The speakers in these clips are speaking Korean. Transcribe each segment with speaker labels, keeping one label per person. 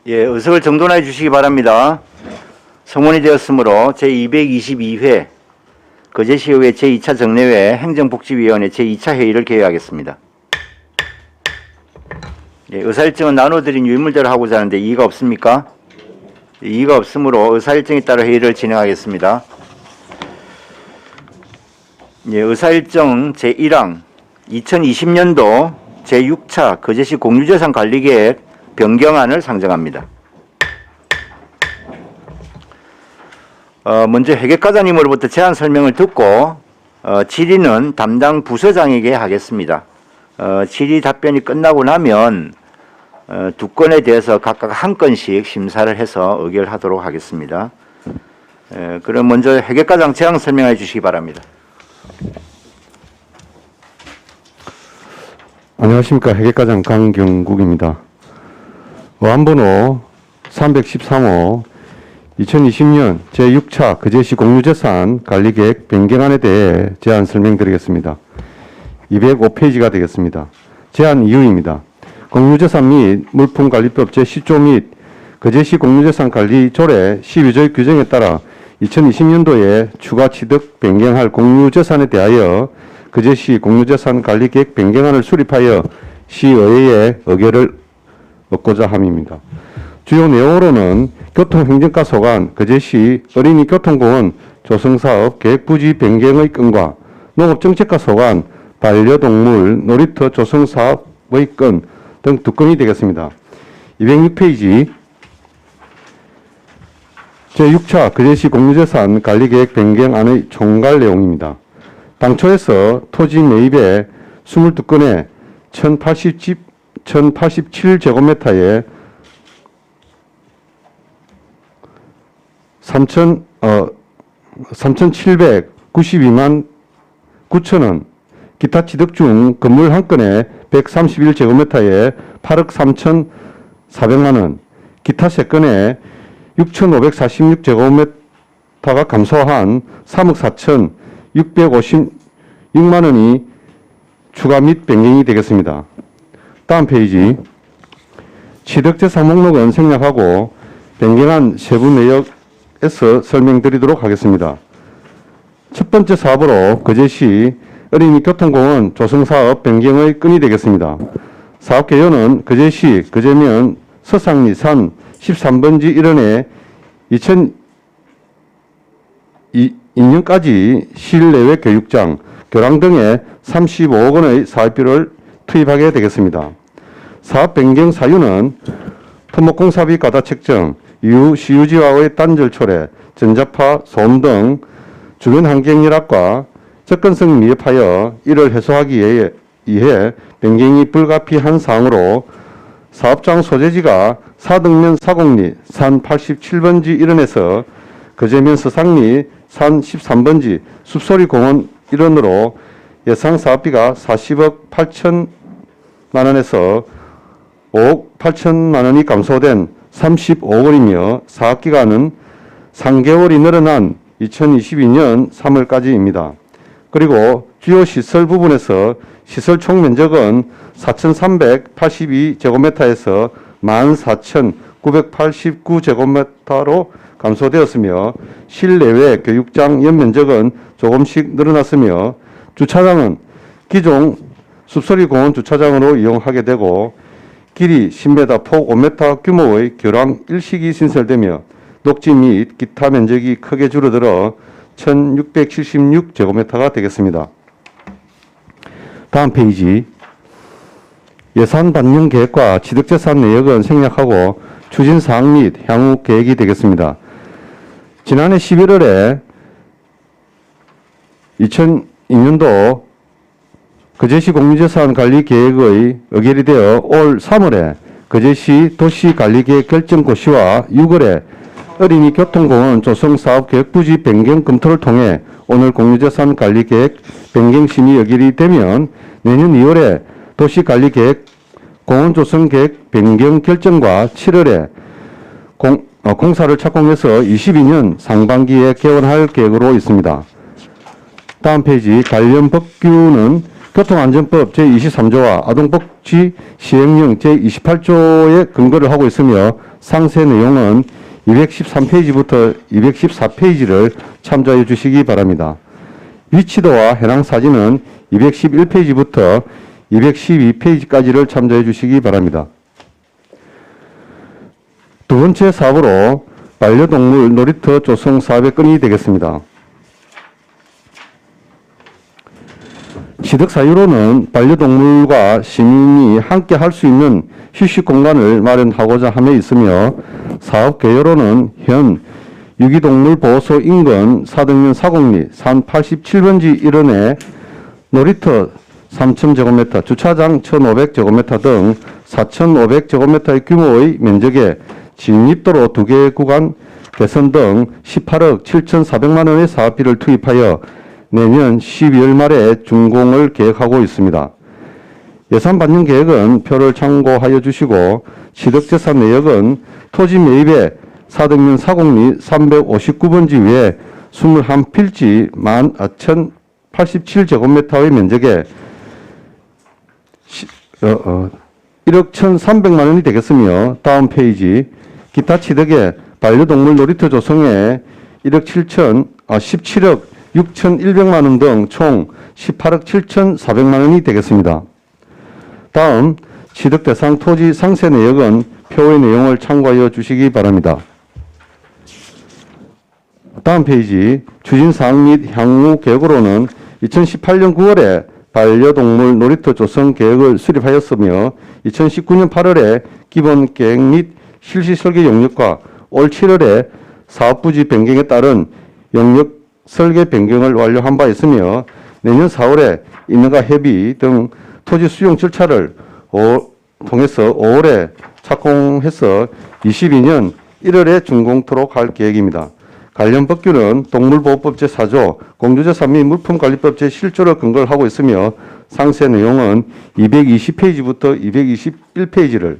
Speaker 1: 예, 의석을 정돈해 주시기 바랍니다. 성원이 되었으므로 제222회 거제시의회 제2차 정례회 행정복지위원회 제2차 회의를 개회하겠습니다. 예, 의사일정은 나눠드린 유인물대로 하고자 하는데 이의가 없습니까? 이의가 없으므로 의사일정에 따라 회의를 진행하겠습니다. 예, 의사일정 제1항 2020년도 제6차 거제시 공유재산 관리계획 변경안을 상정합니다. 먼저 회계과장님으로부터 제안 설명을 듣고 질의는 담당 부서장에게 하겠습니다. 질의 답변이 끝나고 나면 두 건에 대해서 각각 한 건씩 심사를 해서 의결하도록 하겠습니다. 그럼 먼저 회계과장 제안 설명해 주시기 바랍니다.
Speaker 2: 안녕하십니까. 회계과장 강경국입니다. 어안번호 313호 2020년 제6차 거제시 공유재산 관리계획 변경안에 대해 제안 설명드리겠습니다. 205페이지가 되겠습니다. 제안 이유입니다. 공유재산 및 물품관리법 제10조 및 거제시 공유재산 관리조례 12조의 규정에 따라 2020년도에 추가 취득 변경할 공유재산에 대하여 거제시 공유재산 관리계획 변경안을 수립하여 시의회의 의결을 얻고자 함입니다. 주요 내용으로는 교통행정과 소관, 거제시 어린이교통공원 조성사업 계획부지 변경의 건과 농업정책과 소관, 반려동물 놀이터 조성사업의 건 등 두 건이 되겠습니다. 206페이지 제6차 거제시 공유재산 관리계획 변경안의 총괄 내용입니다. 당초에서 토지 매입에 22건에 1087제곱미터에 3,792만 9천원, 기타 취득 중 건물 한 건에 131제곱미터에 8억 3,400만원, 기타 세 건에 6,546제곱미터가 감소한 3억 4,656만원이 추가 및 변경이 되겠습니다. 다음 페이지. 취득재산 목록은 생략하고 변경한 세부 내역에서 설명드리도록 하겠습니다. 첫 번째 사업으로 거제시 어린이교통공원 조성사업 변경의 건이 되겠습니다. 사업 개요는 거제시 거제면 서상리 산 13번지 일원에 2002년까지 실내외 교육장, 교랑 등에 35억 원의 사업비를 투입하게 되겠습니다. 사업 변경 사유는 토목공사비 과다 책정, 이후 시유지와의 단절 초래, 전자파, 소음 등 주변 환경 열악과 접근성 미흡하여 이를 해소하기 위해 변경이 불가피한 사항으로 사업장 소재지가 사등면 사곡리 산 87번지 일원에서 거제면 서상리 산 13번지 숲소리 공원 일원으로 예상 사업비가 40억 8천만 원에서 5억 8천만 원이 감소된 35억 원이며 사업기간은 3개월이 늘어난 2022년 3월까지입니다. 그리고 주요 시설 부분에서 시설 총 면적은 4,382제곱미터에서 14,989제곱미터로 감소되었으며 실내외 교육장 연면적은 조금씩 늘어났으며 주차장은 기존 숲소리 공원 주차장으로 이용하게 되고 길이 10m, 폭 5m 규모의 교랑 일식이 신설되며 녹지 및 기타 면적이 크게 줄어들어 1,676제곱미터가 되겠습니다. 다음 페이지. 예산 반영 계획과 취득재산 내역은 생략하고 추진사항 및 향후 계획이 되겠습니다. 지난해 11월에 2002년도 거제시 공유재산 관리 계획의 의결이 되어 올 3월에 거제시 도시관리계획 결정고시와 6월에 어린이 교통공원 조성사업 계획부지 변경 검토를 통해 오늘 공유재산 관리계획 변경 심의 의결이 되면 내년 2월에 도시관리계획 공원 조성계획 변경 결정과 7월에 공사를 착공해서 22년 상반기에 개원할 계획으로 있습니다. 다음 페이지. 관련 법규는 교통안전법 제23조와 아동복지 시행령 제28조에 근거를 하고 있으며 상세 내용은 213페이지부터 214페이지를 참조해 주시기 바랍니다. 위치도와 해당 사진은 211페이지부터 212페이지까지를 참조해 주시기 바랍니다. 두 번째 사업으로 반려동물 놀이터 조성 사업의 건이 되겠습니다. 취득 사유로는 반려동물과 시민이 함께 할 수 있는 휴식 공간을 마련하고자 함에 있으며 사업 개요로는 현 유기동물 보호소 인근 사등면 사공리 산 87번지 일원에 놀이터 3,000제곱미터, 주차장 1,500제곱미터 등 4,500제곱미터의 규모의 면적에 진입도로 2개 구간 개선 등 18억 7,400만 원의 사업비를 투입하여 내년 12월 말에 준공을 계획하고 있습니다. 예산 반영 계획은 표를 참고하여 주시고 취득재산 내역은 토지 매입에 사등면 사공리 359번지 외에 21필지 10,087제곱미터의 면적에 1억 1,300만 원이 되겠으며 다음 페이지 기타 취득에 반려동물 놀이터 조성에 17억 6,100만 원 등 총 18억 7,400만 원이 되겠습니다. 다음 취득 대상 토지 상세 내역은 표의 내용을 참고하여 주시기 바랍니다. 다음 페이지 추진사항 및 향후 계획으로는 2018년 9월에 반려동물 놀이터 조성 계획을 수립하였으며 2019년 8월에 기본 계획 및 실시 설계 용역과 올 7월에 사업부지 변경에 따른 용역 설계 변경을 완료한 바 있으며 내년 4월에 인허가 협의 등 토지 수용 절차를 통해서 5월에 착공해서 22년 1월에 준공토록 할 계획입니다. 관련 법규는 동물보호법 제4조, 공유재산 및 물품관리법 제7조를 근거를 하고 있으며 상세 내용은 220페이지부터 221페이지를,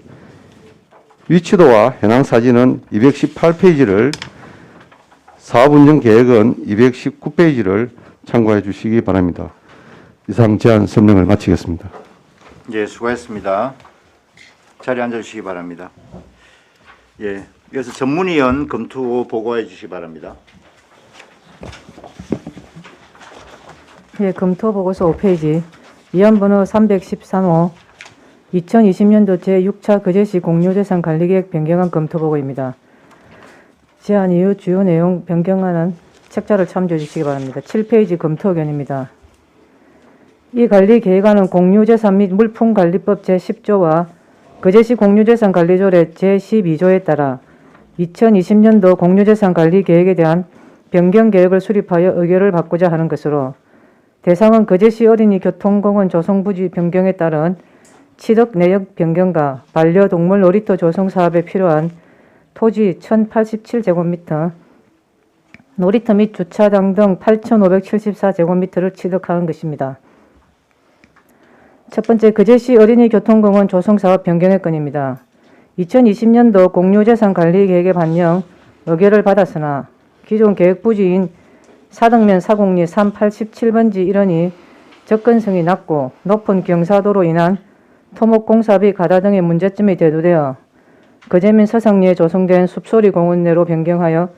Speaker 2: 위치도와 현황 사진은 218페이지를, 사업운영 계획은 219페이지를 참고해 주시기 바랍니다. 이상 제안 설명을 마치겠습니다.
Speaker 1: 예, 수고했습니다. 자리에 앉아주시기 바랍니다. 예, 이어서 전문위원 검토 보고해 주시기 바랍니다.
Speaker 3: 예, 검토 보고서 5페이지 위안번호 313호 2020년도 제6차 거제시 공유재산 관리계획 변경안 검토 보고입니다. 제안 이후 주요 내용 변경안은 책자를 참조해 주시기 바랍니다. 7페이지 검토 의견입니다. 이 관리 계획안은 공유재산 및 물품관리법 제10조와 거제시 공유재산 관리조례 제12조에 따라 2020년도 공유재산 관리 계획에 대한 변경 계획을 수립하여 의결을 받고자 하는 것으로 대상은 거제시 어린이 교통공원 조성부지 변경에 따른 취득 내역 변경과 반려동물 놀이터 조성 사업에 필요한 토지 1,087제곱미터, 놀이터 및 주차장 등 8,574제곱미터를 취득하는 것입니다. 첫 번째, 거제시 어린이 교통공원 조성사업 변경의 건입니다. 2020년도 공유재산 관리 계획의 반영 의결을 받았으나 기존 계획 부지인 사등면 사공리 387번지 일원이 접근성이 낮고 높은 경사도로 인한 토목공사비 가다 등의 문제점이 대두되어 거제면 서상리에 조성된 숲소리 공원 내로 변경하여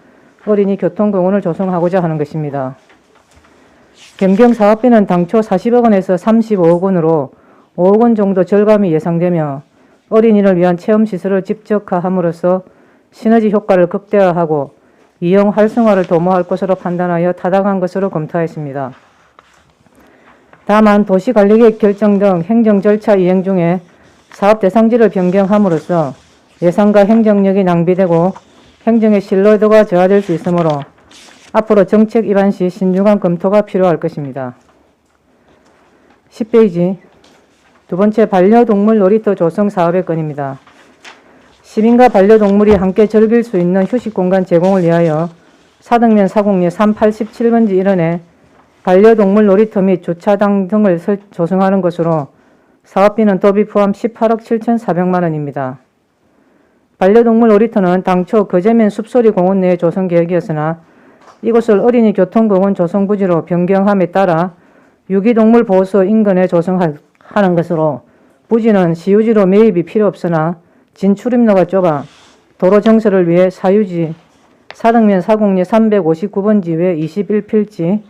Speaker 3: 어린이 교통공원을 조성하고자 하는 것입니다. 변경 사업비는 당초 40억 원에서 35억 원으로 5억 원 정도 절감이 예상되며 어린이를 위한 체험시설을 집적화함으로써 시너지 효과를 극대화하고 이용 활성화를 도모할 것으로 판단하여 타당한 것으로 검토하였습니다. 다만 도시관리계획 결정 등 행정 절차 이행 중에 사업 대상지를 변경함으로써 예산과 행정력이 낭비되고 행정의 신뢰도가 저하될 수 있으므로 앞으로 정책 입안 시 신중한 검토가 필요할 것입니다. 10페이지 두 번째, 반려동물 놀이터 조성 사업의 건입니다. 시민과 반려동물이 함께 즐길 수 있는 휴식공간 제공을 위하여 사등면 사공리 387번지 일원에 반려동물 놀이터 및 주차장 등을 조성하는 것으로 사업비는 도비 포함 18억 7,400만 원입니다. 반려동물 놀이터는 당초 거제면 숲소리 공원 내에 조성 계획이었으나 이곳을 어린이 교통공원 조성부지로 변경함에 따라 유기동물 보호소 인근에 조성하는 것으로 부지는 시유지로 매입이 필요 없으나 진출입로가 좁아 도로 정설을 위해 사유지 사등면 사공리 359번지 외 21필지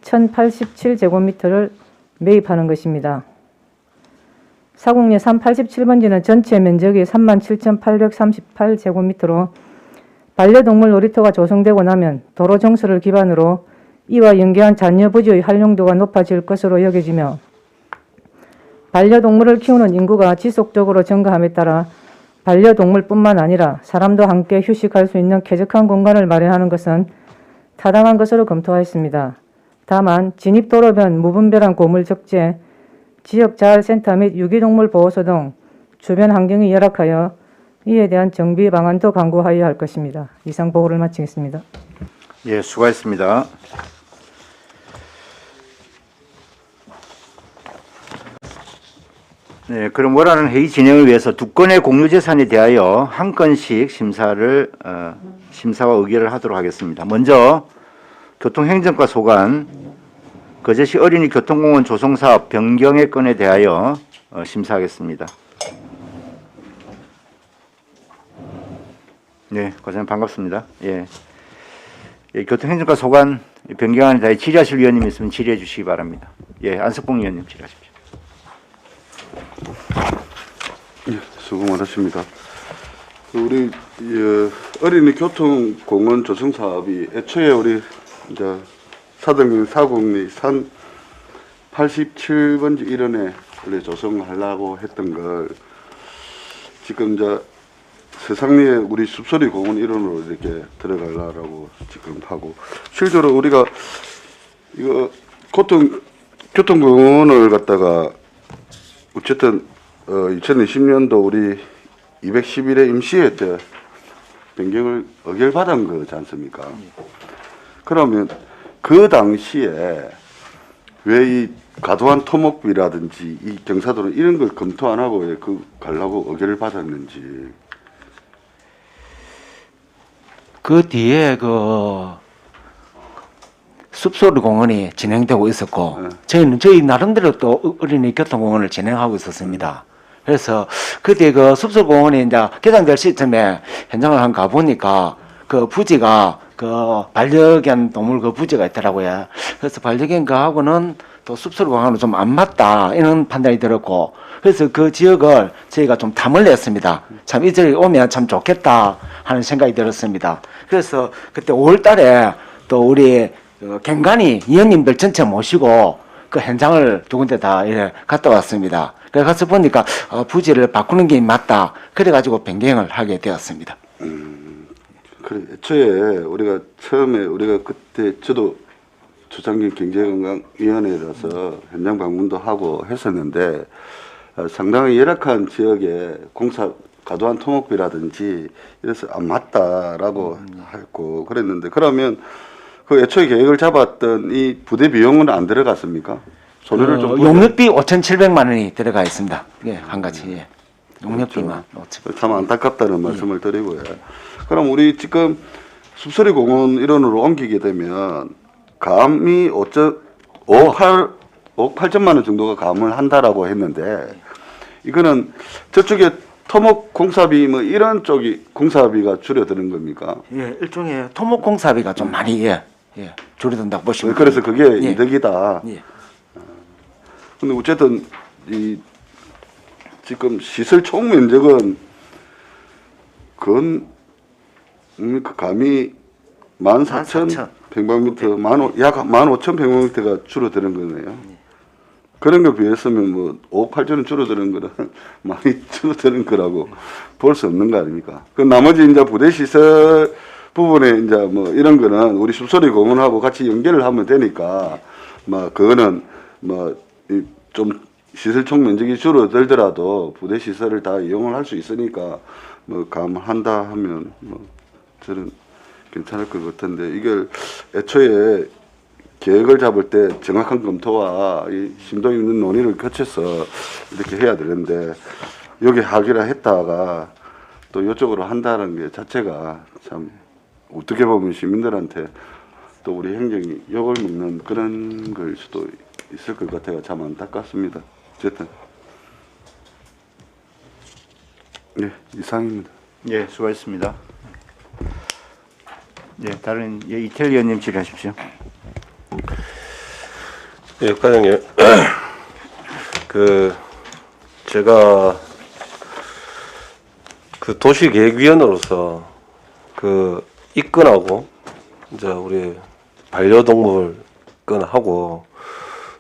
Speaker 3: 1087제곱미터를 매입하는 것입니다. 사공리 387번지는 전체 면적이 37,838제곱미터로 반려동물 놀이터가 조성되고 나면 도로 정설을 기반으로 이와 연계한 잔여 부지의 활용도가 높아질 것으로 여겨지며 반려동물을 키우는 인구가 지속적으로 증가함에 따라 반려동물뿐만 아니라 사람도 함께 휴식할 수 있는 쾌적한 공간을 마련하는 것은 타당한 것으로 검토하였습니다. 다만 진입도로변 무분별한 고물 적재, 지역자활센터 및 유기동물 보호소 등 주변 환경이 열악하여 이에 대한 정비 방안도 강구하여야 할 것입니다. 이상 보고를 마치겠습니다.
Speaker 1: 예, 수고하셨습니다. 네, 그럼 원하는 회의 진행을 위해서 두 건의 공유재산에 대하여 한 건씩 심사와 의결을 하도록 하겠습니다. 먼저 교통행정과 소관 거제시 어린이 교통공원 조성사업 변경의 건에 대하여 심사하겠습니다. 네, 과장님 반갑습니다. 예, 교통행정과 소관 변경안에 대해 질의하실 위원님 있으면 질의해 주시기 바랍니다. 예, 안석봉 위원님 질의하십시오.
Speaker 4: 예, 수고 많으십니다. 우리 어린이 교통공원 조성 사업이 애초에 우리 이제 사등면 사공리 산 87번지 일원에 원래 조성하려고 했던 걸 지금 이제 세상리에 우리 숲소리 공원 일원으로 이렇게 들어가려고 지금 하고, 실제로 우리가 이거 교통공원을 갖다가 어쨌든 2020년도 우리 211회 임시회 때 변경을 의결받은 거지 않습니까? 그러면 그 당시에 왜 이 과도한 토목비라든지 이 경사도로 이런 걸 검토 안 하고 왜 그 가려고 의결을 받았는지.
Speaker 5: 그 뒤에 그 숲소리 공원이 진행되고 있었고, 저희는 저희 나름대로 또 어린이 교통공원을 진행하고 있었습니다. 그래서 그때 그 숲소리 공원이 이제 개장될 시점에 현장을 한 가보니까 그 부지가 그 반려견 동물 그 부지가 있더라고요. 그래서 반려견 그하고는 또 숲소리 공원은 좀 안 맞다 이런 판단이 들었고, 그래서 그 지역을 저희가 좀 탐을 냈습니다. 참 이 지역에 오면 참 좋겠다 하는 생각이 들었습니다. 그래서 그때 5월 달에 또 우리 갱간이 위원님들 전체 모시고 그 현장을 두 군데 다 이래 갔다 왔습니다. 그래 가서 보니까 부지를 바꾸는 게 맞다. 그래가지고 변경을 하게 되었습니다.
Speaker 4: 그래, 애초에 우리가 처음에 우리가 그때 저도 조장균 경제건강위원회라서 현장 방문도 하고 했었는데 상당히 열악한 지역에 과도한 토목비라든지 이래서 안 맞다라고 했고 그랬는데, 그러면 그 애초에 계획을 잡았던 이 부대 비용은 안 들어갔습니까? 손해를 좀
Speaker 5: 용역비 5,700만 원이 들어가 있습니다. 예, 한 가지. 예. 용역비만.
Speaker 4: 그렇죠. 참 안타깝다는 말씀을 드리고요. 그럼 우리 지금 숲소리 공원 일원으로 옮기게 되면 감이 5억 8천만 원 정도가 감을 한다라고 했는데, 이거는 저쪽에 토목 공사비 뭐 이런 쪽이 공사비가 줄어드는 겁니까?
Speaker 5: 예, 일종의 토목 공사비가 좀 많이 줄어든다고 보시면.
Speaker 4: 그래서 그게
Speaker 5: 예.
Speaker 4: 이득이다.
Speaker 5: 예.
Speaker 4: 근데 어쨌든 이 지금 시설 총 면적은 그 감이 14,100평방미터, 약 15,000평방미터가 줄어드는 거네요. 그런 거 비했으면 뭐 5억 8천은 줄어드는 거는 많이 줄어드는 거라고 볼 수 없는 거 아닙니까? 그 나머지 이제 부대 시설 부분에 이제 뭐 이런 거는 우리 숲소리 공원하고 같이 연결을 하면 되니까, 뭐 그거는 뭐 좀 시설 총 면적이 줄어들더라도 부대 시설을 다 이용을 할 수 있으니까 뭐 감한다 하면 뭐 저는 괜찮을 것 같은데, 이걸 애초에 계획을 잡을 때 정확한 검토와 이 심도 있는 논의를 거쳐서 이렇게 해야 되는데, 여기 하기로 했다가 또 이쪽으로 한다는 게 자체가 참 어떻게 보면 시민들한테 또 우리 행정이 욕을 먹는 그런 걸 수도 있을 것 같아요. 참 안타깝습니다. 어쨌든 네, 이상입니다.
Speaker 1: 예, 수고하셨습니다. 예, 다른 이태일 의원님 질의하십시오.
Speaker 6: 예, 과장님. 제가 도시계획위원으로서 입건하고 이제 우리 반려동물 건하고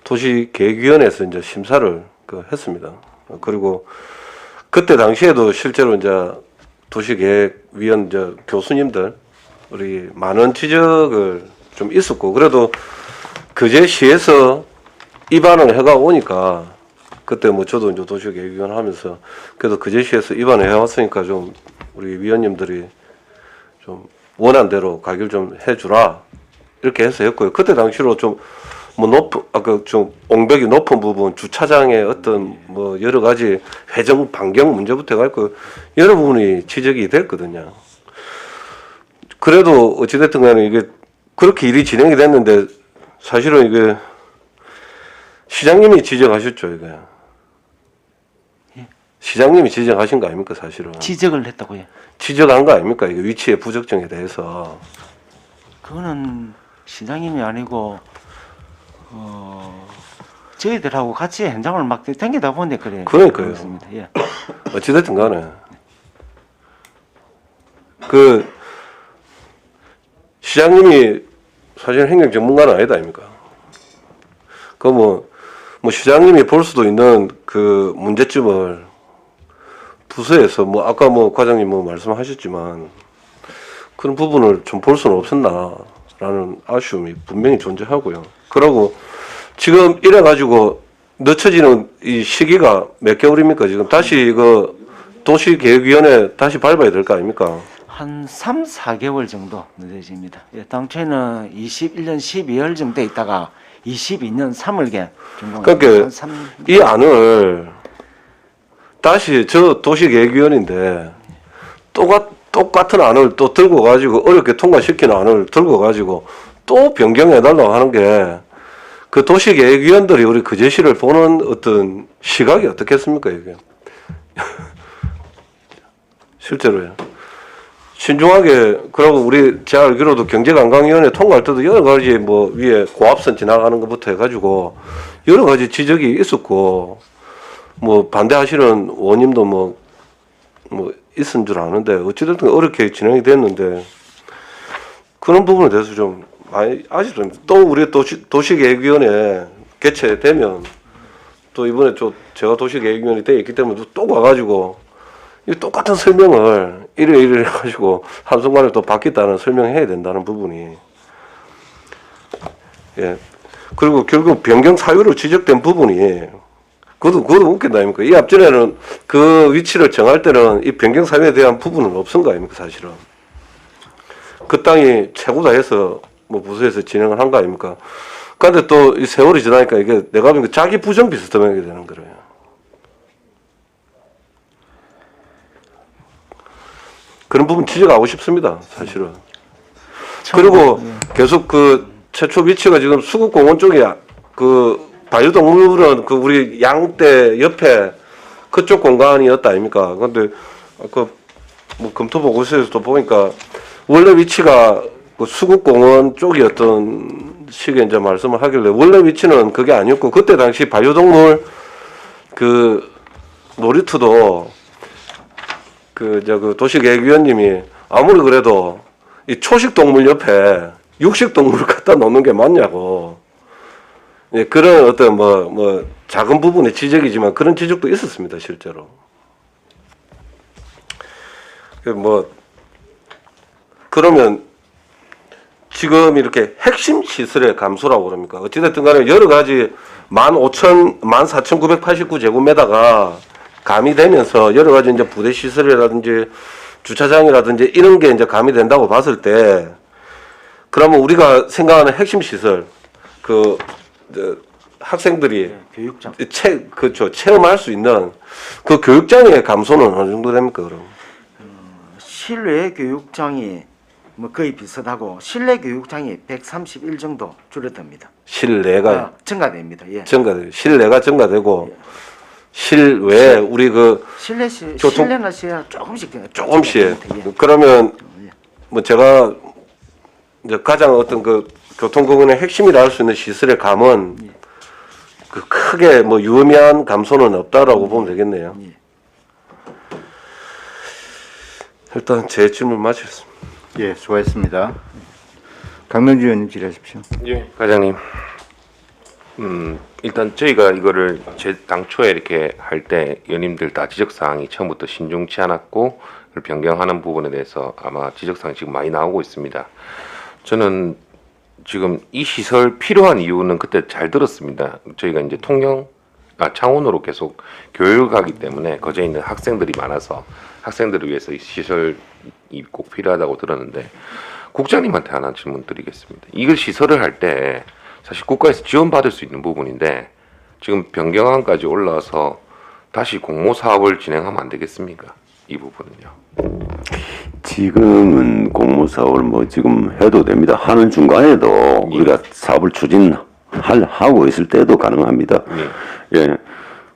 Speaker 6: 도시계획위원회에서 이제 심사를 했습니다. 그리고 그때 당시에도 실제로 이제 도시계획위원 교수님들 우리 많은 지적을 좀 있었고, 그래도 그제시에서 입안을 해가 오니까 그때 뭐 저도 이제 도시계획위원 하면서 그래도 그제시에서 입안을 해왔으니까 좀 우리 위원님들이 좀 원한 대로 가길 좀 해주라 이렇게 해서 했고요. 그때 당시로 좀 뭐 좀 옹벽이 높은 부분, 주차장의 어떤 뭐 여러 가지 회전 반경 문제부터 해가지고 여러 부분이 지적이 됐거든요. 그래도 어찌됐든 간에 이게 그렇게 일이 진행이 됐는데 사실은 이게 시장님이 지적하셨죠, 이게. 시장님이 지적하신 거 아닙니까, 사실은?
Speaker 5: 지적을 했다고요.
Speaker 6: 지적한 거 아닙니까, 이게 위치의 부적정에 대해서.
Speaker 5: 그거는 시장님이 아니고 저희들하고 같이 현장을 막 댕기다 보니 그래요.
Speaker 6: 그러니까요.
Speaker 5: 그렇습니다. 예.
Speaker 6: 어찌됐든 간에. 시장님이 사실 행정 전문가는 아니다, 아닙니까? 뭐 시장님이 볼 수도 있는 그 문제점을 부서에서 아까 과장님 말씀하셨지만 그런 부분을 좀 볼 수는 없었나라는 아쉬움이 분명히 존재하고요. 그러고 지금 이래가지고 늦춰지는 이 시기가 몇 개월입니까? 지금 다시 도시계획위원회 다시 밟아야 될 거 아닙니까?
Speaker 5: 한 3, 4개월 정도 늦어집니다. 예, 당초에는 21년 12월 정도 있다가 22년 3월경 준공을
Speaker 6: 그러니까 이 안을 다시 저 도시계획위원인데 똑같은 안을 또 들고 가지고 어렵게 통과시키는 안을 들고 가지고 또 변경해달라고 하는 게 그 도시계획위원들이 우리 그 제시를 보는 어떤 시각이 어떻겠습니까, 이게? 실제로요. 신중하게, 그러고 제가 알기로도 경제관광위원회 통과할 때도 여러 가지 위에 고압선 지나가는 것부터 해가지고 여러 가지 지적이 있었고, 반대하시는 의원님도 있은 줄 아는데, 어찌됐든 어렵게 진행이 됐는데, 그런 부분에 대해서 좀 아직도 또 우리 도시계획위원회 개최되면 또 이번에 제가 도시계획위원이 되어 있기 때문에 또 와가지고 이 똑같은 설명을 이래 해가지고 한순간에 또 바뀌었다는 설명해야 된다는 부분이, 예. 그리고 결국 변경 사유로 지적된 부분이 그것도 웃긴다 아닙니까? 이 앞전에는 그 위치를 정할 때는 이 변경 사유에 대한 부분은 없은 거 아닙니까, 사실은? 그 땅이 최고다 해서 부서에서 진행을 한 거 아닙니까? 그런데 또 이 세월이 지나니까 이게 내가 보니까 자기 부정 비슷하게 되는 거예요. 그런 부분 지적하고 싶습니다, 사실은. 그리고 계속 최초 위치가 지금 수국공원 쪽에 반려동물은 우리 양떼 옆에 그쪽 공간이었다 아닙니까? 근데 아까 검토보고서에서도 보니까 원래 위치가 수국공원 쪽이었던 식의 이제 말씀을 하길래 원래 위치는 그게 아니었고, 그때 당시 반려동물 놀이터도 도시계획위원님이 아무리 그래도 이 초식동물 옆에 육식동물을 갖다 놓는 게 맞냐고. 예, 그런 어떤 작은 부분의 지적이지만 그런 지적도 있었습니다, 실제로. 그러면 지금 이렇게 핵심 시설의 감소라고 그럽니까? 어찌됐든 간에 여러 가지 14,989제곱미터가 가미되면서 여러 가지 이제 부대 시설이라든지 주차장이라든지 이런 게 이제 가미된다고 봤을 때, 그러면 우리가 생각하는 핵심 시설, 학생들이
Speaker 5: 교육장.
Speaker 6: 그렇죠. 체험할 수 있는 그 교육장의 감소는 어느 정도 됩니까, 그럼?
Speaker 5: 실외 교육장이 뭐 거의 비슷하고 실내 교육장이 131 정도 줄어듭니다.
Speaker 6: 실내가
Speaker 5: 증가됩니다. 예.
Speaker 6: 실내가 증가되고 실외 우리 그
Speaker 5: 실내나 시야 조금씩
Speaker 6: 조금씩
Speaker 5: 예.
Speaker 6: 그러면 뭐 제가 이제 가장 어떤 그 교통공원의 핵심이라 할 수 있는 시설의 감은 그 크게 뭐 유의미한 감소는 없다라고 보면 되겠네요.
Speaker 5: 예.
Speaker 6: 일단 제 질문 마치겠습니다.
Speaker 1: 예, 수고했습니다. 강명주 의원님 질의하십시오.
Speaker 7: 예, 과장님. 일단 저희가 이거를 당초에 이렇게 할 때 의원님들 다 지적사항이 처음부터 신중치 않았고 그걸 변경하는 부분에 대해서 아마 지적사항이 지금 많이 나오고 있습니다. 저는 지금 이 시설 필요한 이유는 그때 잘 들었습니다. 저희가 이제 창원으로 계속 교육하기 때문에 거기에 있는 학생들이 많아서 학생들을 위해서 이 시설이 꼭 필요하다고 들었는데 국장님한테 하나 질문 드리겠습니다. 이걸 시설을 할 때 사실 국가에서 지원받을 수 있는 부분인데 지금 변경안까지 올라와서 다시 공모 사업을 진행하면 안 되겠습니까? 이 부분은요.
Speaker 8: 지금은 공모사업을 뭐 지금 해도 됩니다. 하는 중간에도 우리가 사업을 추진하고 있을 때도 가능합니다. 예.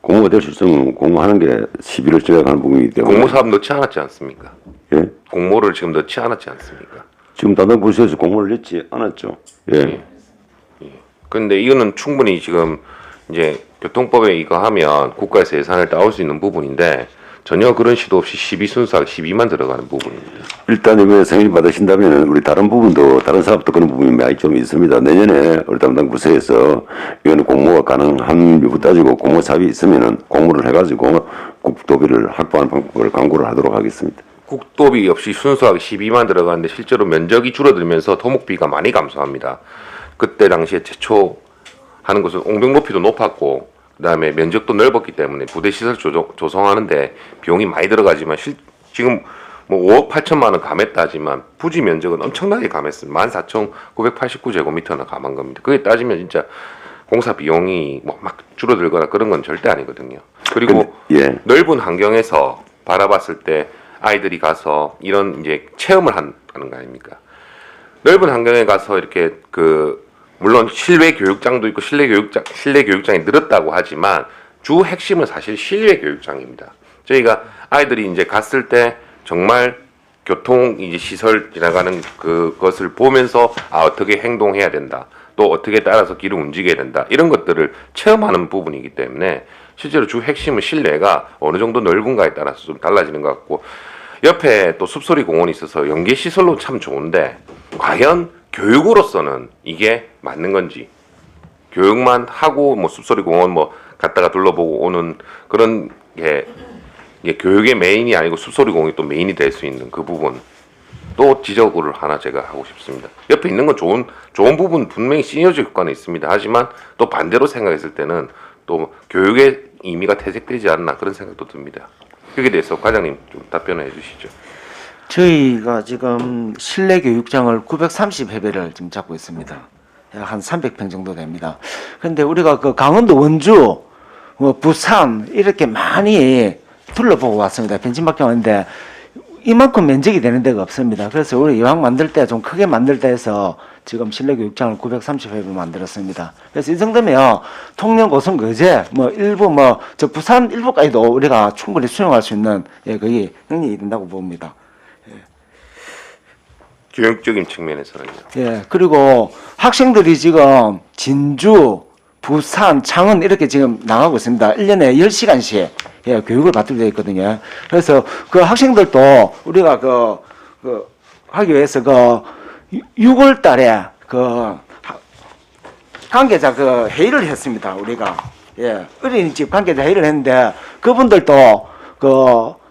Speaker 8: 공모가 될 수 있으면 공모하는 게 11월쯤에 가는 부분이기 때문에.
Speaker 7: 공모 사업 넣지 않았지 않습니까?
Speaker 8: 예.
Speaker 7: 공모를 지금 넣지 않았지 않습니까?
Speaker 8: 지금 담당 부서에서 공모를 냈지 않았죠. 예.
Speaker 7: 그런데 이거는 충분히 지금 이제 교통법에 이거 하면 국가에서 예산을 따올 수 있는 부분인데 전혀 그런 시도 없이 12순수하게 12만 들어가는 부분입니다.
Speaker 8: 일단 이번에 승인 받으신다면 우리 다른 부분도 다른 사업도 그런 부분이 많이 좀 있습니다. 내년에 우리 담당 부서에서 이거는 공모가 가능한 여부 따지고 공모 사업이 있으면은 공모를 해가지고 국도비를 확보하는 방법을 강구를 하도록 하겠습니다.
Speaker 7: 국도비 없이 순수하게 12만 들어가는데 실제로 면적이 줄어들면서 토목비가 많이 감소합니다. 그때 당시에 최초 하는 것은 옹벽 높이도 높았고 그다음에 면적도 넓었기 때문에 부대 시설 조성하는데 비용이 많이 들어가지만 지금 뭐 5억 8천만 원 감했다 하지만 부지 면적은 엄청나게 감했습니다. 14,989제곱미터나 감한 겁니다. 그게 따지면 진짜 공사 비용이 뭐 막 줄어들거나 그런 건 절대 아니거든요. 그리고
Speaker 8: 예.
Speaker 7: 넓은 환경에서 바라봤을 때 아이들이 가서 이런 이제 체험을 하는 거 아닙니까? 넓은 환경에 가서 이렇게 물론 실외 교육장도 있고 실내 교육장이 늘었다고 하지만 주 핵심은 사실 실외 교육장입니다. 저희가 아이들이 이제 갔을 때 정말 교통 이제 시설 지나가는 그것을 보면서 어떻게 행동해야 된다. 또 어떻게 따라서 길을 움직여야 된다. 이런 것들을 체험하는 부분이기 때문에 실제로 주 핵심은 실내가 어느 정도 넓은가에 따라서 좀 달라지는 것 같고 옆에 또 숲소리 공원이 있어서 연계 시설로 참 좋은데 과연 교육으로서는 이게 맞는 건지 교육만 하고 뭐 숲소리 공원 뭐 갔다가 둘러보고 오는 그런 게 이게 교육의 메인이 아니고 숲소리 공원이 또 메인이 될 수 있는 그 부분 또 지적을 하나 제가 하고 싶습니다. 옆에 있는 건 좋은 부분 분명히 시너지 효과는 있습니다. 하지만 또 반대로 생각했을 때는 또 교육의 의미가 퇴색되지 않나 그런 생각도 듭니다. 여기에 대해서 과장님 좀 답변해 주시죠.
Speaker 5: 저희가 지금 실내 교육장을 930회배를 지금 잡고 있습니다. 약 한 300평 정도 됩니다. 그런데 우리가 그 강원도 원주, 뭐 부산 이렇게 많이 둘러보고 왔습니다. 벤치마킹 왔는데 이만큼 면적이 되는 데가 없습니다. 그래서 우리 이왕 만들 때 좀 크게 만들 때 해서 지금 실내 교육장을 930회배 만들었습니다. 그래서 이 정도면 통영, 고성, 거제, 뭐 일부 저 부산 일부까지도 우리가 충분히 수용할 수 있는 거의 능력이 된다고 봅니다.
Speaker 7: 교육적인 측면에서는요.
Speaker 5: 예, 그리고 학생들이 지금 진주, 부산, 창원 이렇게 지금 나가고 있습니다. 1년에 10시간씩 교육을 받도록 되어 있거든요. 그래서 그 학생들도 우리가 하기 위해서 6월 달에 관계자 회의를 했습니다. 우리가. 예, 어린이집 관계자 회의를 했는데 그분들도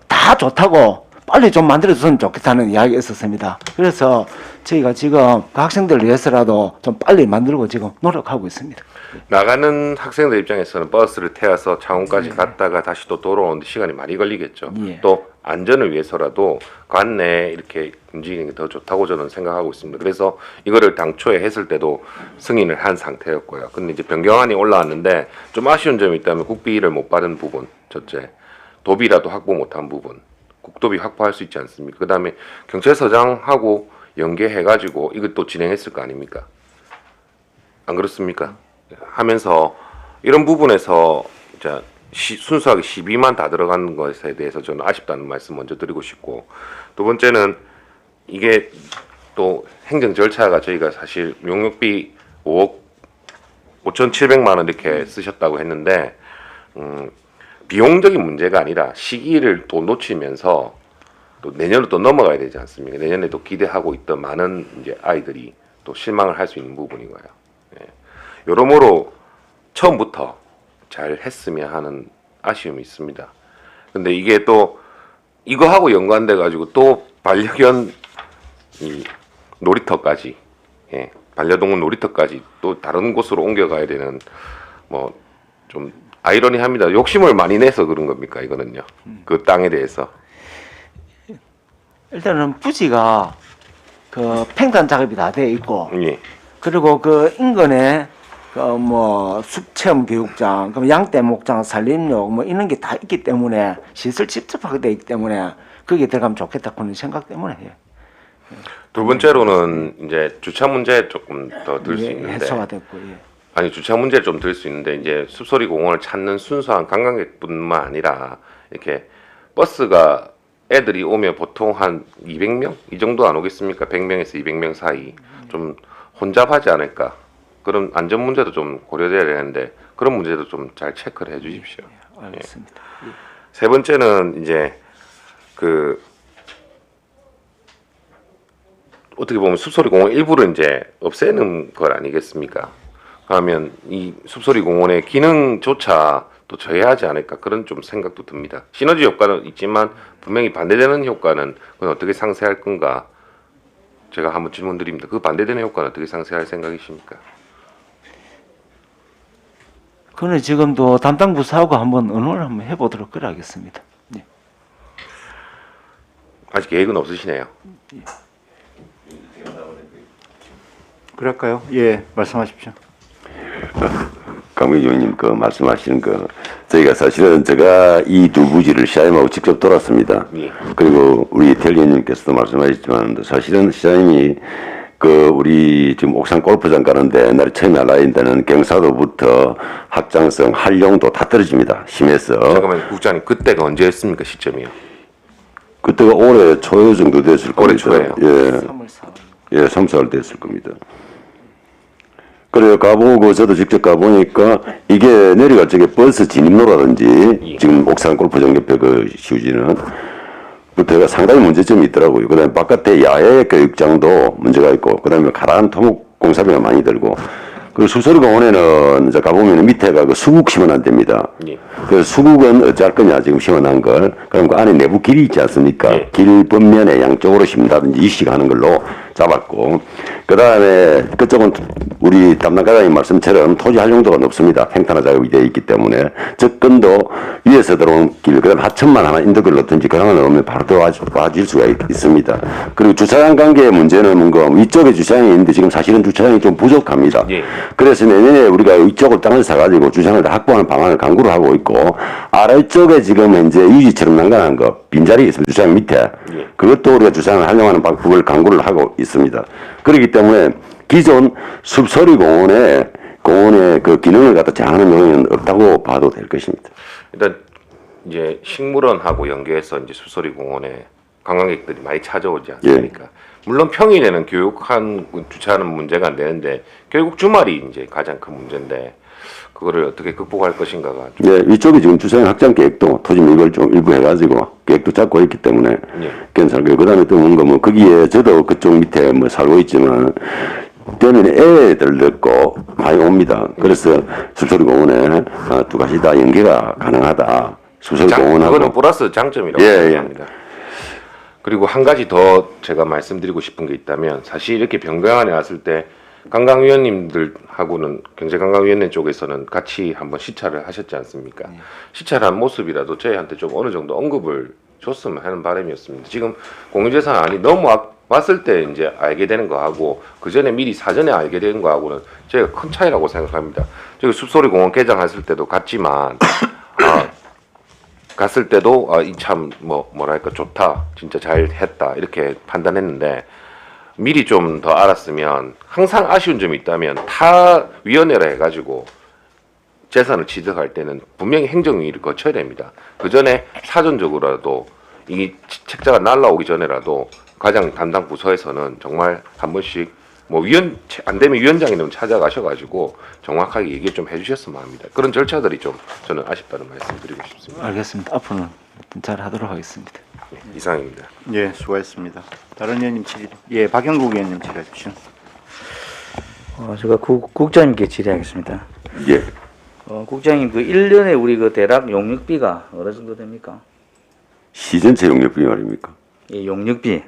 Speaker 5: 다 좋다고 빨리 좀 만들어줬으면 좋겠다는 이야기가 있었습니다. 그래서 저희가 지금 그 학생들을 위해서라도 좀 빨리 만들고 지금 노력하고 있습니다.
Speaker 7: 나가는 학생들 입장에서는 버스를 태워서 창원까지 갔다가 다시 또 돌아오는데 시간이 많이 걸리겠죠.
Speaker 5: 예.
Speaker 7: 또 안전을 위해서라도 관내에 이렇게 움직이는 게 더 좋다고 저는 생각하고 있습니다. 그래서 이거를 당초에 했을 때도 승인을 한 상태였고요. 근데 이제 변경안이 올라왔는데 좀 아쉬운 점이 있다면 국비를 못 받은 부분, 첫째. 도비라도 확보 못한 부분. 국도비 확보할 수 있지 않습니까? 그 다음에 경찰서장하고 연계해가지고 이것도 진행했을 거 아닙니까? 안 그렇습니까? 하면서 이런 부분에서 이제 순수하게 시비만 다 들어가는 것에 대해서 저는 아쉽다는 말씀 먼저 드리고 싶고, 두 번째는 이게 또 행정 절차가 저희가 사실 용역비 5억 5,700만 원 이렇게 쓰셨다고 했는데 비용적인 문제가 아니라 시기를 또 놓치면서 또 내년으로 또 넘어가야 되지 않습니까? 내년에 또 기대하고 있던 많은 이제 아이들이 또 실망을 할 수 있는 부분이고요. 예. 여러모로 처음부터 잘 했으면 하는 아쉬움이 있습니다. 근데 이게 또 이거하고 연관돼 가지고 또 반려견 이 놀이터까지, 예, 반려동물 놀이터까지 또 다른 곳으로 옮겨가야 되는, 뭐 좀 아이러니합니다. 욕심을 많이 내서 그런 겁니까, 이거는요? 그 땅에 대해서.
Speaker 5: 일단은 부지가 그 팽탄 작업이 다 돼 있고,
Speaker 7: 예.
Speaker 5: 그리고 그 인근에 그 뭐 숲체험 교육장, 그럼 양떼 목장, 산림욕 뭐 이런 게 다 있기 때문에 시설 집접하게 돼 있기 때문에 거기에 들어가면 좋겠다 그런 생각 때문에 해요.
Speaker 7: 두 번째로는 이제 주차 문제 조금 더 들 수
Speaker 5: 예,
Speaker 7: 있는데,
Speaker 5: 해소가 됐고, 예.
Speaker 7: 아니 주차 문제를 좀 들 수 있는데, 이제 숲소리 공원을 찾는 순수한 관광객뿐만 아니라 이렇게 버스가 애들이 오면 보통 한 200명 이 정도 안 오겠습니까? 100명에서 200명 사이 좀 혼잡하지 않을까, 그런 안전 문제도 좀 고려돼야 되는데 그런 문제도 좀 잘 체크를 해주십시오.
Speaker 5: 알겠습니다. 예.
Speaker 7: 세 번째는 이제 그 어떻게 보면 숲소리 공원 일부를 이제 없애는 것 아니겠습니까? 그러면 이 숲소리 공원의 기능조차 또 저해하지 않을까, 그런 좀 생각도 듭니다. 시너지 효과는 있지만 분명히 반대되는 효과는 그건 어떻게 상쇄할 건가? 제가 한번 질문 드립니다. 그 반대되는 효과는 어떻게 상쇄할 생각이십니까?
Speaker 5: 그는 지금도 담당 부서하고 한번 의논을 한번 해보도록 그래 하겠습니다. 예.
Speaker 7: 아직 계획은 없으시네요.
Speaker 1: 그럴까요? 예, 말씀하십시오.
Speaker 8: 강민주 의원님 그 말씀하시는 거 저희가 사실은 제가 이 두 부지를 시장님하고 직접 돌았습니다.
Speaker 7: 예.
Speaker 8: 그리고 우리 텔리 의원님께서도 말씀하셨지만 사실은 시장님이 그 우리 지금 옥산 골프장 가는데 옛날에 처음에 알라인데는 경사도부터 확장성, 활용도 다 떨어집니다. 심해서.
Speaker 7: 잠깐만 국장님, 그때가 언제였습니까, 시점이요?
Speaker 8: 그때가 올해 초 정도 됐을
Speaker 7: 올해
Speaker 8: 겁니다.
Speaker 7: 초에요?
Speaker 8: 예.
Speaker 5: 3월 4월.
Speaker 8: 예, 3, 4월 됐을 겁니다. 그래요. 가보고 저도 직접 가보니까 이게 내려갈 적에 버스 진입로라든지 지금 옥산 골프장 옆에 그 휴지는 부터가 상당히 문제점이 있더라고요. 그다음에 바깥에 야외 교육장도 문제가 있고, 그다음에 가라앉은 토목 공사비가 많이 들고, 그 숲소리 공원에는 이제 가보면 밑에가 그 수국 심으면 안 됩니다.
Speaker 7: 예.
Speaker 8: 그 수국은 어찌할 거냐 지금 심어놓은 걸. 그럼 그 안에 내부 길이 있지 않습니까?
Speaker 7: 예.
Speaker 8: 길 뻔면에 양쪽으로 심다든지 이식하는 걸로 잡았고, 그 다음에 그쪽은 우리 담당 과장님 말씀처럼 토지 활용도가 높습니다. 팽탄화 작업이 되어 있기 때문에 접근도 위에서 들어온 길, 그다음 하천만 하나 인도길 넣든지 그러면 오면 바로 들어와줄 수가 있습니다. 그리고 주차장 관계의 문제는 뭔가 위쪽에 주차장이 있는데 지금 사실은 주차장이 좀 부족합니다.
Speaker 7: 예.
Speaker 8: 그래서 내년에 우리가 이쪽을 땅을 사가지고 주차장을 다 확보하는 방안을 강구를 하고 있고, 아래쪽에 지금 현재 유지처럼 난간한 거 빈자리 있습니다. 주차장 밑에.
Speaker 7: 예.
Speaker 8: 그것도 우리가 주차장을 활용하는 방법을 강구를 하고 있습니다. 그렇기 때문에 기존 숲소리 공원의 그 기능을 갖다 제한하는 요인은 없다고 봐도 될 것입니다.
Speaker 7: 일단 이제 식물원하고 연계해서 이제 숲소리 공원에 관광객들이 많이 찾아오지 않습니까? 물론 평일에는 교육한 주차하는 문제가 안 되는데 결국 주말이 이제 가장 큰 문제인데 그거를 어떻게 극복할 것인가가 좀.
Speaker 8: 예, 이쪽이 지금 주차장 확장 계획도 토지 매입을 좀 일부 해가지고 계획도 잡고 있기 때문에
Speaker 7: 예.
Speaker 8: 괜찮고요. 그 다음에 또 뭔가 뭐 거기에 저도 그쪽 밑에 뭐 살고 있지만 때문에 애들 듣고 많이 옵니다. 그래서 숲소리 공원에 두 가지 다 연계가 가능하다. 숲소리
Speaker 7: 그거는
Speaker 8: 공원하고
Speaker 7: 플러스 장점이라고
Speaker 8: 예,
Speaker 7: 생각합니다. 그리고 한 가지 더 제가 말씀드리고 싶은 게 있다면, 사실 이렇게 변경안에 왔을 때 관광위원님들하고는 경제관광위원회 쪽에서는 같이 한번 시찰을 하셨지 않습니까? 시찰한 모습이라도 저희한테 좀 어느 정도 언급을 줬으면 하는 바람이었습니다. 지금 공유재산안이 넘어왔을 때 이제 알게 되는 거하고 그 전에 미리 사전에 알게 되는 거하고는 저희가 큰 차이라고 생각합니다. 저희 숲소리 공원 개장했을 때도 갔지만 갔을 때도 이 참 뭐랄까 좋다, 진짜 잘 했다 이렇게 판단했는데 미리 좀 더 알았으면 항상 아쉬운 점이 있다면 타 위원회라 해가지고 재산을 취득할 때는 분명히 행정위를 거쳐야 됩니다. 그 전에 사전적으로라도 이 책자가 날라오기 전에라도 가장 담당 부서에서는 정말 한 번씩 뭐 안 되면 위원장이면 찾아가셔가지고 정확하게 얘기 좀 해주셨으면 합니다. 그런 절차들이 좀 저는 아쉽다는 말씀드리고 싶습니다.
Speaker 5: 알겠습니다. 앞으로는 잘 하도록 하겠습니다.
Speaker 7: 이상입니다.
Speaker 1: 예, 수고했습니다. 다른 의원님 질의. 예, 박영국 의원님 질의해 주십시오.
Speaker 9: 제가 국장님께 질의하겠습니다.
Speaker 8: 예.
Speaker 9: 국장님, 그 1년에 우리 그 대략 용역비가 어느 정도 됩니까?
Speaker 8: 시전체 용역비 말입니까?
Speaker 9: 예, 용역비.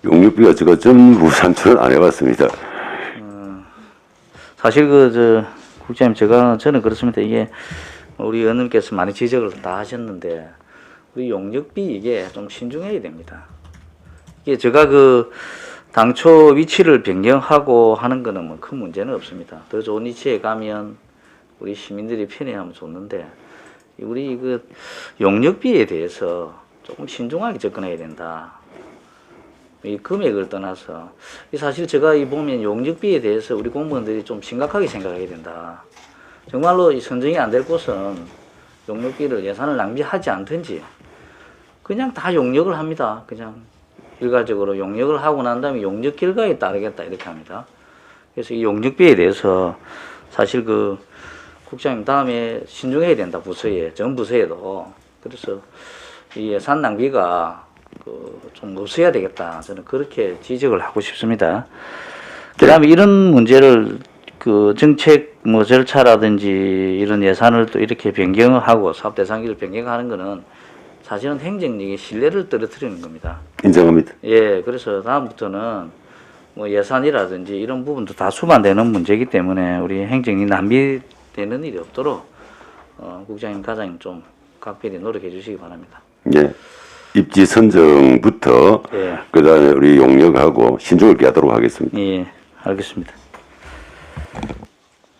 Speaker 8: 용역비가 제가 전부 산출은 안 해봤습니다.
Speaker 9: 사실 국장님, 저는 그렇습니다. 이게 우리 의원님께서 많이 지적을 다 하셨는데, 우리 용역비 이게 좀 신중해야 됩니다. 이게 제가 당초 위치를 변경하고 하는 거는 뭐 큰 문제는 없습니다. 더 좋은 위치에 가면 우리 시민들이 편리하면 좋는데, 우리 용역비에 대해서 조금 신중하게 접근해야 된다. 이 금액을 떠나서 사실 제가 보면 용역비에 대해서 우리 공무원들이 좀 심각하게 생각해야 된다. 정말로 이 선정이 안 될 곳은 용역비를 예산을 낭비하지 않든지 그냥 다 용역을 합니다. 그냥 일괄적으로 용역을 하고 난 다음에 용역 결과에 따르겠다 이렇게 합니다. 그래서 이 용역비에 대해서 사실 국장님 다음에 신중해야 된다. 부서에 전 부서에도. 그래서 이 예산 낭비가 좀 없어야 되겠다. 저는 그렇게 지적을 하고 싶습니다. 그다음에 이런 문제를 정책 절차라든지 이런 예산을 또 이렇게 변경하고 사업 대상기를 변경하는 거는 사실은 행정력의 신뢰를 떨어뜨리는 겁니다.
Speaker 8: 인정합니다.
Speaker 9: 예, 그래서 다음부터는 예산이라든지 이런 부분도 다 수반되는 문제이기 때문에 우리 행정이 낭비되는 일이 없도록 국장님, 과장님 좀 각별히 노력해 주시기 바랍니다.
Speaker 8: 예. 입지 선정부터
Speaker 9: 예.
Speaker 8: 그다음에 우리 용역하고 신중을 기하도록 하겠습니다.
Speaker 9: 예, 알겠습니다.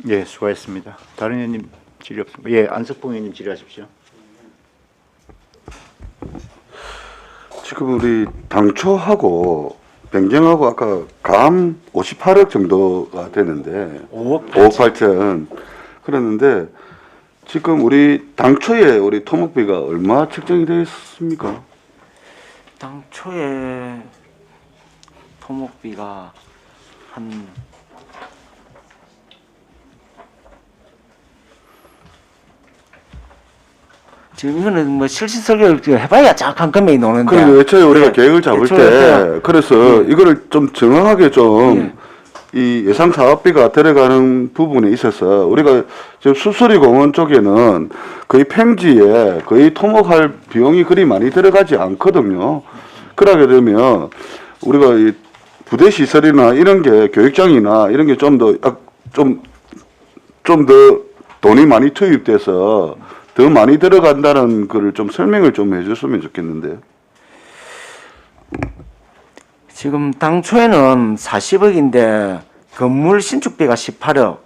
Speaker 1: 예, 수고했습니다. 다른 의원님 질의 없습니다. 예, 안석봉 의원님 질의하십시오.
Speaker 4: 지금 우리 당초하고 변경하고 아까 감 58억 정도가 되는데 5억 8천 그랬는데 지금 우리 당초에 우리 토목비가 얼마 책정이 되어 있습니까?
Speaker 5: 당초에 토목비가 한 지금 이거는 뭐 실시 설계를 해봐야 정확한 금액이 나오는데.
Speaker 4: 그리고 애초에 우리가
Speaker 5: 예.
Speaker 4: 계획을 잡을
Speaker 5: 애초에
Speaker 4: 때 그래서 이거를 좀 정확하게 좀 이 예상 사업비가 들어가는 부분에 있어서 우리가 지금 수수리 공원 쪽에는 거의 평지에 거의 토목할 비용이 그리 많이 들어가지 않거든요. 그러게 되면 우리가 이 부대 시설이나 이런 게 교육장이나 이런 게 좀 더 돈이 많이 투입돼서 더 많이 들어간다는 거를 좀 설명을 좀 해줬으면 좋겠는데요.
Speaker 5: 지금 당초에는 40억인데 건물 신축비가 18억,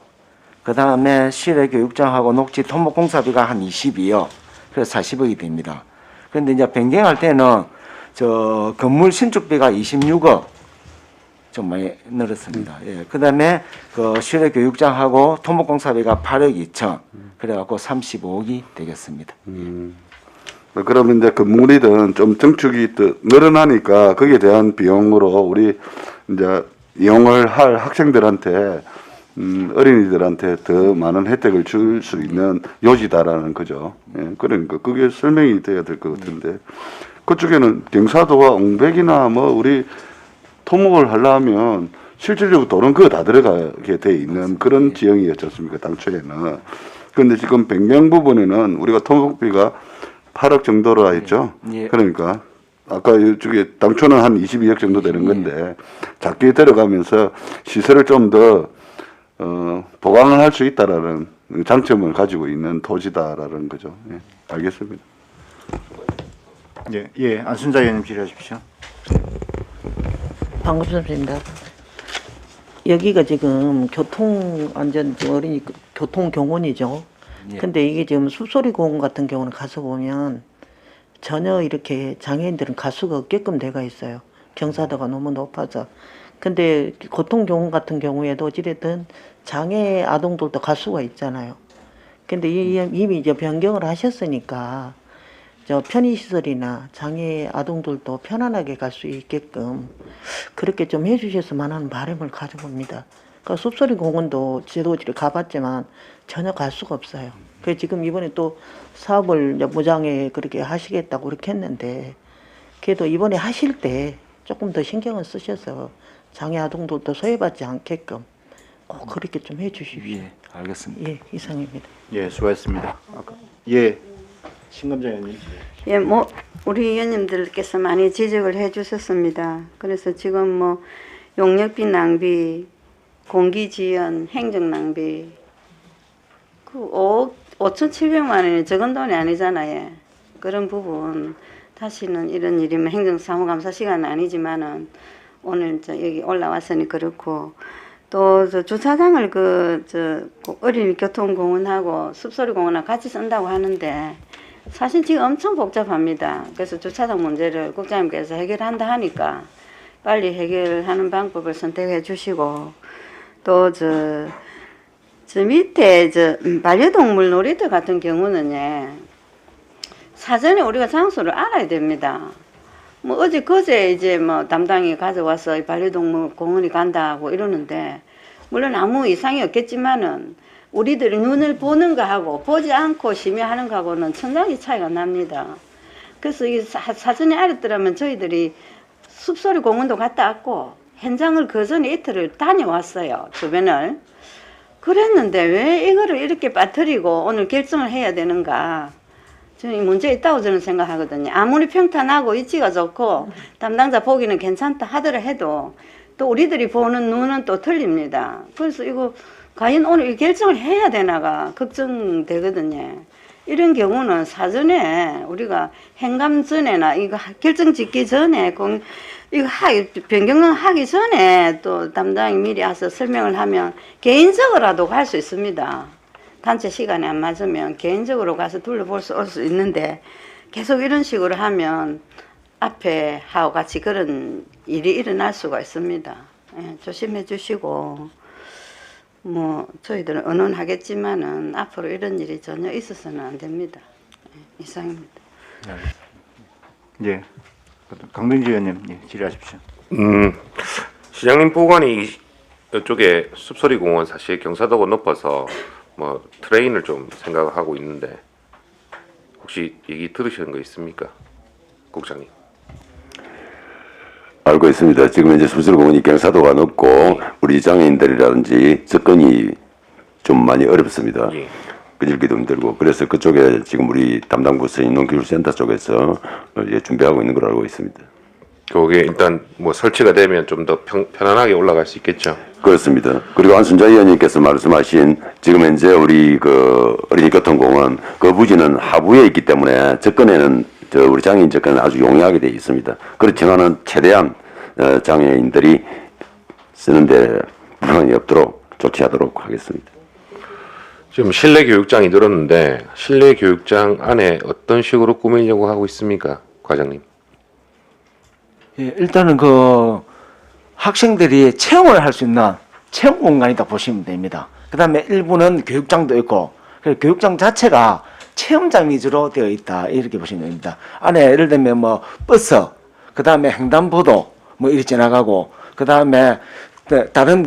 Speaker 5: 그 다음에 실내 교육장하고 녹지 토목공사비가 한 22억, 그래서 40억이 됩니다. 그런데 이제 변경할 때는 건물 신축비가 26억, 좀 많이 늘었습니다. 예. 그 다음에 실내 교육장하고 토목공사비가 8억 2천, 그래갖고 35억이 되겠습니다.
Speaker 4: 그러면 이제 건물이든 좀 증축이 또 늘어나니까 거기에 대한 비용으로 우리 이제 이용을 할 학생들한테 어린이들한테 더 많은 혜택을 줄 수 있는 요지다라는 거죠. 예, 그러니까 그게 설명이 돼야 될 것 같은데 그쪽에는 경사도와 옹백이나 뭐 우리 토목을 하려면 실질적으로 돈은 그거 다 들어가게 돼 있는 그런 지형이었지 않습니까 당초에는. 그런데 지금 변경 부분에는 우리가 토목비가 8억 정도로 했죠.
Speaker 5: 예.
Speaker 4: 그러니까 아까 이쪽에 당초는 한 22억 정도 되는 건데 작게 들어가면서 시설을 좀 더 보강을 할 수 있다라는 장점을 가지고 있는 토지다라는 거죠. 예, 알겠습니다.
Speaker 1: 예, 예, 안순자 의원님 질의하십시오.
Speaker 10: 반갑습니다. 여기가 지금 교통안전 어린이 교통경원이죠.
Speaker 5: 예.
Speaker 10: 근데 이게 지금 숲소리 공원 같은 경우는 가서 보면 전혀 이렇게 장애인들은 갈 수가 없게끔 돼가 있어요. 경사도가 너무 높아서. 근데 교통경원 같은 경우에도 어찌됐든 장애 아동들도 갈 수가 있잖아요. 근데 이미 이제 변경을 하셨으니까 저 편의시설이나 장애 아동들도 편안하게 갈 수 있게끔 그렇게 좀 해주셨으면 하는 바람을 가져봅니다. 그러니까 숲소리 공원도 제도지를 가봤지만 전혀 갈 수가 없어요. 그래서 지금 이번에 또 사업을 이제 무장에 그렇게 하시겠다고 그렇게 했는데 그래도 이번에 하실 때 조금 더 신경을 쓰셔서 장애 아동들도 소외받지 않게끔 꼭 그렇게 좀 해주십시오.
Speaker 5: 예, 알겠습니다.
Speaker 10: 예, 이상입니다.
Speaker 1: 예, 수고했습니다. 예, 신감자 의원님.
Speaker 11: 예, 뭐 우리 의원님들께서 많이 지적을 해주셨습니다. 그래서 지금 뭐 용역비 낭비, 공기지연, 행정 낭비, 그 5억 5,700만 원이 적은 돈이 아니잖아요. 그런 부분 다시는 이런 일이면 행정사무감사 시간은 아니지만은 오늘 여기 올라왔으니 그렇고 또 저 주차장을 어린이 교통공원하고 숲소리공원하고 같이 쓴다고 하는데 사실 지금 엄청 복잡합니다. 그래서 주차장 문제를 국장님께서 해결한다 하니까 빨리 해결하는 방법을 선택해 주시고 또 저 밑에 반려동물 놀이터 같은 경우는 사전에 우리가 장소를 알아야 됩니다. 뭐 어제 그제 이제 뭐 담당이 가져와서 반려동물 공원이 간다고 이러는데 물론 아무 이상이 없겠지만은 우리들이 눈을 보는 거하고 보지 않고 심의하는 거하고는 천장이 차이가 납니다. 그래서 이 사전에 알았더라면 저희들이 숲소리 공원도 갔다 왔고 현장을 그 전에 이틀을 다녀왔어요. 주변을. 그랬는데 왜 이거를 이렇게 빠뜨리고 오늘 결정을 해야 되는가. 저는 이 문제 있다고 저는 생각하거든요. 아무리 평탄하고 위치가 좋고 담당자 보기는 괜찮다 하더라 해도 또 우리들이 보는 눈은 또 틀립니다. 그래서 이거 과연 오늘 이 결정을 해야 되나가 걱정되거든요. 이런 경우는 사전에 우리가 행감 전에나 이거 결정 짓기 전에 이거 변경하기 전에 또 담당이 미리 와서 설명을 하면 개인적으로라도 갈 수 있습니다. 단체 시간에 안 맞으면 개인적으로 가서 둘러볼 수 올 수 있는데 계속 이런 식으로 하면 앞에 하고 같이 그런 일이 일어날 수가 있습니다. 예, 조심해 주시고 뭐 저희들은 언론하겠지만은 앞으로 이런 일이 전혀 있어서는 안 됩니다. 예, 이상입니다.
Speaker 1: 예, 강병지 의원님, 예, 질의하십시오.
Speaker 7: 시장님 보관이 이쪽에 숲소리 공원 사실 경사도가 높아서 뭐 트레인을 좀 생각하고 있는데 혹시 얘기 들으시는 거 있습니까, 국장님?
Speaker 8: 알고 있습니다. 지금 현재 숲소리공원이 경사도가 높고 우리 장애인들이라든지 접근이 좀 많이 어렵습니다.
Speaker 7: 예.
Speaker 8: 그들기도 힘들고 그래서 그쪽에 지금 우리 담당 부서 인원교육센터 쪽에서 이제 준비하고 있는 걸로 알고 있습니다.
Speaker 7: 그게 일단 뭐 설치가 되면 좀 더 편안하게 올라갈 수 있겠죠.
Speaker 8: 그렇습니다. 그리고 안순자 의원님께서 말씀하신 지금 현재 우리 그 어린이 교통공원 그 부지는 하부에 있기 때문에 접근에는 우리 장애인 접근은 아주 용이하게 되어 있습니다. 그렇지만은 최대한 장애인들이 쓰는데 불안이 없도록 조치하도록 하겠습니다.
Speaker 7: 지금 실내 교육장이 늘었는데 실내 교육장 안에 어떤 식으로 꾸미려고 하고 있습니까, 과장님?
Speaker 5: 예, 일단은 그 학생들이 체험을 할 수 있는 체험 공간이다 보시면 됩니다. 그 다음에 일부는 교육장도 있고, 그래서 교육장 자체가 체험장 위주로 되어 있다, 이렇게 보시면 됩니다. 안에 예를 들면 뭐 버스, 그 다음에 횡단보도 뭐 이렇게 지나가고, 그 다음에 다른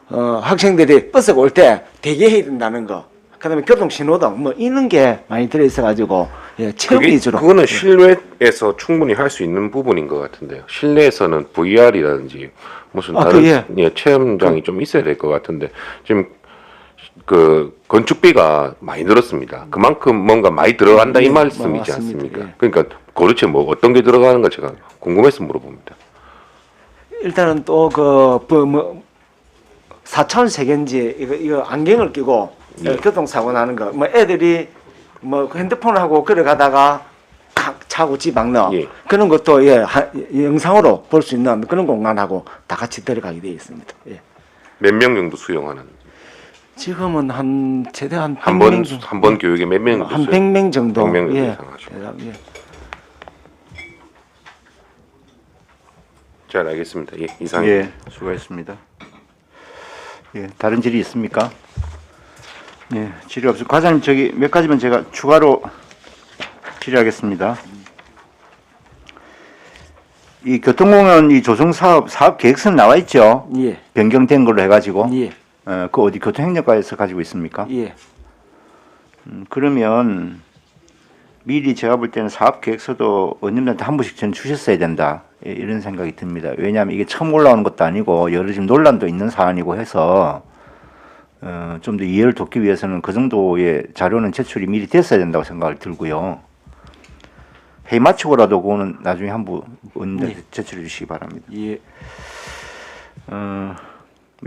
Speaker 5: 학생들이 버스가 올 때 대기해야 된다는 거, 그 다음에 교통신호등 뭐 이런 게 많이 들어있어가지고, 예, 체험 위주로.
Speaker 7: 그거는 실내에서 충분히 할 수 있는 부분인 것 같은데요. 실내에서는 VR이라든지 무슨 다른 체험장이 좀 있어야 될 것 같은데 지금 그 건축비가 많이 늘었습니다. 그만큼 뭔가 많이 들어간다 이 말씀이지
Speaker 5: 맞습니다.
Speaker 7: 않습니까?
Speaker 5: 예.
Speaker 7: 그러니까 도대체 뭐 어떤 게 들어가는 가 제가 궁금해서 물어봅니다.
Speaker 5: 일단은 또 뭐 4차원 세계인지 이거 안경을 끼고 교통사고 나는 거, 뭐 애들이 뭐 핸드폰하고 걸어가다가 차고 지박는 그런 것도 영상으로 볼 수 있는 그런 공간하고 다 같이 들어가게 되어 있습니다. 예.
Speaker 7: 몇 명 정도 수용하는?
Speaker 5: 지금은 한 최대한
Speaker 7: 한 번 교육에 몇 명?
Speaker 5: 한 100명 정도.
Speaker 7: 100명 정도
Speaker 5: 예.
Speaker 7: 예상하시고.
Speaker 5: 예.
Speaker 7: 잘 알겠습니다. 예, 이상.
Speaker 1: 예, 수고했습니다. 예, 다른 질의 있습니까? 예, 질의 없습니다. 과장님 저기 몇 가지만 제가 추가로 질의하겠습니다. 이 교통공원 이 조성 사업 계획서는 나와 있죠?
Speaker 5: 예.
Speaker 1: 변경된 걸로 해가지고.
Speaker 5: 예.
Speaker 1: 그 어디 교통행정과에서 가지고 있습니까?
Speaker 5: 예.
Speaker 1: 그러면 미리 제가 볼 때는 사업 계획서도 의원님들한테 한 번씩 전 주셨어야 된다. 예, 이런 생각이 듭니다. 왜냐하면 이게 처음 올라오는 것도 아니고 여러 지금 논란도 있는 사안이고 해서 좀 더 이해를 돕기 위해서는 그 정도의 자료는 제출이 미리 됐어야 된다고 생각을 들고요. 회의 마치고라도 그거는 나중에 한번 의원님들 제출해 주시기 바랍니다.
Speaker 5: 예.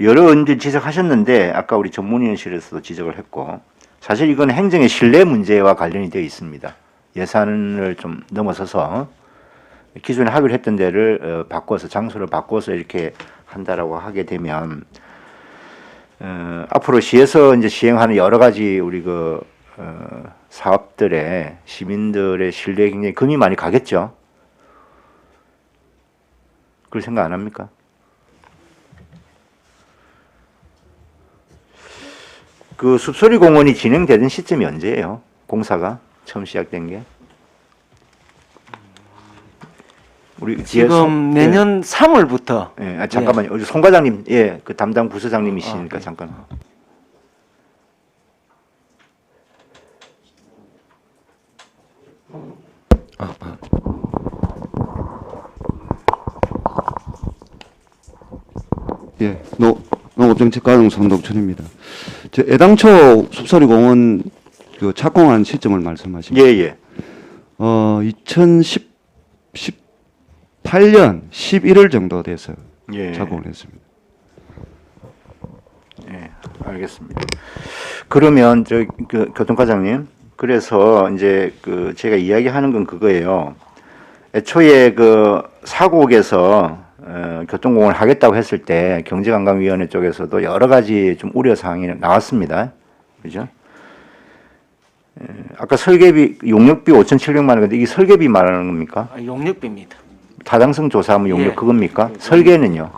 Speaker 1: 여러 의원들 지적하셨는데 아까 우리 전문위원실에서도 지적을 했고 사실 이건 행정의 신뢰 문제와 관련이 되어 있습니다. 예산을 좀 넘어서서 기존에 합의를 했던 데를 바꿔서 장소를 바꿔서 이렇게 한다라고 하게 되면 앞으로 시에서 이제 시행하는 여러 가지 우리 사업들의 시민들의 신뢰에 굉장히 금이 많이 가겠죠. 그럴 생각 안 합니까? 그 숲소리 공원이 진행되던 시점이 언제예요? 공사가 처음 시작된 게? 우리 뒤에
Speaker 5: 지금 내년 3월부터
Speaker 1: 예, 잠깐만요. 우리 송 과장님, 예, 그 담당 부서장님이시니까 잠깐.
Speaker 12: 예, 농업정책과장 성동천입니다. 애당초 숲소리공원 그 착공한 시점을 말씀하십니다.
Speaker 1: 예, 예.
Speaker 12: 2018년 11월 정도 돼서
Speaker 1: 예.
Speaker 12: 착공을 했습니다.
Speaker 1: 예, 알겠습니다. 그러면 그 교통과장님, 그래서 이제 그 제가 이야기하는 건 그거예요. 애초에 그 사국에서 교통공원을 하겠다고 했을 때 경제관광위원회 쪽에서도 여러 가지 좀 우려 사항이 나왔습니다. 그죠? 아까 설계비 용역비 5,700만 원 근데 이게 설계비 말하는 겁니까?
Speaker 5: 용역비입니다.
Speaker 1: 타당성 조사하면 용역
Speaker 5: 예.
Speaker 1: 그겁니까? 설계는요?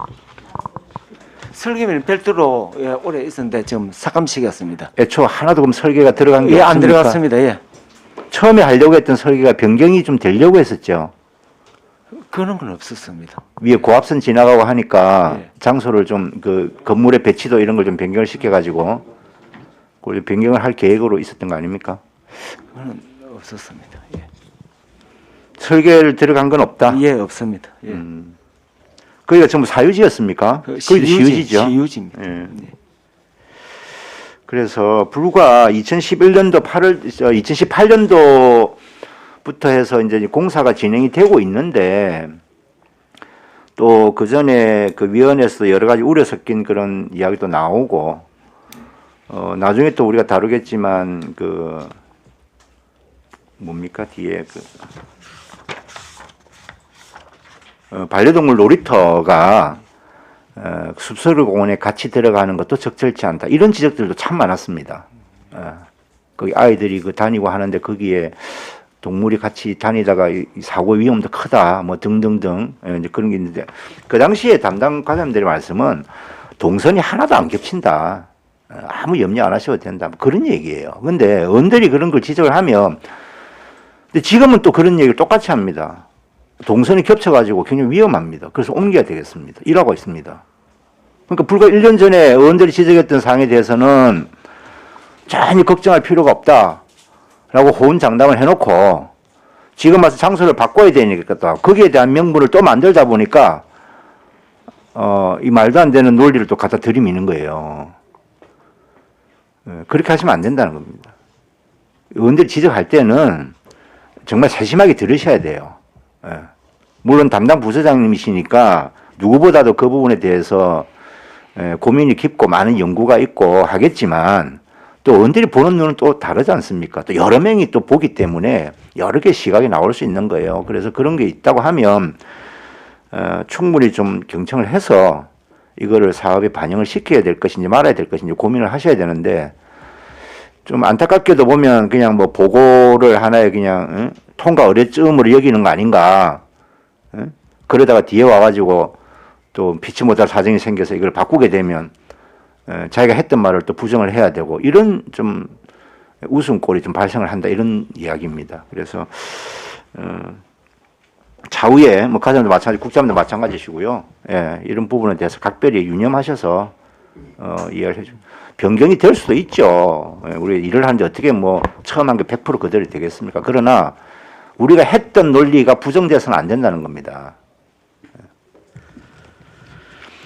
Speaker 5: 설계비는 별도로 오래 있었는데 지금 삭감시켰습니다.
Speaker 1: 애초 하나도 그럼 설계가 들어간 게
Speaker 5: 예, 안
Speaker 1: 없습니까?
Speaker 5: 들어갔습니다. 예.
Speaker 1: 처음에 하려고 했던 설계가 변경이 좀 되려고 했었죠.
Speaker 5: 그런 건 없었습니다.
Speaker 1: 위에 고압선 지나가고 하니까
Speaker 5: 예.
Speaker 1: 장소를 좀 그 건물의 배치도 이런 걸 좀 변경을 시켜가지고 그걸 변경을 할 계획으로 있었던 거 아닙니까?
Speaker 5: 그건 없었습니다. 예.
Speaker 1: 설계를 들어간 건 없다.
Speaker 5: 예, 없습니다. 예.
Speaker 1: 거기가 전부 사유지였습니까? 거기도 시유지죠.
Speaker 5: 시유지입니다.
Speaker 1: 예.
Speaker 5: 네.
Speaker 1: 그래서 불과 2011년도 2018년도부터 해서 이제 공사가 진행이 되고 있는데 또 그 전에 그 위원회에서 여러 가지 우려 섞인 그런 이야기도 나오고 나중에 또 우리가 다루겠지만 그 뭡니까 뒤에 그 반려동물 놀이터가 숲소리 공원에 같이 들어가는 것도 적절치 않다. 이런 지적들도 참 많았습니다. 거기 아이들이 그 다니고 하는데 거기에 동물이 같이 다니다가 이 사고 위험도 크다. 뭐 등등등 이제 그런 게 있는데 그 당시에 담당 과장님들의 말씀은 동선이 하나도 안 겹친다. 아무 염려 안 하셔도 된다. 뭐 그런 얘기예요. 근데 의원들이 그런 걸 지적을 하면 근데 지금은 또 그런 얘기를 똑같이 합니다. 동선이 겹쳐가지고 굉장히 위험합니다. 그래서 옮겨야 되겠습니다. 이라고 있습니다. 그러니까 불과 1년 전에 의원들이 지적했던 사항에 대해서는 전혀 걱정할 필요가 없다. 라고 호언장담을 해놓고 지금 와서 장소를 바꿔야 되니까 또 거기에 대한 명분을 또 만들다 보니까 이 말도 안 되는 논리를 또 갖다 들이미는 거예요. 그렇게 하시면 안 된다는 겁니다. 의원들이 지적할 때는 정말 세심하게 들으셔야 돼요. 물론 담당 부서장님이시니까 누구보다도 그 부분에 대해서 고민이 깊고 많은 연구가 있고 하겠지만 또 의원들이 보는 눈은 또 다르지 않습니까? 또 여러 명이 또 보기 때문에 여러 개의 시각이 나올 수 있는 거예요. 그래서 그런 게 있다고 하면 충분히 좀 경청을 해서 이거를 사업에 반영을 시켜야 될 것인지 말아야 될 것인지 고민을 하셔야 되는데 좀 안타깝게도 보면 그냥 뭐 보고를 하나의 그냥 통과 의뢰쯤으로 여기는 거 아닌가. 그러다가 뒤에 와가지고 또 피치 못할 사정이 생겨서 이걸 바꾸게 되면 자기가 했던 말을 또 부정을 해야 되고 이런 좀 웃음꼴이 좀 발생을 한다 이런 이야기입니다. 그래서 차후에 뭐 가장도 마찬가지, 국장도 마찬가지시고요. 예, 이런 부분에 대해서 각별히 유념하셔서 이해를 해주. 변경이 될 수도 있죠. 예, 우리 일을 하는데 어떻게 뭐 처음 한 게 100% 그대로 되겠습니까? 그러나 우리가 했던 논리가 부정돼서는 안 된다는 겁니다.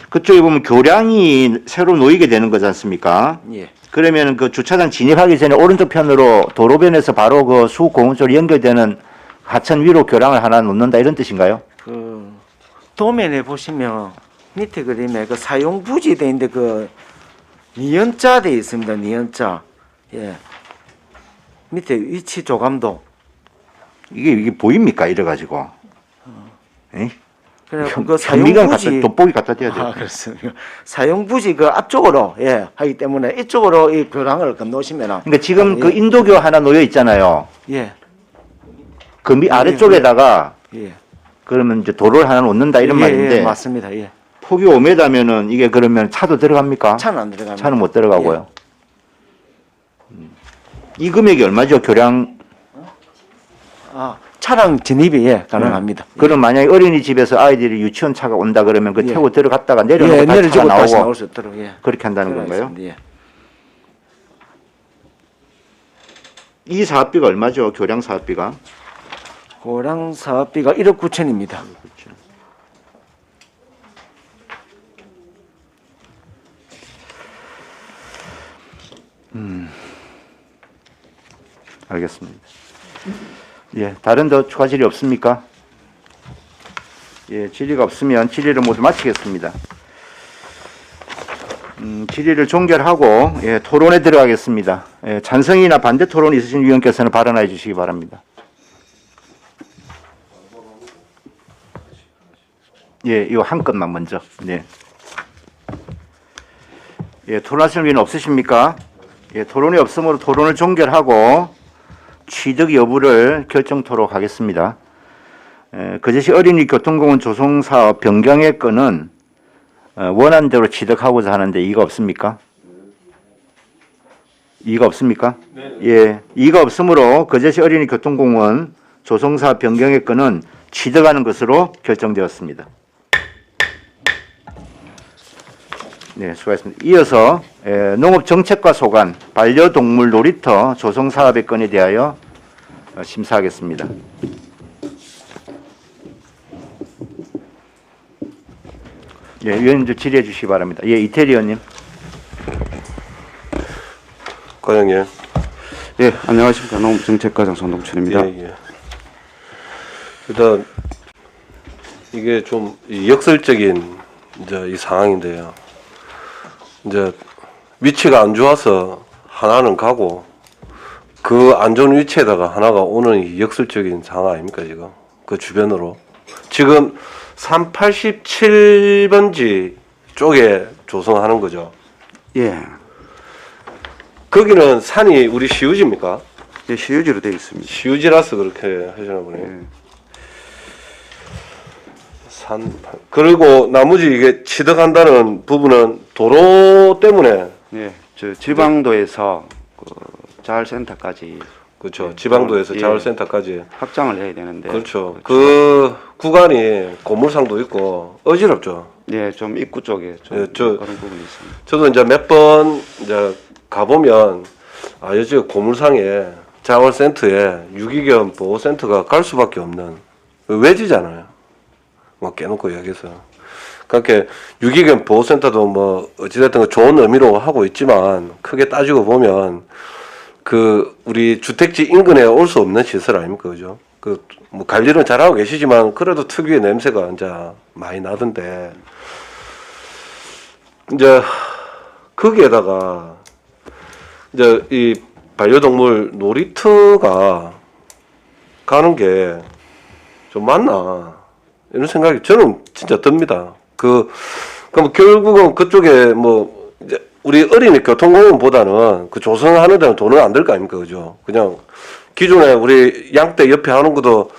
Speaker 1: 그쪽에 보면 교량이 새로 놓이게 되는 거지 않습니까?
Speaker 5: 예.
Speaker 1: 그러면 그 주차장 진입하기 전에 오른쪽 편으로 도로변에서 바로 그 수공원 쪽으로 연결되는 하천 위로 교량을 하나 놓는다 이런 뜻인가요?
Speaker 5: 그 도면에 보시면 밑에 그림에 그 사용 부지 돼 있는데 그 니은자 돼 있습니다. 니은자. 예. 밑에 위치 조감도.
Speaker 1: 이게 보입니까? 이래가지고. 에?
Speaker 5: 그래 그 사용
Speaker 1: 현미경
Speaker 5: 부지
Speaker 1: 돋보기 갖다 대야 돼요.
Speaker 5: 아, 그렇습니다. 사용 부지 그 앞쪽으로 예 하기 때문에 이쪽으로 이 교량을 건너시면은
Speaker 1: 그러니까 지금
Speaker 5: 예.
Speaker 1: 그 인도교 하나 놓여 있잖아요.
Speaker 5: 예.
Speaker 1: 그 아래쪽에다가
Speaker 5: 예.
Speaker 1: 그러면 이제 도로를 하나 놓는다 이런
Speaker 5: 예,
Speaker 1: 말인데
Speaker 5: 예, 맞습니다. 예.
Speaker 1: 폭이 5m면은 이게 그러면 차도 들어갑니까?
Speaker 5: 차는 안 들어갑니다.
Speaker 1: 차는 못 들어가고요. 이 금액이 얼마죠? 교량.
Speaker 5: 아, 차량 진입이 예, 가능합니다.
Speaker 1: 그럼 만약에 어린이집에서 아이들이 유치원 차가 온다 그러면 그
Speaker 5: 예.
Speaker 1: 태워 들어갔다가
Speaker 5: 예,
Speaker 1: 내려놓고 다시
Speaker 5: 내려주고
Speaker 1: 차가
Speaker 5: 다시
Speaker 1: 나오고
Speaker 5: 나올 수 있도록 예.
Speaker 1: 그렇게 한다는 건가요?
Speaker 5: 예.
Speaker 1: 이 사업비가 얼마죠? 교량 사업비가?
Speaker 5: 고량 사업비가 1억 9천입니다.
Speaker 1: 알겠습니다. 예, 다른 더 추가 질의 없습니까? 예, 질의가 없으면 질의를 모두 마치겠습니다. 질의를 종결하고 예, 토론에 들어가겠습니다. 예, 찬성이나 반대 토론 있으신 위원께서는 발언해 주시기 바랍니다. 예, 이거 한 건만 먼저. 네. 예, 토론하시는 위원 없으십니까? 예, 토론이 없으므로 토론을 종결하고 취득 여부를 결정토록 하겠습니다. 거제시 어린이 교통공원 조성 사업 변경의 건은 원안대로 취득하고자 하는데 이의가 없습니까? 이의가 없습니까? 네. 예, 이의가 없으므로 거제시 어린이 교통공원 조성 사업 변경의 건은 취득하는 것으로 결정되었습니다. 네, 수고하셨습니다. 이어서 농업정책과 소관, 반려동물 놀이터 조성사업의 건에 대하여 심사하겠습니다. 예, 위원님 질의해 주시기 바랍니다. 예, 이태리 의원님.
Speaker 6: 과장님.
Speaker 12: 예, 안녕하십니까. 농업정책과장 손동철입니다.
Speaker 6: 예, 예. 일단 이게 좀 역설적인 이제 이 상황인데요. 이제 위치가 안 좋아서 하나는 가고 그 안 좋은 위치에다가 하나가 오는 이 역설적인 상황 아닙니까 지금 그 주변으로 지금 387번지 쪽에 조성하는 거죠.
Speaker 12: 예.
Speaker 6: 거기는 산이 우리 시유지입니까?
Speaker 12: 예, 시유지로 되어 있습니다.
Speaker 6: 시유지라서 그렇게 하시나 보네요.
Speaker 12: 예.
Speaker 6: 그리고 나머지 이게 취득한다는 부분은 도로 때문에
Speaker 12: 예, 저 지방도에서 그 자활센터까지
Speaker 6: 그렇죠. 지방도에서
Speaker 12: 예.
Speaker 6: 자활센터까지
Speaker 12: 확장을 해야 되는데
Speaker 6: 그렇죠. 그 구간이 고물상도 있고 어지럽죠.
Speaker 12: 예, 좀 입구 쪽에 좀
Speaker 6: 예, 저-
Speaker 12: 그런 부분이 있습니다.
Speaker 6: 저도 이제 몇 번 이제 가보면 아 여기 고물상에 자활센터에 유기견 보호센터가 갈 수밖에 없는 외지잖아요. 뭐 깨놓고 이야기해서 그렇게 유기견 보호센터도 뭐 어찌됐든 좋은 의미로 하고 있지만 크게 따지고 보면 그 우리 주택지 인근에 올 수 없는 시설 아닙니까, 그죠? 그 뭐 관리는 잘하고 계시지만 그래도 특유의 냄새가 이제 많이 나던데 이제 거기에다가 이제 이 반려동물 놀이터가 가는 게 좀 맞나 이런 생각이 저는 진짜 듭니다. 그럼 결국은 그쪽에 뭐 이제 우리 어린이 교통공원보다는 그 조성하는 데는 돈은 안 들 거 아닙니까, 그죠? 그냥 기존에 우리 양떼 옆에 하는 것도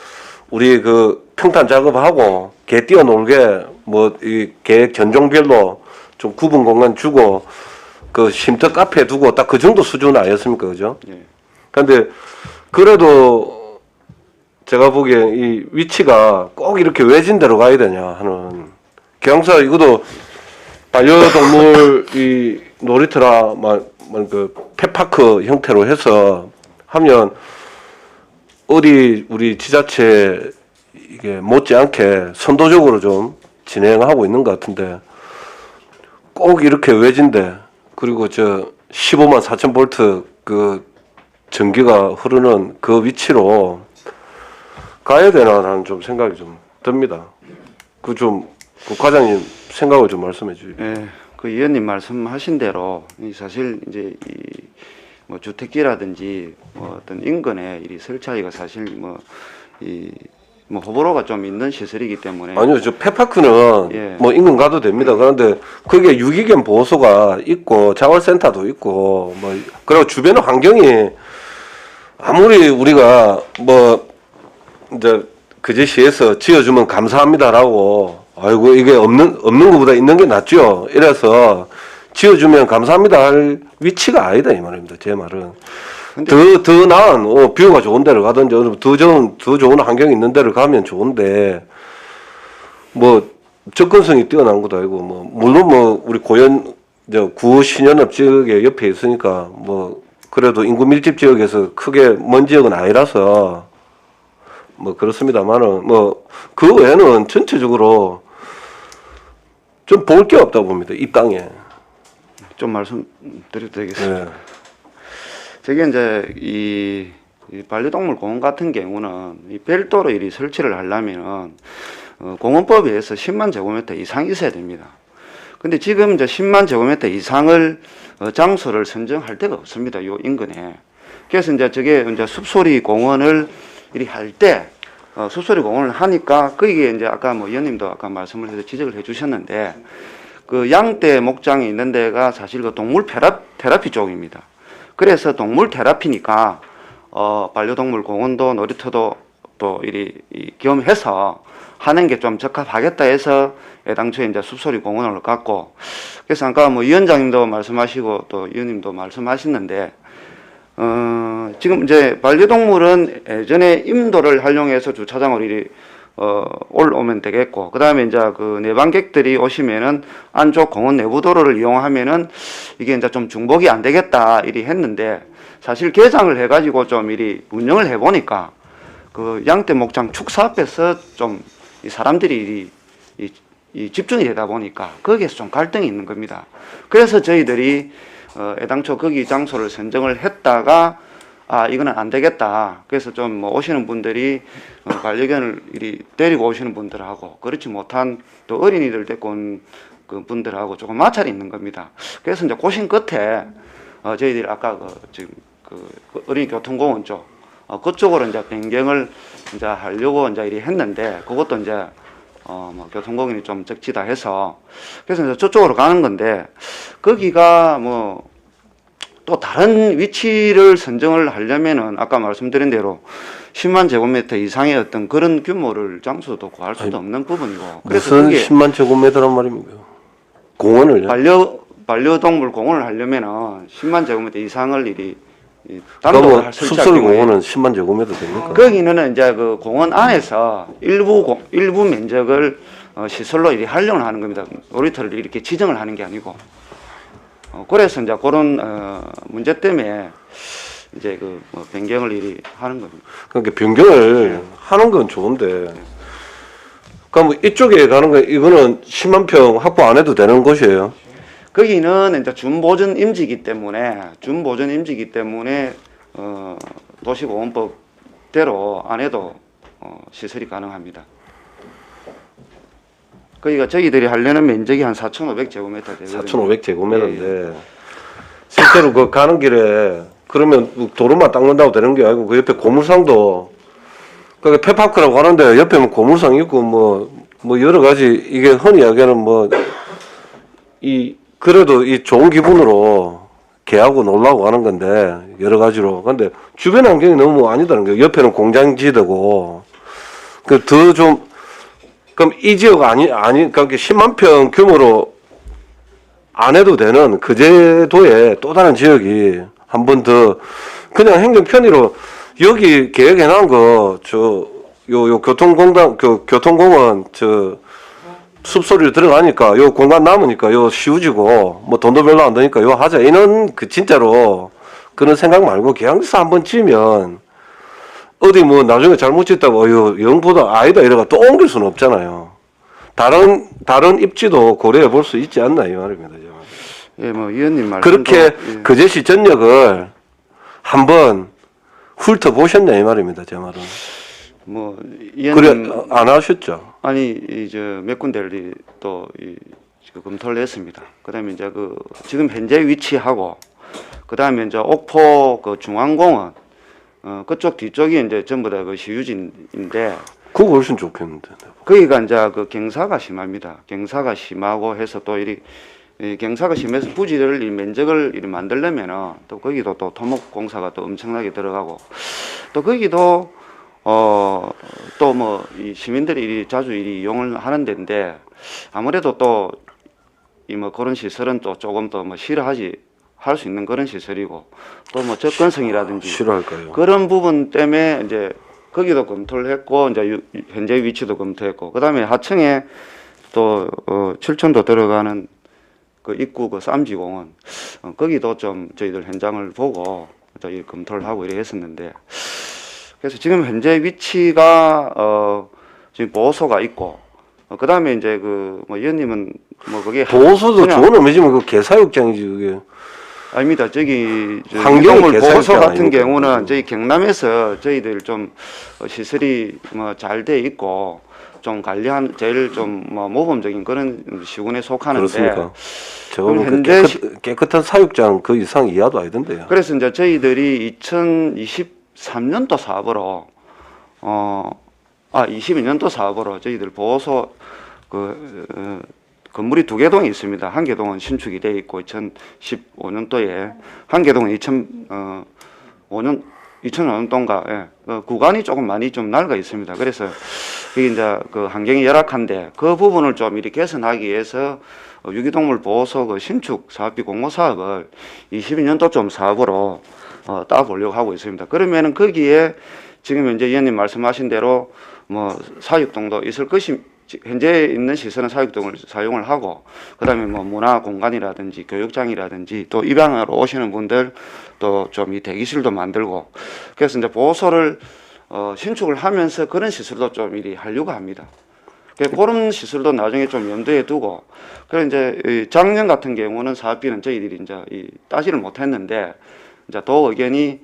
Speaker 6: 우리 그 평탄 작업하고 개 뛰어놀게 뭐 이 개 견종별로 좀 구분 공간 주고 그 쉼터 카페 두고 딱 그 정도 수준 아니었습니까, 그죠?
Speaker 12: 예.
Speaker 6: 근데 그래도 제가 보기엔 이 위치가 꼭 이렇게 외진 데로 가야 되냐 하는 경사 이것도 반려동물 이 놀이터라 그 펫파크 형태로 해서 하면 어디 우리 지자체 이게 못지않게 선도적으로 좀 진행하고 있는 것 같은데 꼭 이렇게 외진데 그리고 저 15만 4천 볼트 그 전기가 흐르는 그 위치로 가야 되나라는 좀 생각이 좀 듭니다. 그 과장님 생각을 좀 말씀해 주세요.
Speaker 12: 예, 그 의원님 말씀하신 대로 사실 이제 뭐 주택지라든지 뭐 어떤 인근에 이 설치하기가 사실 뭐 호불호가 좀 있는 시설이기 때문에
Speaker 6: 아니요, 저 펫파크는
Speaker 12: 예.
Speaker 6: 뭐 인근 가도 됩니다. 그런데 그게 유기견 보호소가 있고 자월센터도 있고 뭐 그리고 주변 환경이 아무리 우리가 뭐 이제 그제시에서 지어주면 감사합니다라고 아이고 이게 없는 것보다 있는 게 낫죠. 이래서 지어주면 감사합니다 할 위치가 아니다 이 말입니다. 제 말은. 더 나은 뷰가 좋은 데를 가든지 더 좋은 환경이 있는 데를 가면 좋은데 뭐 접근성이 뛰어난 것도 아니고 뭐 물론 뭐 우리 구호 신연합 지역에 옆에 있으니까 뭐 그래도 인구 밀집 지역에서 크게 먼 지역은 아니라서 뭐 그렇습니다만은 뭐 그 외에는 전체적으로 좀 볼 게 없다 봅니다. 이 땅에.
Speaker 12: 좀 말씀드려도 되겠습니다.
Speaker 6: 네.
Speaker 12: 저게 이제 이 반려동물 공원 같은 경우는 이 별도로 이 설치를 하려면은 공원법에 의해서 10만 제곱미터 이상 있어야 됩니다. 근데 지금 이제 10만 제곱미터 이상을 장소를 선정할 데가 없습니다. 요 인근에. 그래서 이제 저게 이제 숲소리 공원을 이리 할 때 숲소리 공원을 하니까 거기에 이제 아까 뭐 의원님도 아까 말씀을 해서 지적을 해주셨는데 그 양떼 목장이 있는 데가 사실 그 동물 테라피 쪽입니다. 그래서 동물 테라피니까 반려동물 공원도 놀이터도 또 이리 겸해서 하는 게 좀 적합하겠다 해서 애당초에 이제 숲소리 공원을 갖고 그래서 아까 뭐 위원장님도 말씀하시고 또 의원님도 말씀하시는데 지금 이제 반려동물은 예전에 임도를 활용해서 주차장을 이리 올라오면 되겠고, 그 다음에 이제 그 내방객들이 오시면은 안쪽 공원 내부 도로를 이용하면은 이게 이제 좀 중복이 안 되겠다, 이리 했는데, 사실 개장을 해가지고 좀 이리 운영을 해보니까, 그 양떼 목장 축사 앞에서 좀 이 사람들이 이 집중이 되다 보니까 거기에서 좀 갈등이 있는 겁니다. 그래서 저희들이 애당초 거기 장소를 선정을 했다가 이거는 안 되겠다. 그래서 좀 뭐 오시는 분들이 반려견을 이리 데리고 오시는 분들하고 그렇지 못한 또 어린이들 데리고 온 그 분들하고 조금 마찰이 있는 겁니다. 그래서 이제 고심 끝에 저희들이 아까 지금 어린이 교통공원 쪽 그쪽으로 이제 변경을 이제 하려고 이제 이리 했는데 그것도 이제 뭐 교통공원이 좀 적지다 해서 그래서 이제 저쪽으로 가는 건데 거기가 뭐 또 다른 위치를 선정을 하려면은 아까 말씀드린 대로 10만 제곱미터 이상의 어떤 그런 규모를 장소도 구할 수도 없는 부분이고 그래서
Speaker 6: 무슨
Speaker 12: 그게
Speaker 6: 10만 제곱미터란 말입니까? 공원을요?
Speaker 12: 반려동물 공원을 하려면은 10만 제곱미터 이상을 이리 단독으로 설치할
Speaker 6: 숲소리
Speaker 12: 경우에
Speaker 6: 공원은 10만 제곱미터 됩니까?
Speaker 12: 거기는 이제 그 공원 안에서 일부 면적을 시설로 이리 활용을 하는 겁니다. 놀이터를 이렇게 지정을 하는 게 아니고. 그래서 이제 그런 문제 때문에 이제 뭐 변경을 이리 하는 겁니다.
Speaker 6: 그러니까 변경을 하는 건 좋은데, 그럼 뭐 이쪽에 가는 거 이거는 10만 평 확보 안 해도 되는 곳이에요?
Speaker 12: 거기는 이제 준보전 임지이기 때문에 도시보건법대로 안 해도 시설이 가능합니다. 거기가 저희들이 하려는 면적이 한 4,500제곱미터 되거든요.
Speaker 6: 4,500제곱미터인데
Speaker 12: 예.
Speaker 6: 실제로 그 가는 길에 그러면 도로만 닦는다고 되는 게 아니고 그 옆에 고물상도 그 펫파크라고 하는데 옆에 뭐 고물상 있고 뭐 여러 가지 이게 흔히 이야기하는 뭐 그래도 이 좋은 기분으로 개하고 놀라고 하는 건데 여러 가지로 근데 주변 환경이 너무 아니다는 거예요. 옆에는 공장지대고 그 더 좀 그럼 이 지역 그러니까 10만 평 규모로 안 해도 되는 그 제도에 또 다른 지역이 한 번 더 그냥 행정 편의로 여기 계획해 놓은 거 요 교통공원 숲소리로 들어가니까 요 공간 남으니까 요 씌우지고 뭐 돈도 별로 안 드니까 요 하자 이런 진짜로 그런 생각 말고 계양사 한번 지면 어디 뭐 나중에 잘못 짓다고 영보다 아니다 이래가 또 옮길 수는 없잖아요. 다른 입지도 고려해 볼 수 있지 않나 이 말입니다.
Speaker 12: 예, 뭐 의원님 말씀
Speaker 6: 그렇게 그 제시 전역을 한번 훑어보셨냐 이 말입니다. 제 말은.
Speaker 12: 뭐
Speaker 6: 그래
Speaker 12: 의원님
Speaker 6: 안 하셨죠?
Speaker 12: 아니 이제 몇 군데를 또 검토를 했습니다. 그다음에 이제 지금 현재 위치하고 그다음에 이제 옥포 그 중앙공원 그쪽 뒤쪽이 이제 전부 다 그 시유지인데
Speaker 6: 그거 훨씬 좋겠는데.
Speaker 12: 거기가 이제 그 경사가 심합니다. 경사가 심하고 해서 또 이 경사가 심해서 부지를 이 면적을 만들려면은 또 거기도 또 토목 공사가 또 엄청나게 들어가고 또 거기도 또 뭐 이 시민들이 자주 이용을 하는 데인데 아무래도 또 이 뭐 그런 시설은 또 조금 더 뭐 싫어하지 할 수 있는 그런 시설이고 또 뭐 접근성이라든지
Speaker 6: 싫어할까요?
Speaker 12: 그런 부분 때문에 이제 거기도 검토를 했고 이제 현재 위치도 검토했고 그다음에 하층에 또 7천도 들어가는 그 입구 그 쌈지공원 거기도 좀 저희들 현장을 보고 저희 검토를 하고 이래 했었는데 그래서 지금 현재 위치가 지금 보호소가 있고 그다음에 이제 뭐 의원님은 뭐 그게
Speaker 6: 보호소도 좋은 의미지만 그 개사육장이지 그게.
Speaker 12: 아닙니다. 저기
Speaker 6: 환경을
Speaker 12: 유기동물 보호소 같은
Speaker 6: 아닙니까?
Speaker 12: 경우는 저희 경남에서 저희들 좀 시설이 뭐 잘 돼 있고 좀 관리한 제일 좀 뭐 모범적인 그런 시군에 속하는데
Speaker 6: 그렇습니까? 저거
Speaker 12: 그럼
Speaker 6: 그
Speaker 12: 현재
Speaker 6: 깨끗한 사육장 그 이상 이하도 아니던데요.
Speaker 12: 그래서 이제 저희들이 2023년도 사업으로 22년도 사업으로 저희들 보호소 건물이 2개 동이 있습니다. 한 개 동은 신축이 돼 있고 2015년도에 한 개 동은 2005년도인가 구간이 조금 많이 좀 낡아 있습니다. 그래서 이게 이제 그 환경이 열악한데 그 부분을 좀 이렇게 개선하기 위해서 유기동물 보호소 그 신축 사업비 공모 사업을 22년도 좀 사업으로 따보려고 하고 있습니다. 그러면은 거기에 지금 현재 의원님 말씀하신 대로 뭐 사육동도 있을 것이 현재 있는 시설은 사육동을 사용을 하고 그다음에 뭐 문화 공간이라든지 교육장이라든지 또 입양하러 오시는 분들 또 좀 이 대기실도 만들고 그래서 이제 보호소를 신축을 하면서 그런 시설도 좀 이리 하려고 합니다. 그런 시설도 나중에 좀 염두에 두고 그래 이제 작년 같은 경우는 사업비는 저희들이 이제 따지를 못했는데 이제 도 의견이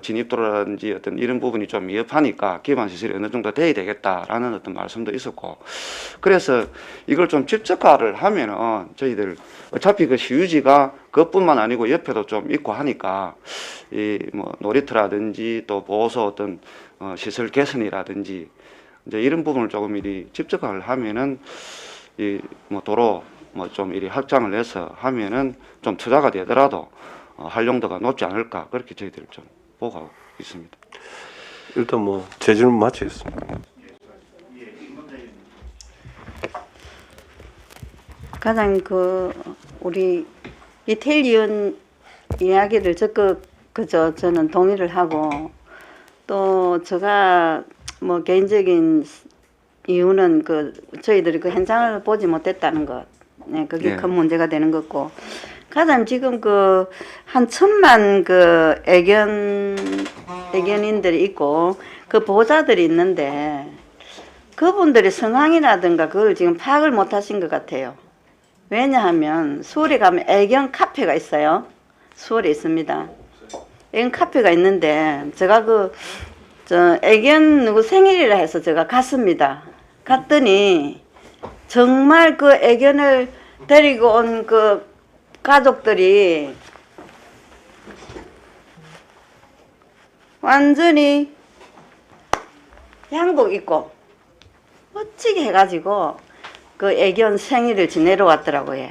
Speaker 12: 진입도라든지 어떤 이런 부분이 좀 미흡하니까 기반 시설이 어느 정도 돼야 되겠다라는 어떤 말씀도 있었고 그래서 이걸 좀 집적화를 하면은 저희들 어차피 그 시유지가 그것뿐만 아니고 옆에도 좀 있고 하니까 이 뭐 놀이터라든지 또 보호소 어떤 시설 개선이라든지 이제 이런 부분을 조금 이리 집적화를 하면은 이 뭐 도로 뭐 좀 이리 확장을 해서 하면은 좀 투자가 되더라도 활용도가 높지 않을까 그렇게 저희들 좀 보고 있습니다.
Speaker 6: 일단 뭐 제 질문 마치겠습니다.
Speaker 11: 가장 우리 이태일 의원 이야기를 적극 저는 동의를 하고 또 제가 뭐 개인적인 이유는 저희들이 그 현장을 보지 못했다는 것, 네, 그게 큰 문제가 되는 거고. 가장 지금 한 1,000만 애견인들이 있고 그 보호자들이 있는데 그분들의 성향이라든가 그걸 지금 파악을 못 하신 것 같아요. 왜냐하면 서울에 가면 애견 카페가 있어요. 서울에 있습니다. 애견 카페가 있는데 제가 애견 누구 생일이라 해서 제가 갔습니다. 갔더니 정말 그 애견을 데리고 온 가족들이 완전히 양복 입고 멋지게 해가지고 그 애견 생일을 지내러 왔더라고요.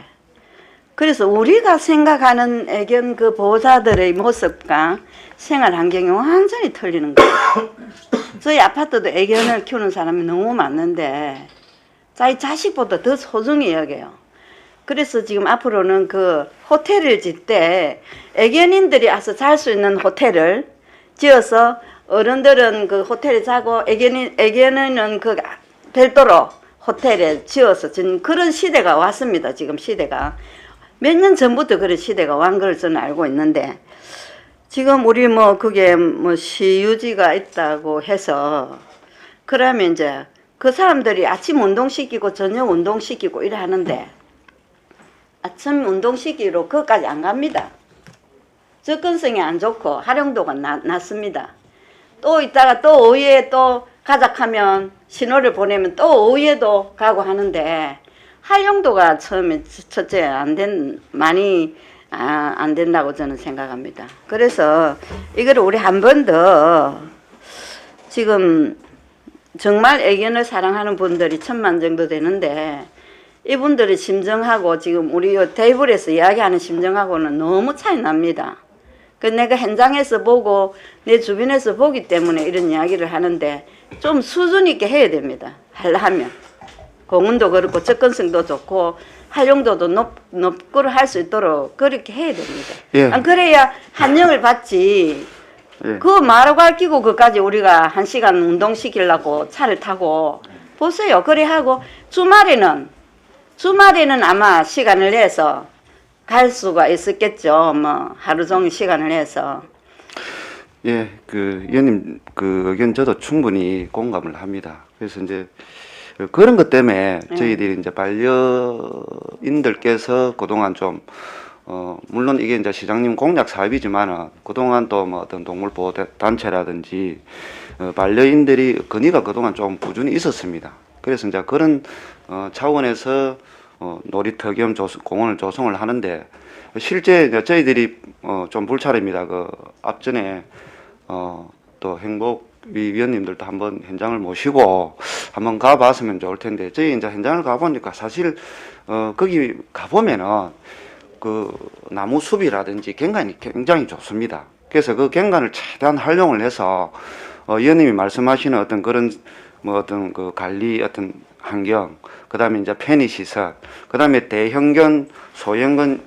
Speaker 11: 그래서 우리가 생각하는 애견 보호자들의 모습과 생활 환경이 완전히 틀리는 거예요. 저희 아파트도 애견을 키우는 사람이 너무 많은데 자기 자식보다 더 소중히 여겨요. 그래서 지금 앞으로는 그 호텔을 짓 때 애견인들이 와서 잘 수 있는 호텔을 지어서 어른들은 그 호텔에 자고 애견인은 그 별도로 호텔에 지어서 지금 그런 시대가 왔습니다. 지금 시대가 몇 년 전부터 그런 시대가 왔는 걸 저는 알고 있는데 지금 우리 뭐 그게 뭐 시유지가 있다고 해서 그러면 이제 그 사람들이 아침 운동시키고 저녁 운동시키고 이래 하는데 아침 운동시키로 그것까지 안 갑니다. 접근성이 안 좋고 활용도가 낮습니다. 또 이따가 또 오후에 또 가작하면 신호를 보내면 또 오후에도 가고 하는데 활용도가 처음에 첫째 많이 안 된다고 저는 생각합니다. 그래서 이거를 우리 한 번 더 지금 정말 애견을 사랑하는 분들이 1000만 정도 되는데 이분들의 심정하고 지금 우리 테이블에서 이야기하는 심정하고는 너무 차이 납니다. 그 내가 현장에서 보고 내 주변에서 보기 때문에 이런 이야기를 하는데 좀 수준 있게 해야 됩니다. 하려면 공원도 그렇고 접근성도 좋고 활용도도 높고 할 수 있도록 그렇게 해야 됩니다.
Speaker 12: 예.
Speaker 11: 안 그래야 한영을 받지.
Speaker 12: 예.
Speaker 11: 그 마루갈 끼고 그까지 우리가 1시간 운동시키려고 차를 타고 보세요. 그래 하고 주말에는 아마 시간을 내서 갈 수가 있었겠죠. 뭐 하루 종일 시간을 내서.
Speaker 12: 예, 그 의원님 그 의견 저도 충분히 공감을 합니다. 그래서 이제 그런 것 때문에 저희들이 이제 반려인들께서 그동안 좀 물론 이게 이제 시장님 공약 사업이지만은 그동안 또 뭐 어떤 동물보호 단체라든지 반려인들이 건의가 그동안 좀 꾸준히 있었습니다. 그래서 이제 그런 차원에서 놀이터 겸 공원을 조성을 하는데 실제 이제 저희들이 좀 불찰입니다. 그 앞전에 또 행복위원님들도 한번 현장을 모시고 한번 가봤으면 좋을 텐데 저희 이제 현장을 가보니까 사실 거기 가보면은 그 나무 숲이라든지 경관이 굉장히 좋습니다. 그래서 그 경관을 최대한 활용을 해서 위원님이 말씀하시는 어떤 그런 뭐 어떤 그 관리 어떤 환경, 그다음에 이제 편의 시설, 그다음에 대형견, 소형견,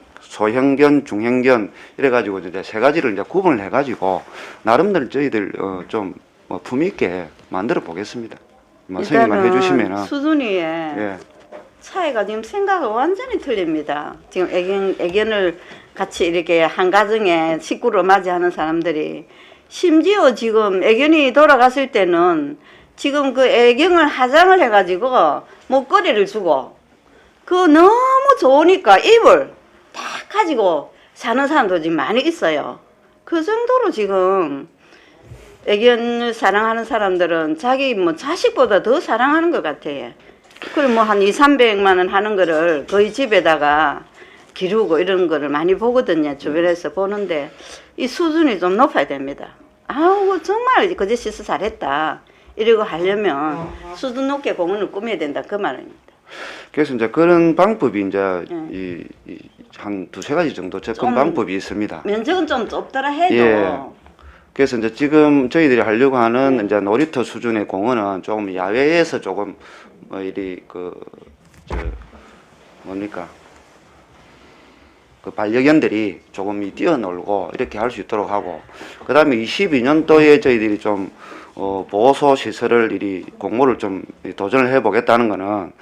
Speaker 12: 중형견 이래가지고 이제 세 가지를 이제 구분을 해가지고 나름대로 저희들 좀 품위 있게 만들어 보겠습니다. 선생님만 해주시면은
Speaker 11: 수준이
Speaker 12: 예.
Speaker 11: 차이가 지금 생각은 완전히 틀립니다. 지금 애견을 같이 이렇게 한 가정에 식구로 맞이하는 사람들이 심지어 지금 애견이 돌아갔을 때는 지금 그 애견을 화장을 해가지고 목걸이를 주고 그거 너무 좋으니까 입을 딱 가지고 사는 사람도 지금 많이 있어요. 그 정도로 지금 애견을 사랑하는 사람들은 자기 뭐 자식보다 더 사랑하는 것 같아요. 그리고 뭐 한 200~300만 원 하는 거를 거의 집에다가 기르고 이런 거를 많이 보거든요. 주변에서 보는데 이 수준이 좀 높아야 됩니다. 아우 정말 그 짓을 잘했다. 이러고 하려면 수준 높게 공원을 꾸며야 된다. 그 말입니다.
Speaker 12: 그래서 이제 그런 방법이 이제 한 2~3가지 정도 접근 방법이 있습니다.
Speaker 11: 면적은 좀 좁더라 해도.
Speaker 12: 예. 그래서 이제 지금 저희들이 하려고 하는 이제 놀이터 수준의 공원은 조금 야외에서 조금 뭐 이리 뭡니까 그 반려견들이 조금 뛰어놀고 이렇게 할 수 있도록 하고 그다음에 22년도에 저희들이 좀 보호소 시설을 이리 공모를 좀 도전을 해보겠다는 거는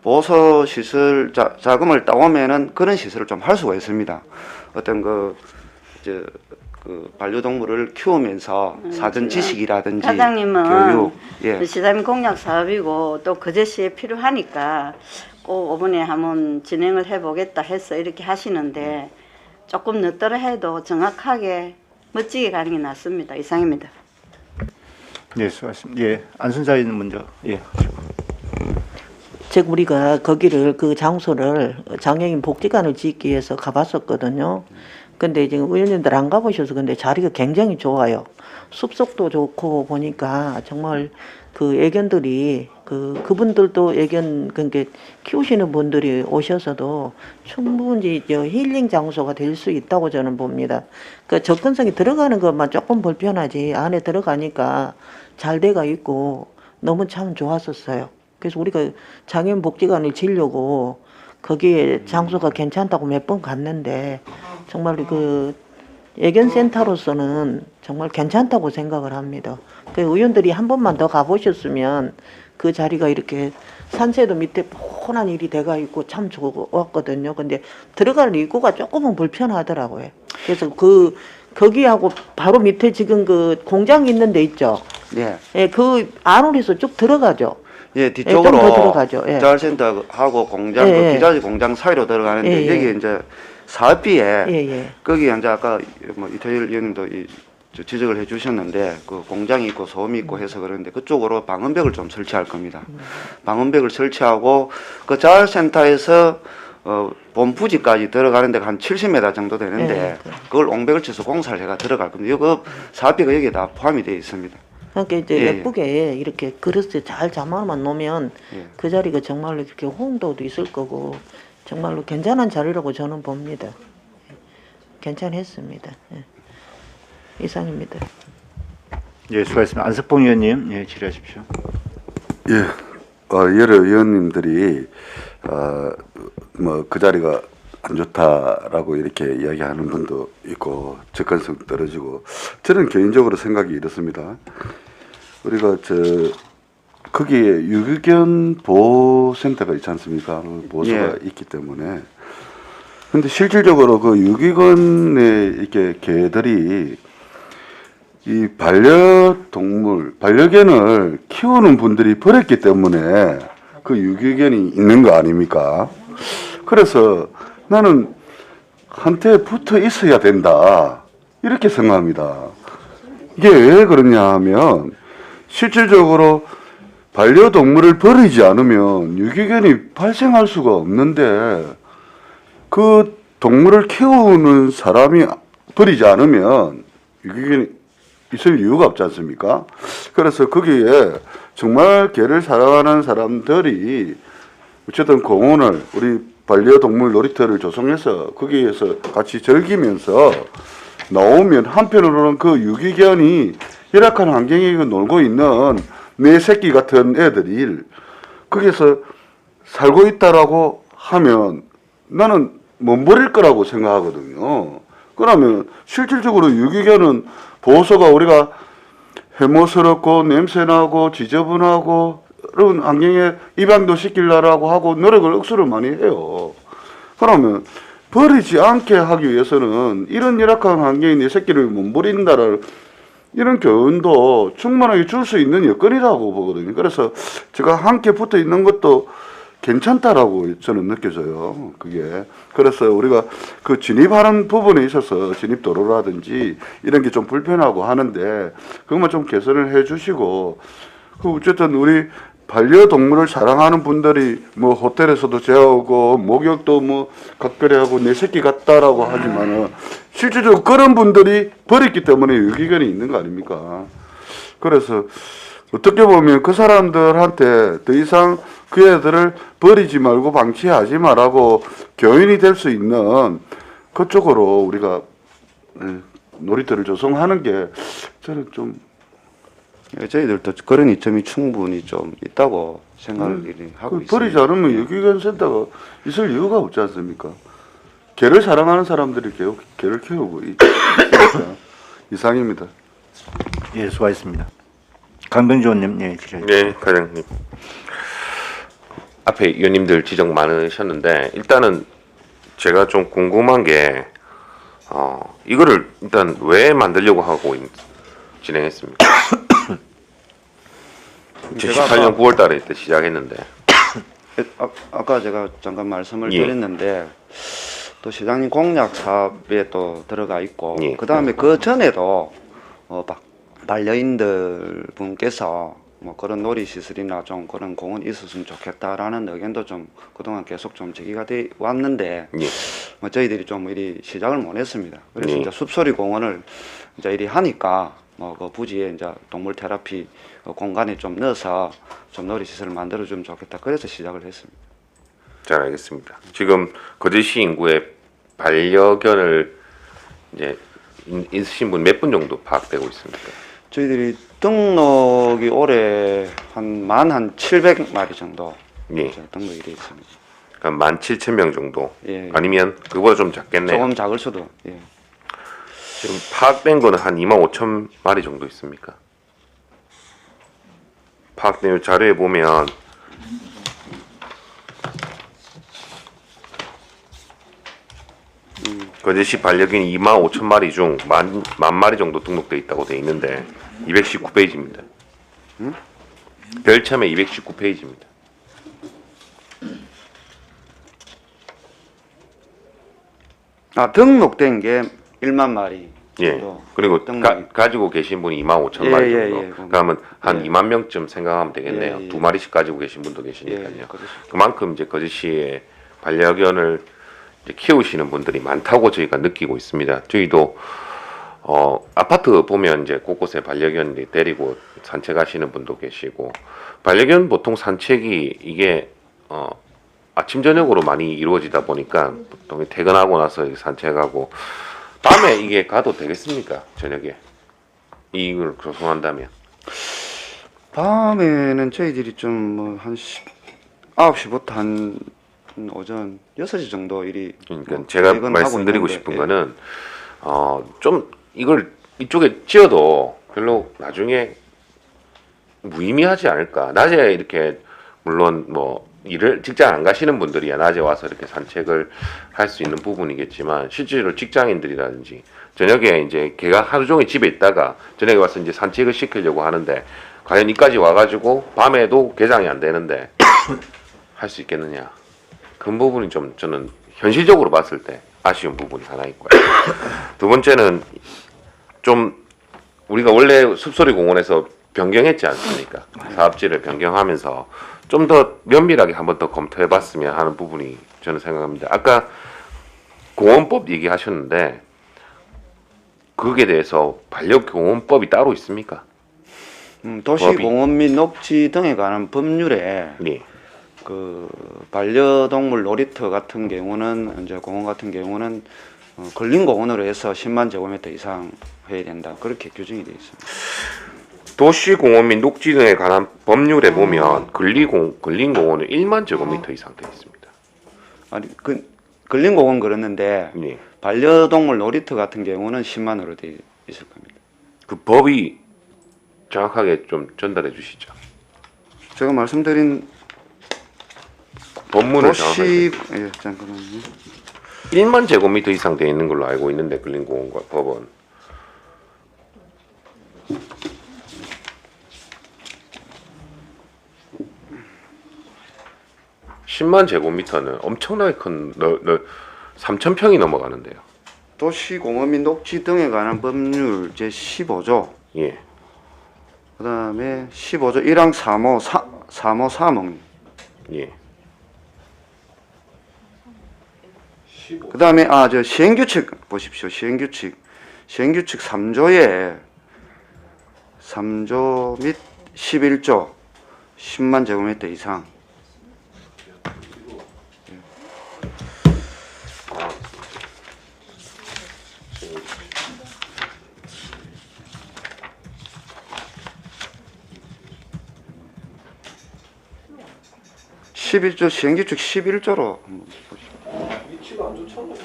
Speaker 12: 보호소 시설 자금을 따오면은 그런 시설을 좀 할 수가 있습니다. 어떤 그 반려동물을 키우면서 사전 지식이라든지
Speaker 11: 사장님은
Speaker 12: 교육, 예.
Speaker 11: 시장님 공약 사업이고 또 그 제시에 필요하니까 꼭 이번에 한번 진행을 해보겠다 해서 이렇게 하시는데 조금 늦더라 해도 정확하게 멋지게 가는 게 낫습니다. 이상입니다.
Speaker 1: 네, 수고하셨습니다. 예, 안순사위는 먼저. 예.
Speaker 10: 즉 우리가 거기를 그 장소를 장애인 복지관을 짓기 위해서 가봤었거든요. 근데 지금 의원님들 안 가보셔서 근데 자리가 굉장히 좋아요. 숲속도 좋고 보니까 정말 그 애견들이 그분들도 애견 그러니까 키우시는 분들이 오셔서도 충분히 힐링 장소가 될 수 있다고 저는 봅니다. 그 접근성이 들어가는 것만 조금 불편하지 안에 들어가니까 잘 돼가 있고 너무 참 좋았었어요. 그래서 우리가 장애인 복지관을 지려고 거기에 장소가 괜찮다고 몇 번 갔는데 정말 그 애견센터로서는 정말 괜찮다고 생각을 합니다. 그 의원들이 한 번만 더 가보셨으면 그 자리가 이렇게 산세도 밑에 뻔한 일이 돼가 있고 참 좋았거든요. 근데 들어갈 입구가 조금은 불편하더라고요. 그래서 거기하고 바로 밑에 지금 그 공장 있는 데 있죠.
Speaker 12: 예.
Speaker 10: 예, 그 안으로서 쭉 들어가죠.
Speaker 12: 예,
Speaker 10: 좀더
Speaker 12: 뒤쪽으로
Speaker 10: 들어가죠. 예.
Speaker 12: 자활센터하고 공장,
Speaker 10: 예,
Speaker 12: 그
Speaker 10: 예.
Speaker 12: 기자재 공장 사이로 들어가는데
Speaker 10: 예, 예.
Speaker 12: 여기 이제 사업비에
Speaker 10: 예.
Speaker 12: 거기 이제 아까 뭐 이태일 의원님도 지적을 해주셨는데 그 공장이 있고 소음이 있고 해서 그러는데 그쪽으로 방음벽을 좀 설치할 겁니다. 방음벽을 설치하고 그 자활센터에서 본부지까지 들어가는데 한 70m 정도 되는데 그걸 옹벽을 쳐서 공사를 해가 들어갈 겁니다. 이거 사업비가 여기에 다 포함이 되어 있습니다.
Speaker 10: 그러니까 이제
Speaker 12: 예, 예.
Speaker 10: 예쁘게 이렇게 그릇에 잘 담아만 놓으면
Speaker 12: 예.
Speaker 10: 그 자리가 정말로 이렇게 호응도도 있을 거고 정말로 괜찮은 자리라고 저는 봅니다. 괜찮았습니다. 예. 이상입니다.
Speaker 1: 예, 수고하셨습니다. 안석봉 의원님, 예, 질의하십시오.
Speaker 4: 예, 여러 의원님들이 뭐 그 자리가 안 좋다라고 이렇게 이야기하는 분도 있고 접근성 떨어지고 저는 개인적으로 생각이 이렇습니다. 우리가 거기에 유기견 보호센터가 있지 않습니까? 보호소가
Speaker 12: 예.
Speaker 4: 있기 때문에 근데 실질적으로 그 유기견의 이렇게 개들이 이 반려동물, 반려견을 키우는 분들이 버렸기 때문에 그 유기견이 있는 거 아닙니까? 그래서 나는 한테 붙어 있어야 된다. 이렇게 생각합니다. 이게 왜 그러냐 하면 실질적으로 반려동물을 버리지 않으면 유기견이 발생할 수가 없는데 그 동물을 키우는 사람이 버리지 않으면 유기견이 있을 이유가 없지 않습니까? 그래서 거기에 정말 개를 사랑하는 사람들이 어쨌든 공원을 우리 반려동물 놀이터를 조성해서 거기에서 같이 즐기면서 나오면 한편으로는 그 유기견이 열악한 환경에 놀고 있는 내 새끼 같은 애들이 거기서 살고 있다라고 하면 나는 못 버릴 거라고 생각하거든요. 그러면 실질적으로 유기견은 보호소가 우리가 해모스럽고 냄새나고 지저분하고 그런 환경에 입양도 시키려고 하고 노력을 억수로 많이 해요. 그러면 버리지 않게 하기 위해서는 이런 열악한 환경에 내 새끼를 못 버린다를 이런 교훈도 충분하게 줄 수 있는 여건이라고 보거든요. 그래서 제가 함께 붙어 있는 것도 괜찮다라고 저는 느껴져요. 그게. 그래서 우리가 그 진입하는 부분에 있어서 진입도로라든지 이런 게 좀 불편하고 하는데 그것만 좀 개선을 해 주시고 그 어쨌든 우리 반려동물을 사랑하는 분들이 뭐 호텔에서도 재우고 목욕도 뭐 각별히 하고 내 새끼 같다라고 하지만은 실질적으로 그런 분들이 버렸기 때문에 유기견이 있는 거 아닙니까? 그래서 어떻게 보면 그 사람들한테 더 이상 그 애들을 버리지 말고 방치하지 말라고 교인이 될 수 있는 그쪽으로 우리가 놀이터를 조성하는 게 저는 좀
Speaker 12: 저희들도 그런 이점이 충분히 좀 있다고 생각을 하고 있습니다.
Speaker 4: 버리지 않으면 유기견 센터가 있을 이유가 없지 않습니까? 개를 사랑하는 사람들이 개를 키우고 있으니까 이상입니다.
Speaker 1: 예, 수고하셨습니다. 강병주 의원님, 예, 질의하십시오.
Speaker 7: 네, 과장님. 앞에 의원님들 지적 많으셨는데 일단은 제가 좀 궁금한 게 이거를 일단 왜 만들려고 하고 진행했습니까? 2018년 9월 달에 시작했는데
Speaker 12: 아까 제가 잠깐 말씀을
Speaker 7: 예.
Speaker 12: 드렸는데 또 시장님 공약 사업에 또 들어가 있고
Speaker 7: 예.
Speaker 12: 그 다음에 그 전에도 반려인들 분께서 뭐 그런 놀이시설이나 좀 그런 공원이 있었으면 좋겠다라는 의견도 좀 그동안 계속 좀 제기가 돼 왔는데
Speaker 7: 예.
Speaker 12: 뭐 저희들이 좀 이리 시작을 못 했습니다. 그래서
Speaker 7: 예.
Speaker 12: 이제 숲소리 공원을 이제 이리 하니까 뭐 그 부지에 이제 동물 테라피 공간에 좀 넣어서 좀 놀이시설을 만들어 주면 좋겠다. 그래서 시작을 했습니다.
Speaker 7: 잘 알겠습니다. 지금 거제시 인구에 반려견을 이제 있으신 분 몇 분 정도 파악되고 있습니까?
Speaker 12: 저희들이 등록이 올해 한 700마리 정도
Speaker 7: 예.
Speaker 12: 등록이 되어 있습니다.
Speaker 7: 그러니까 17,000명 정도.
Speaker 12: 예.
Speaker 7: 아니면 그보다 좀 작겠네요.
Speaker 12: 조금 작을 수도. 예.
Speaker 7: 지금 파악된 거는 한 25,000마리 정도 있습니까? 파악된 자료에 보면 거제시 반려견이 25,000마리 중 만 마리 정도 등록돼 있다고 돼 있는데 219페이지입니다. 별참에 219페이지입니다.
Speaker 12: 아, 등록된 게 1만 마리.
Speaker 7: 예.
Speaker 12: 정도
Speaker 7: 그리고
Speaker 12: 등록이-
Speaker 7: 가지고 계신 분이 25,000마리
Speaker 12: 예, 예,
Speaker 7: 정도.
Speaker 12: 예.
Speaker 7: 그러면 한
Speaker 12: 예.
Speaker 7: 2만 명쯤 생각하면 되겠네요.
Speaker 12: 예, 예.
Speaker 7: 2마리씩 가지고 계신 분도 계시니까요.
Speaker 12: 예, 그렇습니다.
Speaker 7: 그만큼 이제 거제시에 반려견을 이제 키우시는 분들이 많다고 저희가 느끼고 있습니다. 저희도 아파트 보면 이제 곳곳에 반려견들이 데리고 산책하시는 분도 계시고, 반려견 보통 산책이 이게 아침 저녁으로 많이 이루어지다 보니까 보통 퇴근하고 나서 산책하고, 밤에 이게 가도 되겠습니까? 저녁에 이걸 조성한다면.
Speaker 12: 밤에는 저희들이 좀 뭐 한 9시부터 한 오전 6시 정도 일이
Speaker 7: 그러니까 제가
Speaker 12: 퇴근하고
Speaker 7: 말씀드리고
Speaker 12: 있는데,
Speaker 7: 싶은
Speaker 12: 예.
Speaker 7: 거는 좀 이걸 이쪽에 지어도 별로 나중에 무의미하지 않을까. 낮에 이렇게 물론 뭐 일을 직장 안 가시는 분들이야 낮에 와서 이렇게 산책을 할 수 있는 부분이겠지만, 실제로 직장인들이라든지 저녁에 이제 걔가 하루 종일 집에 있다가 저녁에 와서 이제 산책을 시키려고 하는데 과연 이까지 와가지고 밤에도 개장이 안 되는데 할 수 있겠느냐. 그 부분이 좀 저는 현실적으로 봤을 때 아쉬운 부분이 하나 있고요. 두 번째는 좀 우리가 원래 숲소리 공원에서 변경했지 않습니까? 사업지를 변경하면서 좀 더 면밀하게 한번 더 검토해봤으면 하는 부분이 저는 생각합니다. 아까 공원법 얘기하셨는데 그게 대해서 반려공원법이 따로 있습니까?
Speaker 12: 도시공원 및 녹지 등에 관한 법률에
Speaker 7: 네.
Speaker 12: 그 반려동물 놀이터 같은 경우는 이제 공원 같은 경우는 근린공원으로 해서 10만 제곱미터 이상 해야 된다, 그렇게 규정이 되어 있습니다.
Speaker 7: 도시공원 및 녹지 등에 관한 법률에 보면 근린공원은 1만 제곱미터 이상 되어 있습니다.
Speaker 12: 아니 근린공원 그랬는데
Speaker 7: 네.
Speaker 12: 반려동물 놀이터 같은 경우는 10만으로 되어 있을 겁니다.
Speaker 7: 그 법이 정확하게 좀 전달해 주시죠.
Speaker 12: 제가 말씀드린
Speaker 7: 법문을
Speaker 12: 도시
Speaker 7: 정확하게.
Speaker 12: 예, 잠깐만요.
Speaker 7: 1만 제곱미터 이상 되어 있는 걸로 알고 있는데 근린공원 법은. (10만) 제곱미터는 엄청나게 큰 3,000평이 넘어가는데요.
Speaker 12: 도시공원 및 녹지 등에 관한 법률 제15조,
Speaker 7: 예.
Speaker 12: 그 다음에 15조 1항 3호 3항,
Speaker 7: 예.
Speaker 12: 그 다음에 저 시행규칙 보십시오. 시행규칙 3조에 3조 및 11조 10만 제곱미터 이상. 시행규칙 11조로 한번 보십시오.
Speaker 6: 위치가 안 좋잖아요.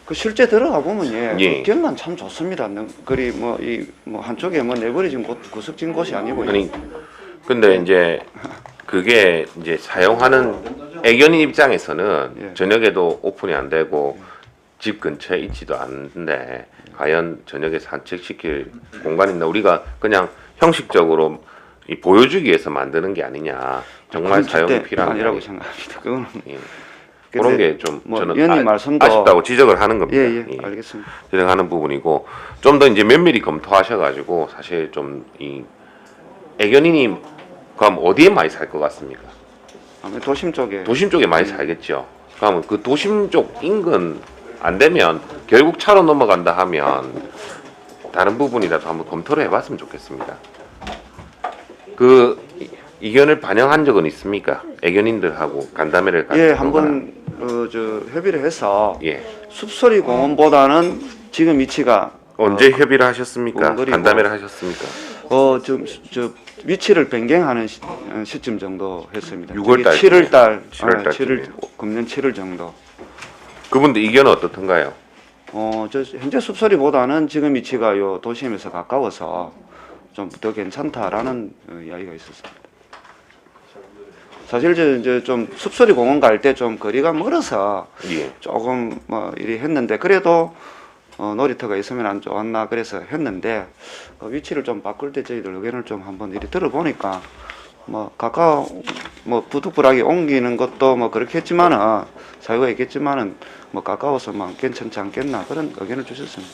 Speaker 12: 그 실제 들어가 보면
Speaker 7: 예.
Speaker 12: 경관 참 좋습니다. 그리 뭐 한쪽에 뭐 내버려진 곳, 구석진 곳이 아니고.
Speaker 7: 아니 근데 이제 그게 이제 사용하는 애견인 입장에서는
Speaker 12: 예.
Speaker 7: 저녁에도 오픈이 안 되고 집 근처에 있지도 않는데 과연 저녁에 산책시킬 공간이 있나. 우리가 그냥 형식적으로 보여주기 위해서 만드는 게 아니냐. 정말 사용이 필요한 게
Speaker 12: 아니라고
Speaker 7: 아니-
Speaker 12: 생각합니다. 그거는
Speaker 7: 예. 그런 게 좀
Speaker 12: 뭐
Speaker 7: 저는
Speaker 12: 의원님 말씀도
Speaker 7: 아쉽다고 지적을 하는 겁니다.
Speaker 12: 예,
Speaker 7: 예.
Speaker 12: 알겠습니다.
Speaker 7: 지적하는 부분이고, 좀 더 이제 면밀히 검토하셔가지고 사실 좀 이 애견인이 그럼 어디에 많이 살 것 같습니까?
Speaker 12: 아무래도 도심 쪽에.
Speaker 7: 도심 쪽에 많이 살겠죠. 그러면 그 도심 쪽 인근 안 되면 결국 차로 넘어간다 하면 다른 부분이라도 한번 검토를 해봤으면 좋겠습니다. 그 의견을 반영한 적은 있습니까? 애견인들하고 간담회를
Speaker 12: 예,
Speaker 7: 가지거나.
Speaker 12: 한번 협의를 해서
Speaker 7: 예.
Speaker 12: 숲소리 공원보다는 지금 위치가
Speaker 7: 언제 협의를 하셨습니까?
Speaker 12: 원거리고.
Speaker 7: 간담회를 하셨습니까?
Speaker 12: 저 위치를 변경하는 시점 정도 했습니다.
Speaker 7: 6월 달
Speaker 12: 7월 달,
Speaker 7: 7월 달
Speaker 12: 7월 금년 7월 정도.
Speaker 7: 그분들 이견은 어떻던가요?
Speaker 12: 저 현재 숲소리보다는 지금 위치가 요 도심에서 가까워서 좀 더 괜찮다라는 이야기가 있었습니다. 사실 이제 좀 숲소리 공원 갈 때 좀 거리가 멀어서
Speaker 7: 예.
Speaker 12: 조금 뭐 이리 했는데 그래도 놀이터가 있으면 안 좋았나 그래서 했는데 위치를 좀 바꿀 때 저희들 의견을 좀 한번 이리 들어보니까 뭐 가까워 뭐 부득불하게 옮기는 것도 뭐 그렇겠지만은 사유가 있겠지만은 뭐 가까워서만 괜찮지 않겠나 그런 의견을 주셨습니다.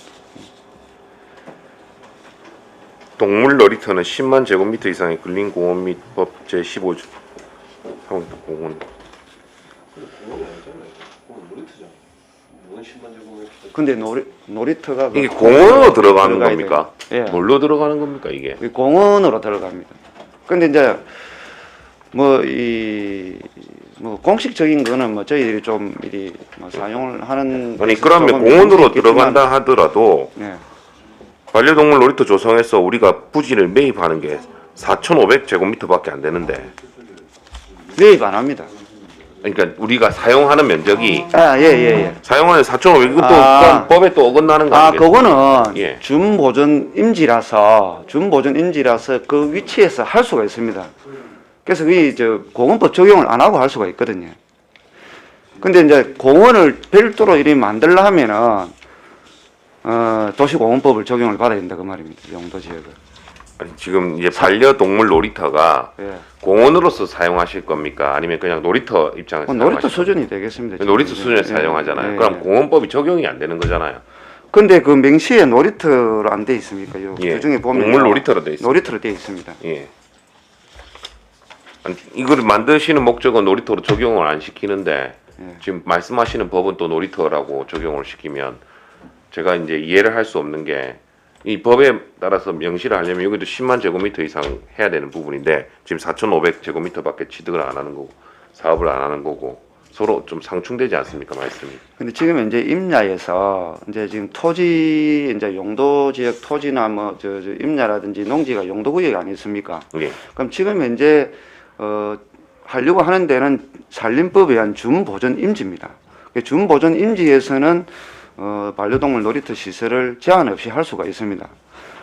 Speaker 7: 동물 놀이터는 10만 제곱미터 이상의 근린공원 및 법 제15조 공원.
Speaker 12: 근데 놀이터가
Speaker 7: 이게 공원으로 들어가는
Speaker 12: 들어가야
Speaker 7: 겁니까?
Speaker 12: 돼요. 예.
Speaker 7: 뭘로 들어가는 겁니까 이게?
Speaker 12: 공원으로 들어갑니다. 근데 이제 뭐 공식적인 거는 뭐 저희들이 좀 이리 뭐 사용을 하는
Speaker 7: 아니
Speaker 12: 데서
Speaker 7: 그러면
Speaker 12: 조금
Speaker 7: 공원으로
Speaker 12: 있겠지만,
Speaker 7: 들어간다 하더라도
Speaker 12: 예.
Speaker 7: 반려동물 놀이터 조성해서 우리가 부지를 매입하는 게 4,500제곱미터밖에 안 되는데,
Speaker 12: 매입 안 합니다.
Speaker 7: 그러니까 우리가 사용하는 면적이
Speaker 12: 예.
Speaker 7: 사용하는 4,500 이것도
Speaker 12: 아.
Speaker 7: 법에 또 어긋나는 거 아니겠어요?
Speaker 12: 그거는
Speaker 7: 예.
Speaker 12: 준보존 임지라서 그 위치에서 할 수가 있습니다. 그래서 공원법 적용을 안 하고 할 수가 있거든요. 근데 이제 공원을 별도로 이리 만들려 하면은 도시공원법을 적용을 받아야 된다 그 말입니다. 용도 지역을.
Speaker 7: 아니, 지금 이제 반려동물 놀이터가
Speaker 12: 예.
Speaker 7: 공원으로서 사용하실 겁니까? 아니면 그냥 놀이터 입장에서
Speaker 12: 놀이터
Speaker 7: 사용하실
Speaker 12: 수준이 되겠습니다.
Speaker 7: 겁니까? 놀이터
Speaker 12: 지금.
Speaker 7: 수준에서
Speaker 12: 예,
Speaker 7: 사용하잖아요.
Speaker 12: 예,
Speaker 7: 그럼
Speaker 12: 예.
Speaker 7: 공원법이 적용이 안 되는 거잖아요.
Speaker 12: 근데 그 명시에 놀이터로 안 돼 있습니까?
Speaker 7: 예.
Speaker 12: 그중에 보면
Speaker 7: 동물 놀이터로 돼 있습니다.
Speaker 12: 놀이터로 돼 있습니다.
Speaker 7: 예. 아니, 이거를 만드시는 목적은 놀이터로 적용을 안 시키는데
Speaker 12: 예.
Speaker 7: 지금 말씀하시는 법은 또 놀이터라고 적용을 시키면 제가 이제 이해를 할 수 없는 게 이 법에 따라서 명시를 하려면 여기도 10만 제곱미터 이상 해야 되는 부분인데 지금 4,500제곱미터밖에 취득을 안 하는 거고 사업을 안 하는 거고 서로 좀 상충되지 않습니까 말씀이?
Speaker 12: 근데 지금 이제 임야에서 이제 지금 토지 이제 용도 지역 토지나 뭐 저 임야라든지 농지가 용도 구역이 아니겠습니까?
Speaker 7: 예.
Speaker 12: 그럼 지금 현재 하려고 하는 데는 산림법에 의한 준보존 임지입니다. 준보존 임지에서는 반려동물 놀이터 시설을 제한 없이 할 수가 있습니다.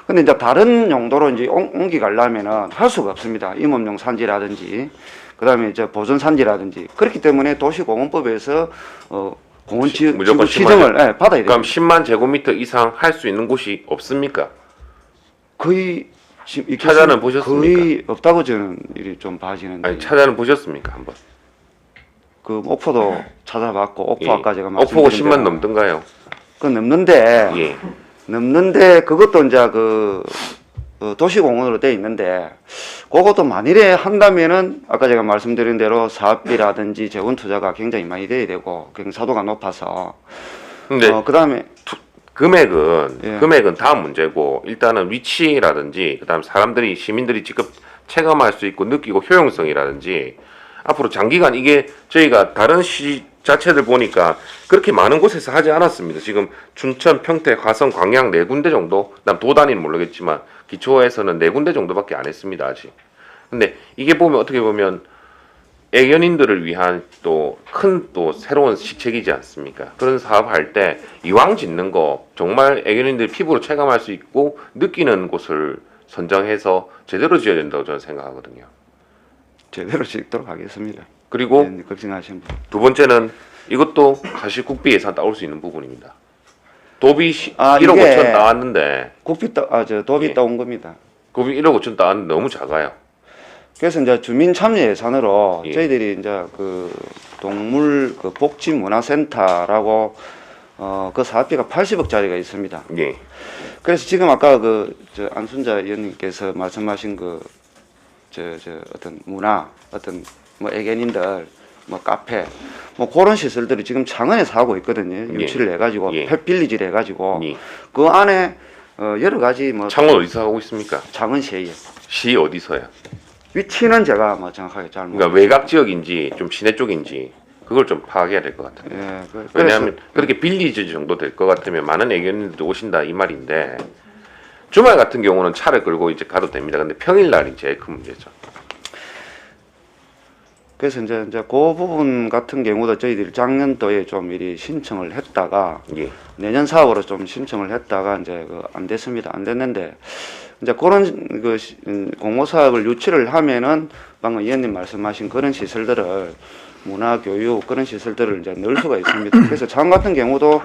Speaker 12: 근데 이제 다른 용도로 이제 옮기가려면은 할 수가 없습니다. 임업용 산지라든지, 그 다음에 이제 보존 산지라든지. 그렇기 때문에 도시공원법에서 공원 지구
Speaker 7: 무조건
Speaker 12: 지정을 받아야
Speaker 7: 그럼
Speaker 12: 됩니다.
Speaker 7: 10만 제곱미터 이상 할 수 있는 곳이 없습니까?
Speaker 12: 거의 지금
Speaker 7: 찾아는 보셨습니까?
Speaker 12: 거의 없다고 저는 이리 좀 봐지는데.
Speaker 7: 아니 찾아는 보셨습니까 한번?
Speaker 12: 그 목포도 찾아봤고 옥포
Speaker 7: 예.
Speaker 12: 아까 제가
Speaker 7: 옥포가
Speaker 12: 말씀드린
Speaker 7: 10만
Speaker 12: 대로
Speaker 7: 넘던가요?
Speaker 12: 그 넘는데
Speaker 7: 예.
Speaker 12: 넘는데 그것도 이제 도시공원으로 돼 있는데 그것도 만일에 한다면은 아까 제가 말씀드린 대로 사업비라든지 재원 투자가 굉장히 많이 돼야 되고 경사도가 높아서
Speaker 7: 근데
Speaker 12: 그다음에
Speaker 7: 금액은 다음 문제고 일단은 위치라든지 그다음 시민들이 직접 체감할 수 있고 느끼고 효용성이라든지 앞으로 장기간 이게 저희가 다른 시 자체들 보니까 그렇게 많은 곳에서 하지 않았습니다. 지금 춘천, 평택, 화성, 광양 4군데 정도, 그다음 도 단위는 모르겠지만 기초에서는 4군데 정도밖에 안 했습니다 아직. 근데 이게 보면 어떻게 보면 애견인들을 위한 또 큰 또 새로운 시책이지 않습니까? 그런 사업할 때 이왕 짓는 거 정말 애견인들 피부로 체감할 수 있고 느끼는 곳을 선정해서 제대로 지어야 된다고 저는 생각하거든요.
Speaker 12: 제대로 짓도록 하겠습니다.
Speaker 7: 그리고
Speaker 12: 네, 걱정하시는 분.
Speaker 7: 두 번째는 이것도 사실 국비 예산 따올 수 있는 부분입니다. 도비 1억
Speaker 12: 이게
Speaker 7: 5천 나왔는데
Speaker 12: 도비
Speaker 7: 예.
Speaker 12: 따온 겁니다.
Speaker 7: 도비 1억 5천 나왔는데 너무 작아요.
Speaker 12: 그래서 이제 주민 참여 예산으로
Speaker 7: 예.
Speaker 12: 저희들이 이제 그 동물 그 복지 문화센터라고 그 사업비가 80억짜리가 있습니다.
Speaker 7: 예.
Speaker 12: 그래서 지금 아까 안순자 의원님께서 말씀하신 어떤 문화, 어떤 뭐 애견인들, 뭐 카페, 뭐 그런 시설들이 지금 창원에서 하고 있거든요. 유치를 해가지고
Speaker 7: 예.
Speaker 12: 펫빌리지를 해가지고
Speaker 7: 예.
Speaker 12: 그 안에 여러 가지 뭐
Speaker 7: 창원 어디서 하고 있습니까?
Speaker 12: 창원시에
Speaker 7: 시 어디서요?
Speaker 12: 위치는 제가 뭐 정확하게 잘
Speaker 7: 그러니까
Speaker 12: 모르겠어요.
Speaker 7: 외곽 지역인지 좀 시내 쪽인지 그걸 좀 파악해야 될 것 같아요.
Speaker 12: 예,
Speaker 7: 왜냐하면 그렇게 빌리지 정도 될 것 같으면 많은 애견인들도 오신다 이 말인데 주말 같은 경우는 차를 끌고 이제 가도 됩니다. 근데 평일날이 제일 큰 문제죠.
Speaker 12: 그래서 이제 그 부분 같은 경우도 저희들이 작년도에 좀 미리 신청을 했다가
Speaker 7: 예.
Speaker 12: 내년 사업으로 좀 신청을 했다가 이제 안 됐습니다. 안 됐는데 이제 그런 공모 사업을 유치를 하면은 방금 의원님 말씀하신 그런 시설들을 문화 교육 그런 시설들을 이제 넣을 수가 있습니다. 그래서 장 같은 경우도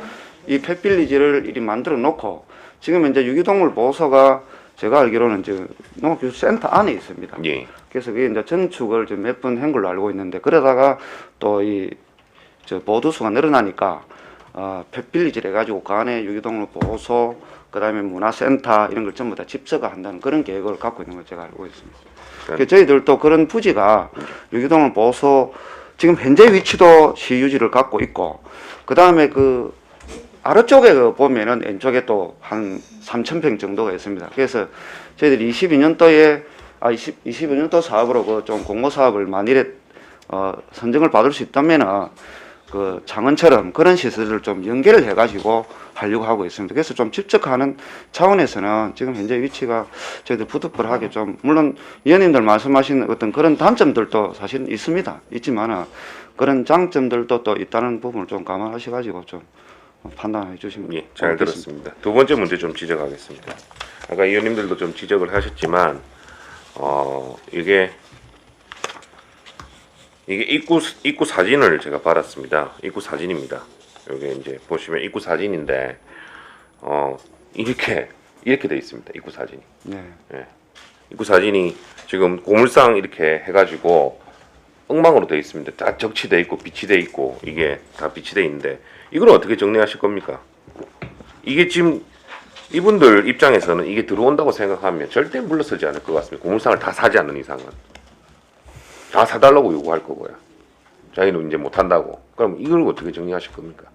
Speaker 12: 이 펫빌리지를 이리 만들어 놓고 지금 이제 유기동물 보호소가 제가 알기로는 이제 농업기술센터 안에 있습니다.
Speaker 7: 예.
Speaker 12: 그래서 그게 이제 전축을 몇 번 한 걸로 알고 있는데 그러다가 또 보호두수가 늘어나니까 펫빌리지를 해가지고 그 안에 유기동물 보호소 그다음에 문화센터 이런 걸 전부 다 집서가한다는 그런 계획을 갖고 있는 걸 제가 알고 있습니다. 그래서 저희들도 그런 부지가 유기동물 보호소 지금 현재 위치도 시유지를 갖고 있고 그다음에 그 아래쪽에 보면은 왼쪽에 또 한 3,000평 정도가 있습니다. 그래서 저희들이 22년도 사업으로 좀 공모 사업을 만일에 선정을 받을 수 있다면은 그 창원처럼 그런 시설을 좀 연계를 해가지고 하려고 하고 있습니다. 그래서 좀 집적하는 차원에서는 지금 현재 위치가 저희들 부득불하게 좀 물론 위원님들 말씀하신 어떤 그런 단점들도 사실 있습니다. 있지만은 그런 장점들도 또 있다는 부분을 좀 감안하셔가지고 좀 판단해 주시면
Speaker 7: 예, 잘 들었습니다. 두 번째 문제 좀 지적하겠습니다. 아까 의원님들도 좀 지적을 하셨지만 이게 입구 사진을 제가 받았습니다. 입구 사진입니다. 여기 이제 보시면 입구 사진인데 이렇게 돼 있습니다. 입구 사진이.
Speaker 12: 네.
Speaker 7: 예. 입구 사진이 지금 고물상 이렇게 해가지고 엉망으로 돼 있습니다. 다 적치돼 있고 빛이 돼 있고 이게 다 빛이 돼 있는데 이걸 어떻게 정리하실 겁니까? 이게 지금 이분들 입장에서는 이게 들어온다고 생각하면 절대 물러서지 않을 것 같습니다. 고물상을 다 사지 않는 이상은 다 사달라고 요구할 거고요. 자기는 이제 못한다고. 그럼 이걸 어떻게 정리하실 겁니까?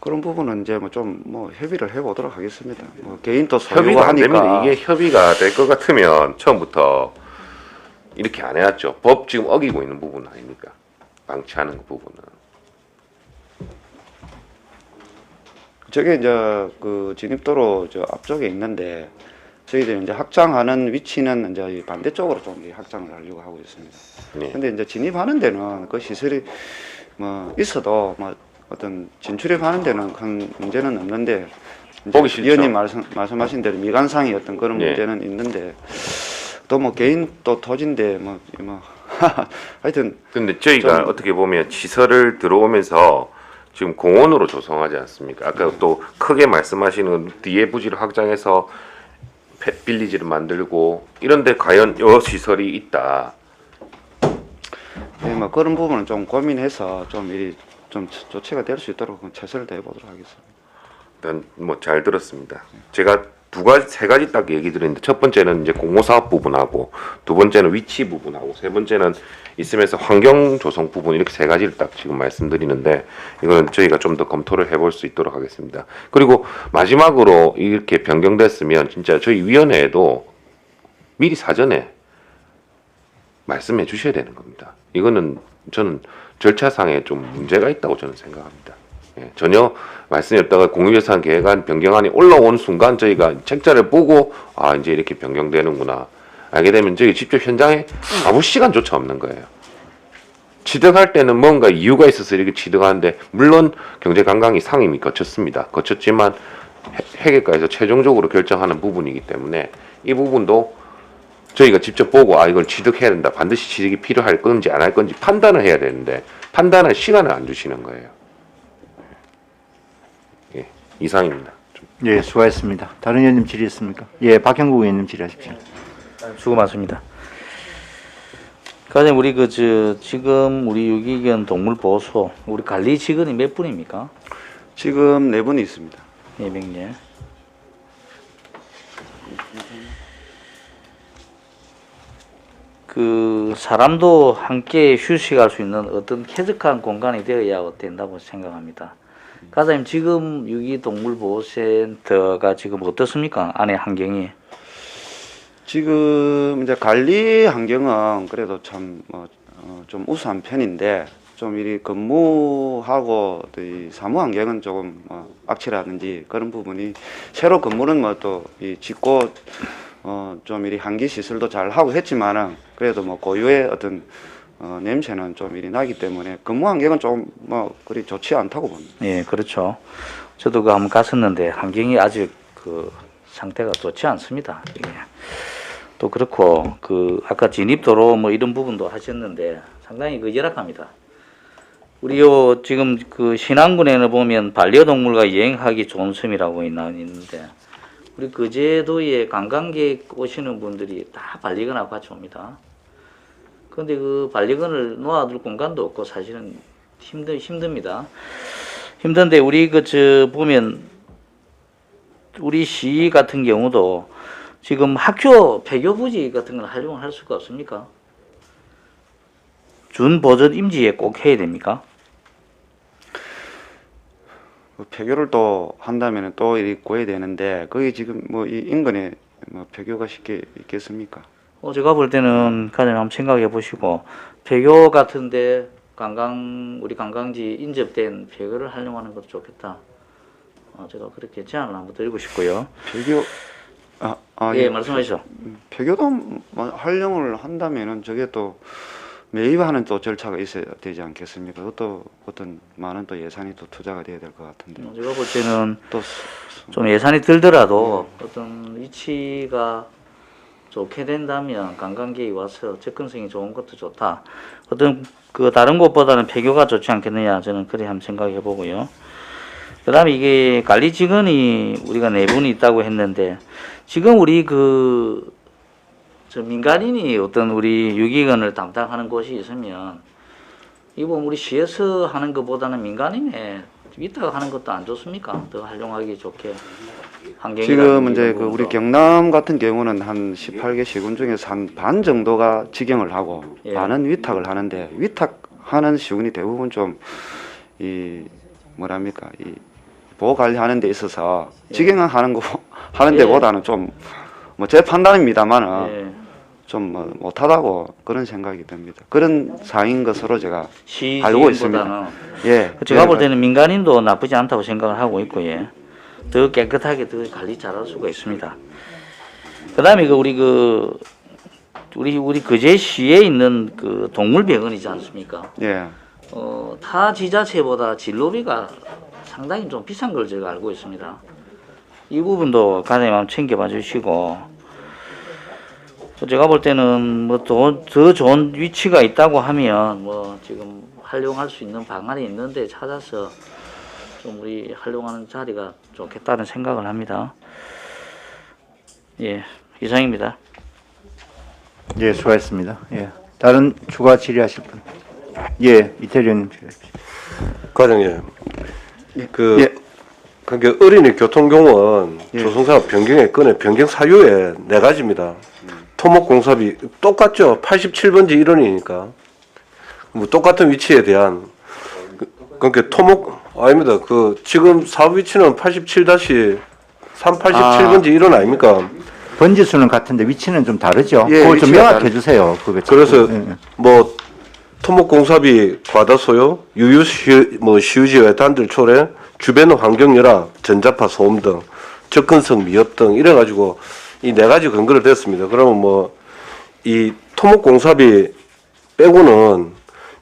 Speaker 12: 그런 부분은 이제 좀 협의를 해보도록 하겠습니다. 개인 또
Speaker 7: 협의가
Speaker 12: 소유가
Speaker 7: 안 됩니다.
Speaker 12: 하니까
Speaker 7: 이게 협의가 될 것 같으면 처음부터 이렇게 안 해왔죠. 법 지금 어기고 있는 부분 아닙니까? 방치하는 그 부분은.
Speaker 12: 저게 이제 그 진입도로 앞쪽에 있는데 저희들이 이제 확장하는 위치는 이제 반대쪽으로 좀 확장을 하려고 하고 있습니다.
Speaker 7: 네.
Speaker 12: 근데 이제 진입하는 데는 그 시설이 있어도 어떤 진출입하는 데는 큰 문제는 없는데
Speaker 7: 보기 싫죠.
Speaker 12: 위원님 말씀하신 대로 미관상의 어떤 그런
Speaker 7: 네.
Speaker 12: 문제는 있는데 또 개인 또 토지인데 하여튼
Speaker 7: 근데 저희가
Speaker 12: 좀
Speaker 7: 어떻게 보면 시설을 들어오면서 지금 공원으로 조성하지 않습니까? 아까 또 크게 말씀하시는 뒤에 부지를 확장해서 펫빌리지를 만들고 이런데 과연 여 시설이 있다.
Speaker 12: 네, 그런 부분은 좀 고민해서 좀 미리 좀 조치가 될 수 있도록 최선을 다해보도록 하겠습니다.
Speaker 7: 일단 잘 들었습니다. 제가 세 가지 딱 얘기 드렸는데 첫 번째는 이제 공모사업 부분하고 두 번째는 위치 부분하고 세 번째는 있으면서 환경 조성 부분 이렇게 세 가지를 딱 지금 말씀드리는데 이거는 저희가 좀 더 검토를 해볼 수 있도록 하겠습니다. 그리고 마지막으로 이렇게 변경됐으면 진짜 저희 위원회에도 미리 사전에 말씀해 주셔야 되는 겁니다. 이거는 저는 절차상에 좀 문제가 있다고 저는 생각합니다. 예, 전혀 말씀이 없다가 공유예산 계획안 변경안이 올라온 순간 저희가 책자를 보고 이제 이렇게 변경되는구나 알게 되면 저희 직접 현장에 가볼 시간조차 없는 거예요. 취득할 때는 뭔가 이유가 있어서 이렇게 취득하는데 물론 경제관광이 상임이 거쳤지만 회계과에서 최종적으로 결정하는 부분이기 때문에 이 부분도 저희가 직접 보고 이걸 취득해야 된다 반드시 취득이 필요할 건지 안 할 건지 판단을 해야 되는데 판단할 시간을 안 주시는 거예요. 예, 이상입니다.
Speaker 1: 예, 수고하셨습니다. 다른 의원님 질의 있습니까? 예, 박형국 의원님 질의하십시오.
Speaker 9: 수고 많습니다. 과장님, 우리 지금 우리 유기견 동물 보호소 우리 관리 직원이 몇 분입니까?
Speaker 12: 지금 4분이 있습니다.
Speaker 9: 4명예. 사람도 함께 휴식할 수 있는 어떤 쾌적한 공간이 되어야 된다고 생각합니다. 과장님, 지금 유기동물보호센터가 지금 어떻습니까? 안에 환경이?
Speaker 12: 지금 이제 관리 환경은 그래도 참 좀 우수한 편인데 좀 이리 근무하고 또 이 사무 환경은 조금 악취라든지 그런 부분이 새로 건물은 뭐 또 이 짓고 좀 이리 환기 시설도 잘 하고 했지만은 그래도 뭐 고유의 어떤 냄새는 좀 이리 나기 때문에 근무 환경은 좀 뭐 그리 좋지 않다고 봅니다.
Speaker 9: 예, 그렇죠. 저도 그 한번 갔었는데 환경이 아직 그 상태가 좋지 않습니다. 예. 또 그렇고 그 아까 진입도로 뭐 이런 부분도 하셨는데 상당히 그 열악합니다. 우리 요 지금 그 신안군에는 보면 반려동물과 여행하기 좋은 섬이라고 있는데 우리 그 제도에 관광객 오시는 분들이 다 반려견하고 같이 옵니다. 그런데 그 반려견을 놓아둘 공간도 없고 사실은 힘듭니다. 힘든데 우리 보면 우리 시 같은 경우도 지금 학교 폐교 부지 같은 걸 활용을 할 수가 없습니까? 준 보전 임지에 꼭 해야 됩니까?
Speaker 12: 폐교를 또 한다면 또 이리 구해야 되는데 거기 지금 뭐 이 인근에 뭐 폐교가 쉽게 있겠습니까?
Speaker 9: 제가 볼 때는 가장 한번 생각해 보시고 폐교 같은데 우리 관광지 인접된 폐교를 활용하는 것도 좋겠다. 제가 그렇게 제안을 한번 드리고 싶고요.
Speaker 12: 폐교
Speaker 9: 예, 말씀하시죠.
Speaker 12: 폐교도 활용을 한다면은 저게 또 매입하는 또 절차가 있어야 되지 않겠습니까? 그것도 어떤 많은 또 예산이 또 투자가 돼야 될 것 같은데.
Speaker 9: 제가 볼 때는
Speaker 12: 또
Speaker 9: 좀 예산이 들더라도 어떤 위치가 좋게 된다면 관광객이 와서 접근성이 좋은 것도 좋다. 어떤 그 다른 곳보다는 폐교가 좋지 않겠느냐 저는 그래 한번 생각해 보고요. 그다음에 이게 관리 직원이 우리가 4분이 있다고 했는데 지금 우리 저 민간인이 어떤 우리 유기견을 담당하는 곳이 있으면 이거 우리 시에서 하는 것보다는 민간인의 위탁하는 것도 안 좋습니까? 더 활용하기 좋게 환경이
Speaker 12: 지금 이제 그 우리 경남 같은 경우는 한 18개 시군 중에서 한 반 정도가 직영을 하고
Speaker 9: 예.
Speaker 12: 반은 위탁을 하는데 위탁하는 시군이 대부분 좀 이 뭐랍니까 이 보호 관리하는 데 있어서 직영을 하는
Speaker 9: 예.
Speaker 12: 데보다는 좀 뭐 제 판단입니다만은
Speaker 9: 예.
Speaker 12: 좀 뭐 못하다고 그런 생각이 듭니다. 그런 사인 것으로 제가
Speaker 9: 시
Speaker 12: 알고 있습니다.
Speaker 9: 지금보다는
Speaker 12: 예,
Speaker 9: 제가 볼 때는 민간인도 나쁘지 않다고 생각을 하고 있고 예. 더 깨끗하게 더 관리 잘할 수가 있습니다. 그다음에 우리 거제시에 있는 그 동물병원이지 않습니까?
Speaker 12: 예.
Speaker 9: 타 지자체보다 진료비가 상당히 좀 비싼 걸 제가 알고 있습니다. 이 부분도 가장 한번 챙겨봐 주시고 제가 볼 때는 뭐 더 좋은 위치가 있다고 하면 뭐 지금 활용할 수 있는 방안이 있는데 찾아서 좀 우리 활용하는 자리가 좋겠다는 생각을 합니다. 예, 이상입니다.
Speaker 1: 예, 수고하셨습니다. 예. 다른 추가 질의하실 분? 예, 이태령
Speaker 6: 과장님,
Speaker 12: 예.
Speaker 6: 그러니까 어린이 교통공원
Speaker 12: 예.
Speaker 6: 조성사업 변경의 건의 변경 사유에 4가지입니다. 토목공사비 똑같죠. 87번지 1원이니까 뭐 똑같은 위치에 대한 그러니까 아닙니다. 지금 사업 위치는 87-3 87번지 1원 아닙니까?
Speaker 1: 번지 수는 같은데 위치는 좀 다르죠.
Speaker 12: 예,
Speaker 1: 그걸 좀
Speaker 12: 위치가
Speaker 1: 명확해 주세요.
Speaker 6: 그래서
Speaker 1: 예.
Speaker 6: 뭐 토목공사비 과다 소요, 시유지 외딴들 초래, 주변 환경 열악, 전자파 소음 등 접근성 미흡 등 이래가지고 이 4가지 근거를 댔습니다. 그러면 뭐 이 토목공사비 빼고는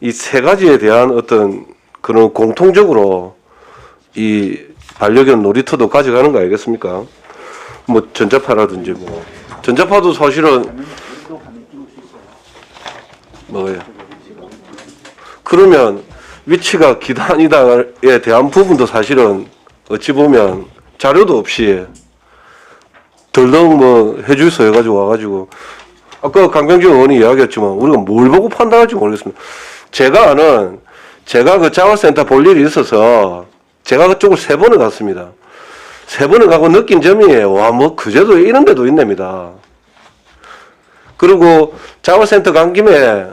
Speaker 6: 이 3가지에 대한 어떤 그런 공통적으로 이 반려견 놀이터도 가져가는 거 아니겠습니까? 뭐 전자파라든지 뭐 전자파도 사실은 뭐예요? 그러면 위치가 기단이다에 대한 부분도 사실은 어찌 보면 자료도 없이 덜렁 뭐 해주소 해가지고 와가지고 아까 강병준 의원이 이야기했지만 우리가 뭘 보고 판단할지 모르겠습니다. 제가 그 자원센터 볼 일이 있어서 제가 그쪽을 3번을 갔습니다. 3번을 가고 느낀 점이 와 뭐 그제도 이런 데도 있답니다. 그리고 자원센터 간 김에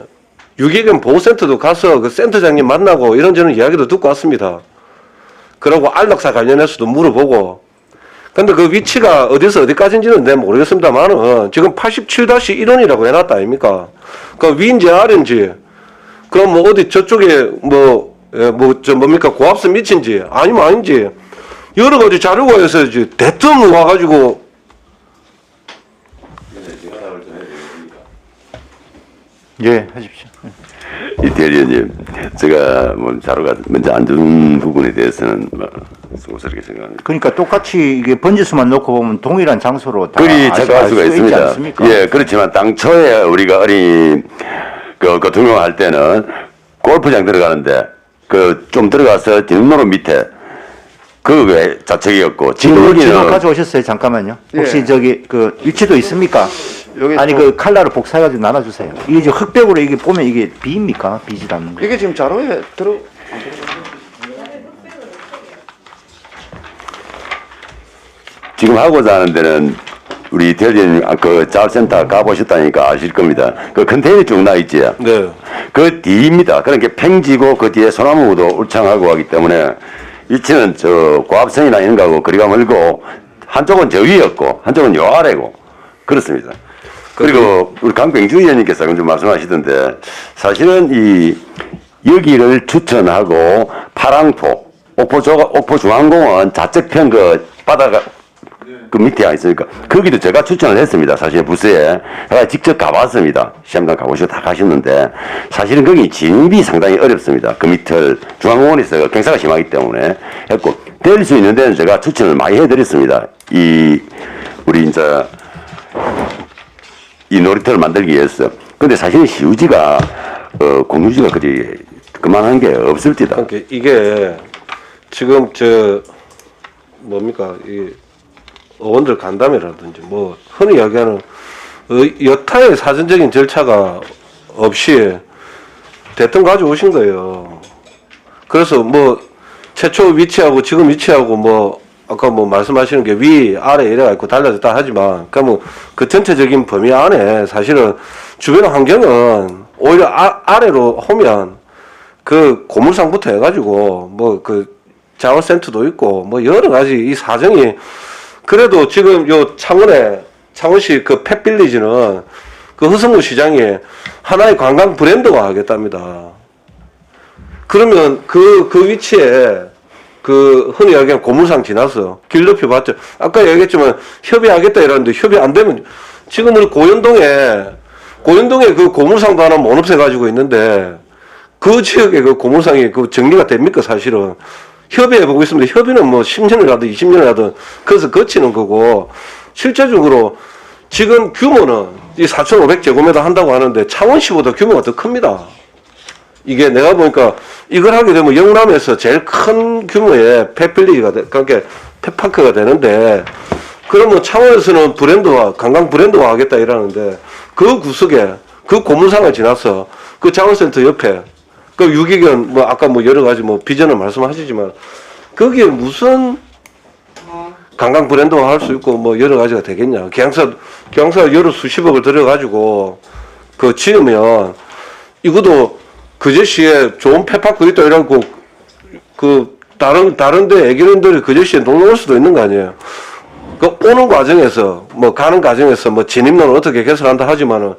Speaker 6: 유기견 보호센터도 가서 그 센터장님 만나고 이런저런 이야기도 듣고 왔습니다. 그러고 안락사 관련해서도 물어보고. 근데 그 위치가 어디서 어디까지인지는 내가 모르겠습니다만은 지금 87-1원이라고 해놨다 아닙니까? 그 위인지 아래인지 그럼 뭐 어디 저쪽에 저 뭡니까 고압선 미친지 아니면 아닌지 여러 가지 자료가 있어서 이제 대뜸 와가지고
Speaker 1: 예, 하십시오.
Speaker 8: 이태일 의원님, 제가 뭐 자료가 먼저 안 준 부분에 대해서는 송구스럽게 생각합니다.
Speaker 1: 그러니까 똑같이 이게 번지수만 놓고 보면 동일한 장소로 다
Speaker 8: 그리
Speaker 1: 알
Speaker 8: 체크할 수가
Speaker 1: 있지
Speaker 8: 있습니다.
Speaker 1: 않습니까?
Speaker 8: 예, 그렇지만 당초에 우리가 어린이 교통용할 때는 골프장 들어가는데 좀 들어가서 뒷로로 밑에 그 좌측이었고 지금
Speaker 1: 지도
Speaker 8: 여기는
Speaker 1: 가져오셨어요? 잠깐만요. 혹시
Speaker 12: 예.
Speaker 1: 저기 그 위치도 있습니까?
Speaker 12: 여기
Speaker 1: 아니
Speaker 12: 또-
Speaker 1: 그 칼라로 복사해가지고 나눠주세요. 이게 지금 흑백으로 이게 보면 이게 비입니까? 비질 않는 거.
Speaker 12: 이게 지금 자료에 들어
Speaker 8: 지금 하고자 하는 데는 우리 대리님 그 자활센터 가보셨다니까 아실 겁니다. 그 컨테이너 쭉 나 있지.
Speaker 6: 네.
Speaker 8: 그 뒤입니다. 그러니까 팽지고 그 뒤에 소나무도 울창하고 하기 때문에 위치는 저 고압선이나 이런 거하고 거리가 멀고 한쪽은 저 위였고 한쪽은 요 아래고 그렇습니다. 그리고 우리 강병주 의원님께서 좀 말씀하시던데 사실은 이 여기를 추천하고 파랑포 옥포중앙공원 좌측편 그 바다가 그 밑에 있으니까 거기도 제가 추천을 했습니다. 사실 부스에 제가 직접 가봤습니다. 시험장 가보시고 다 가셨는데 사실은 거기 진입이 상당히 어렵습니다. 그 밑을 중앙공원에서 경사가 심하기 때문에 했고 될 수 있는 데는 제가 추천을 많이 해드렸습니다. 우리 이제 이 놀이터를 만들기 위해서. 근데 사실 시우지가 공유지가 그만한 게 없을지다.
Speaker 6: 그러니까 이게 지금 저 뭡니까 이 의원들 간담회라든지 뭐 흔히 이야기하는 여타의 사전적인 절차가 없이 대뜸 가져오신 거예요. 그래서 뭐 최초 위치하고 지금 위치하고 뭐 아까 뭐 말씀하시는 게 위 아래 이래가 있고 달라졌다 하지만 그러면 그 전체적인 범위 안에 사실은 주변 환경은 오히려 아래로 오면 그 고물상부터 해가지고 뭐 그 자원센터도 있고 뭐 여러 가지 이 사정이 그래도 지금 요 창원시 그 펫빌리지는 그 허성무 시장이 하나의 관광 브랜드화 하겠답니다. 그러면 그 위치에 그 흔히 이야기하는 고물상 지나서 길 높이 봤죠. 아까 얘기했지만 협의하겠다 이러는데 협의 안 되면 지금 우리 고현동에 그 고물상도 하나 못 없애가지고 있는데 그 지역에 그 고물상이 그 정리가 됩니까 사실은. 협의해보고 있습니다. 협의는 뭐 10년을 가든 20년을 가든 그래서 거치는 거고 실제적으로 지금 규모는 이 4,500제곱미터 한다고 하는데 창원시보다 규모가 더 큽니다. 이게 내가 보니까 이걸 하게 되면 영남에서 제일 큰 규모의 펫빌리지가 그러니까 펫파크가 되는데 그러면 창원에서는 브랜드화 관광 브랜드화 하겠다 이러는데 그 구석에 그 고물상을 지나서 그 자원센터 옆에 그 유기견 뭐 아까 뭐 여러 가지 뭐 비전을 말씀하시지만 거기에 무슨 관광 브랜드화 할 수 있고 뭐 여러 가지가 되겠냐. 기왕사 여러 수십억을 들여가지고 그 지으면 이것도 그제시에 좋은 펫파크 있다 이러고 그 다른데 애기들이 그제시에 놀러 올 수도 있는 거 아니에요. 그 오는 과정에서 뭐 가는 과정에서 뭐 진입로는 어떻게 개설한다 하지만은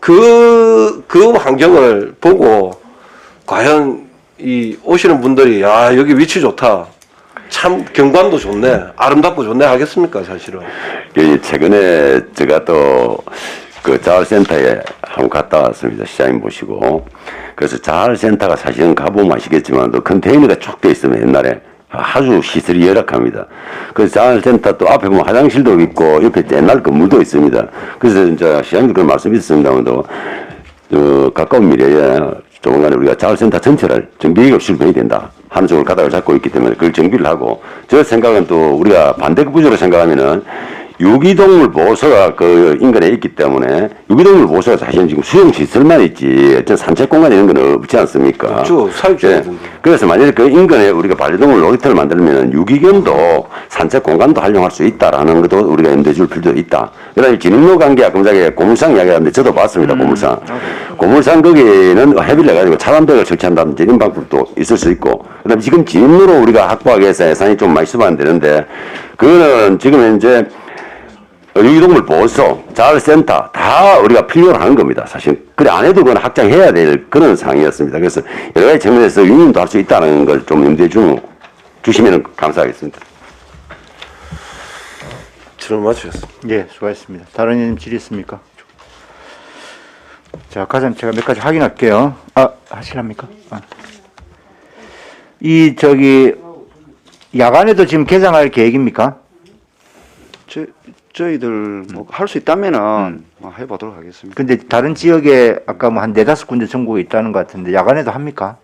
Speaker 6: 그 환경을 보고 과연 이 오시는 분들이 야 여기 위치 좋다. 참 경관도 좋네. 아름답고 좋네 하겠습니까 사실은.
Speaker 8: 최근에 제가 또 그 자활센터에 한번 갔다 왔습니다. 시장님 모시고. 그래서 자활센터가 사실은 가보면 아시겠지만 또 컨테이너가 쭉 돼 있으면 옛날에 아주 시설이 열악합니다. 그래서 자활센터 또 앞에 보면 화장실도 있고 옆에 옛날 건물도 있습니다. 그래서 이제 시장님 그런 말씀이 있습니다만도 가까운 미래에 조만간에 우리가 자활센터 전체를 정비 없이 해야 된다. 하는 쪽으로 가닥을 잡고 있기 때문에 그걸 정비를 하고 저 생각은 또 우리가 반대 구조로 생각하면은 유기동물 보호소가 그 인근에 있기 때문에 유기동물 보호소가 사실은 지금 수용시설만 있지 어떤 산책공간 이런 건 없지 않습니까?
Speaker 6: 그렇죠. 사육지라든지.
Speaker 8: 그래서 만약에 그 인근에 우리가 반려동물 놀이터를 만들면 유기견도 산책공간도 활용할 수 있다라는 것도 우리가 염두에 줄 필요도 있다. 그다음에 진입로 관계 아까 전에 고물상 이야기하는데 저도 봤습니다. 고물상. 고물상 거기는 해비를 해가지고 차단벽을 설치한다든지 이런 방법도 있을 수 있고 그다음에 지금 진입로로 우리가 확보하기 위해서 예산이 좀 많이 써봐야 되는데 그거는 지금 이제 유기동물 보호소, 자활센터 다 우리가 필요로 하는 겁니다. 사실 그래 안 해도 그건 확장해야 될 그런 상황이었습니다. 그래서 여러 가지 측면에서 유인도 할 수 있다는 걸 좀 염두에 주시면 감사하겠습니다.
Speaker 6: 질문 마치겠습니다.
Speaker 1: 예, 수고하셨습니다. 다른 의원님 질의 있습니까? 자, 과장님 제가 몇 가지 확인할게요. 하시랍니까? 야간에도 지금 개장할 계획입니까?
Speaker 12: 저희들 뭐 할 수 있다면은 해보도록 하겠습니다.
Speaker 1: 근데 다른 지역에 아까 뭐 한 4-5군데 전국에 있다는 것 같은데 야간에도 합니까?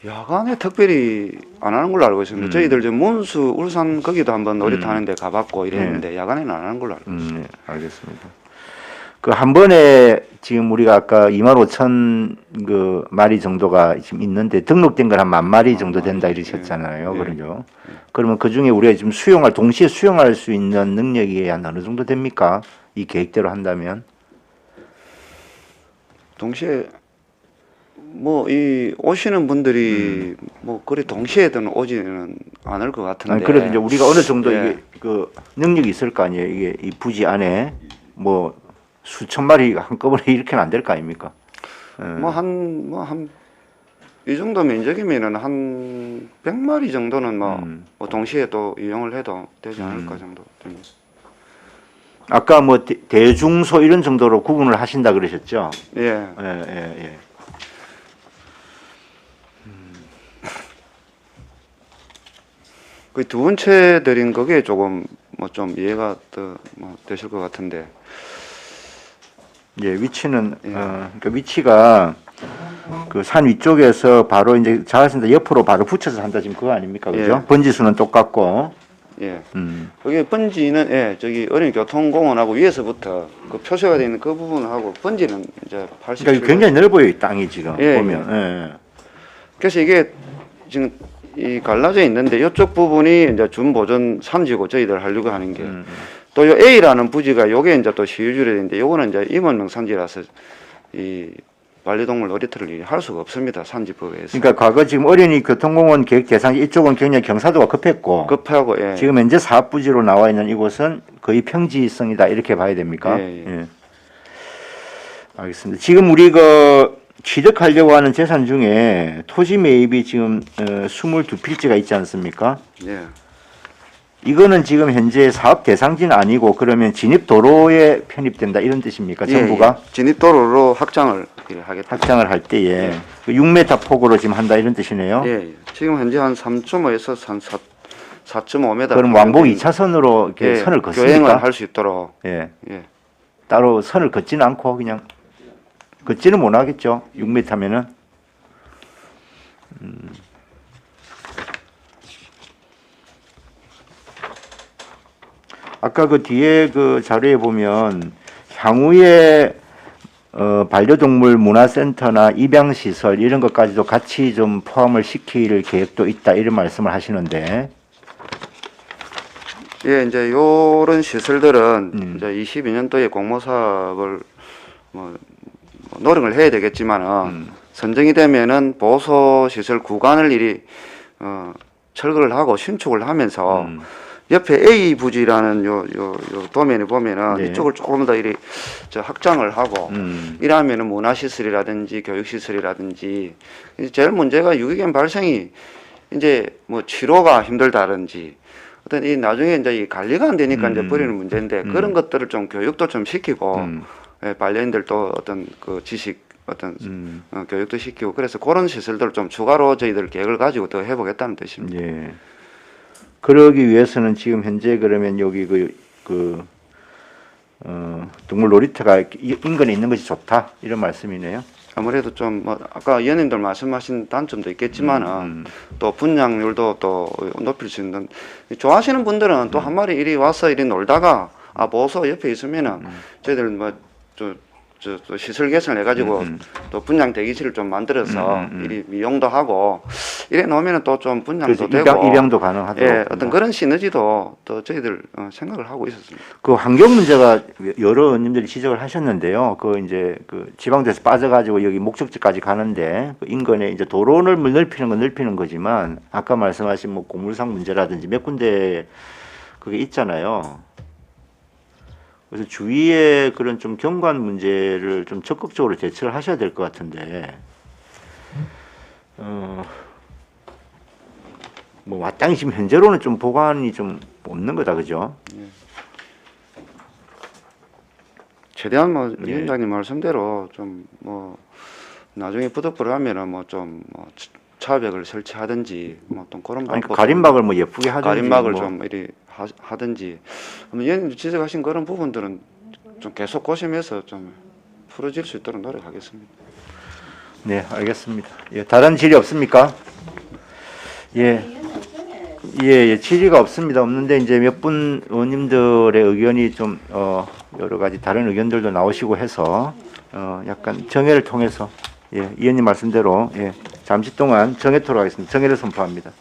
Speaker 12: 야간에 특별히 안 하는 걸로 알고 있습니다. 저희들 지금 문수, 울산 거기도 한번 놀이터 하는데 가봤고 이랬는데 야간에는 안 하는 걸로 알고 있습니다.
Speaker 1: 네, 알겠습니다. 그 한 번에 지금 우리가 아까 25,000 그 마리 정도가 지금 있는데 등록된 건 한 10,000마리 정도 된다 이러셨잖아요. 그러죠. 그러면 그 중에 우리가 지금 동시에 수용할 수 있는 능력이 한 어느 정도 됩니까? 이 계획대로 한다면?
Speaker 12: 동시에 뭐 이 오시는 분들이 뭐 그리 동시에는 오지는 않을 것 같은데.
Speaker 1: 아니, 그래도 이제 우리가 어느 정도
Speaker 12: 예.
Speaker 1: 이게 그 능력이 있을 거 아니에요. 이게 이 부지 안에 뭐 수천 마리 한꺼번에 이렇게는 안 될 거 아닙니까?
Speaker 12: 이 정도 면적이면은 한 100마리 정도는 뭐 동시에 또 이용을 해도 되지 않을까 정도 됩니다.
Speaker 1: 아까 뭐 대중소 이런 정도로 구분을 하신다 그러셨죠?
Speaker 12: 예.
Speaker 1: 예.
Speaker 12: 그 두 번째 드린 거기에 조금 뭐 좀 이해가 더 뭐 되실 것 같은데.
Speaker 1: 예, 위치는 그러니까 위치가 그 산 위쪽에서 바로 이제 자활센터 옆으로 바로 붙여서 한다 지금 그거 아닙니까, 그죠?
Speaker 12: 예.
Speaker 1: 번지수는 똑같고.
Speaker 12: 예. 거기 번지는 저기 어린이교통공원하고 위에서부터 그 표시가 되어 있는 그 부분하고 번지는 이제 87.
Speaker 1: 그러니까 굉장히 넓어요, 이 땅이 지금
Speaker 12: 예,
Speaker 1: 보면. 예.
Speaker 12: 그래서 이게 지금 이 갈라져 있는데 이쪽 부분이 이제 준보존 산지고 저희들 하려고 하는 게 또 요 A라는 부지가 요게 이제 또 시유주례인데 요거는 이제 임원명 산지라서 이 반려동물 놀이터를 할 수가 없습니다. 산지법에서.
Speaker 1: 그러니까 과거 지금 어린이 교통공원 계획 대상 이쪽은 굉장히 경사도가 급했고
Speaker 12: 급하고 예.
Speaker 1: 지금 현재 사업부지로 나와 있는 이곳은 거의 평지성이다 이렇게 봐야 됩니까?
Speaker 12: 예.
Speaker 1: 알겠습니다. 지금 우리 취득하려고 하는 재산 중에 토지 매입이 지금 22필지가 있지 않습니까?
Speaker 12: 예.
Speaker 1: 이거는 지금 현재 사업 대상지는 아니고 그러면 진입 도로에 편입된다 이런 뜻입니까? 정부가?
Speaker 12: 예. 진입도로로 확장을 하겠다.
Speaker 1: 확장을 할 때에 6m 폭으로 지금 한다 이런 뜻이네요.
Speaker 12: 예. 지금 현재 한 3.5에서 한 4.5m.
Speaker 1: 그럼 왕복 2차선으로 이렇게 선을 걷습니까?
Speaker 12: 교행을 할 수 있도록.
Speaker 1: 예.
Speaker 12: 예.
Speaker 1: 따로 선을 걷지는 않고 그냥 걷지는 못하겠죠. 6m면은. 아까 그 뒤에 그 자료에 보면 향후에 반려동물 문화센터나 입양시설 이런 것까지도 같이 좀 포함을 시킬 계획도 있다 이런 말씀을 하시는데.
Speaker 12: 예, 이제 요런 시설들은 이제 22년도에 공모 사업을 뭐 노력을 해야 되겠지만은 선정이 되면은 보호 시설 구간을 이리 철거를 하고 신축을 하면서 옆에 A 부지라는 요 도면에 보면은
Speaker 1: 네.
Speaker 12: 이쪽을 조금 더 이리 확장을 하고 이러면은 문화시설이라든지 교육시설이라든지 제일 문제가 유기견 발생이 이제 뭐 치료가 힘들다든지 어떤 이 나중에 이제 이 관리가 안 되니까 이제 버리는 문제인데 그런 것들을 좀 교육도 좀 시키고 예, 반려인들도 어떤 그 지식 어떤 교육도 시키고 그래서 그런 시설들을 좀 추가로 저희들 계획을 가지고 더 해보겠다는 뜻입니다.
Speaker 1: 예. 그러기 위해서는 지금 현재 그러면 여기 동물 놀이터가 인근에 있는 것이 좋다 이런 말씀이네요.
Speaker 12: 아무래도 좀 뭐 아까 의원님들 말씀하신 단점도 있겠지만은 또 분양률도 또 높일 수 있는 좋아하시는 분들은 또 한 마리 이리 와서 이리 놀다가 보호소 옆에 있으면은 저희들 뭐 또 시설 개선을 해가지고 또 분양 대기실을 좀 만들어서 이리 이용도 하고 이래 놓으면은 또 좀 분양도 되고
Speaker 1: 입양도 가능하도록.
Speaker 12: 예, 어떤 그런 시너지도 또 저희들 생각을 하고 있었습니다.
Speaker 1: 그 환경 문제가 여러 의원님들이 지적을 하셨는데요. 그 이제 그 지방도에서 빠져가지고 여기 목적지까지 가는데 그 인근에 이제 도로를 넓히는 건 넓히는 거지만 아까 말씀하신 뭐 고물상 문제라든지 몇 군데 그게 있잖아요. 그래서 주위의 그런 좀 경관 문제를 좀 적극적으로 대처를 하셔야 될 것 같은데, 뭐 마땅히 지금 현재로는 좀 보관이 좀 없는 거다, 그죠?
Speaker 12: 최대한 뭐
Speaker 1: 예.
Speaker 12: 위원장님 말씀대로 좀 뭐 나중에 부득불하면은 뭐 좀 뭐 차벽을 설치하든지 뭐 또 그런
Speaker 1: 아니, 그
Speaker 12: 방법
Speaker 1: 가림막을 뭐 예쁘게 하든지,
Speaker 12: 가림막을
Speaker 1: 뭐.
Speaker 12: 좀 이리 하든지 위원님 지적하신 그런 부분들은 좀 계속 고심해서 좀 풀어질 수 있도록 노력하겠습니다.
Speaker 1: 네, 알겠습니다. 예, 다른 질의 없습니까? 예. 예, 질의가 없는데 이제 몇 분 의원님들의 의견이 좀 여러 가지 다른 의견들도 나오시고 해서 약간 정회를 통해서 예, 의원님 말씀대로 예, 잠시 동안 정회토록 하겠습니다. 정회를 선포합니다.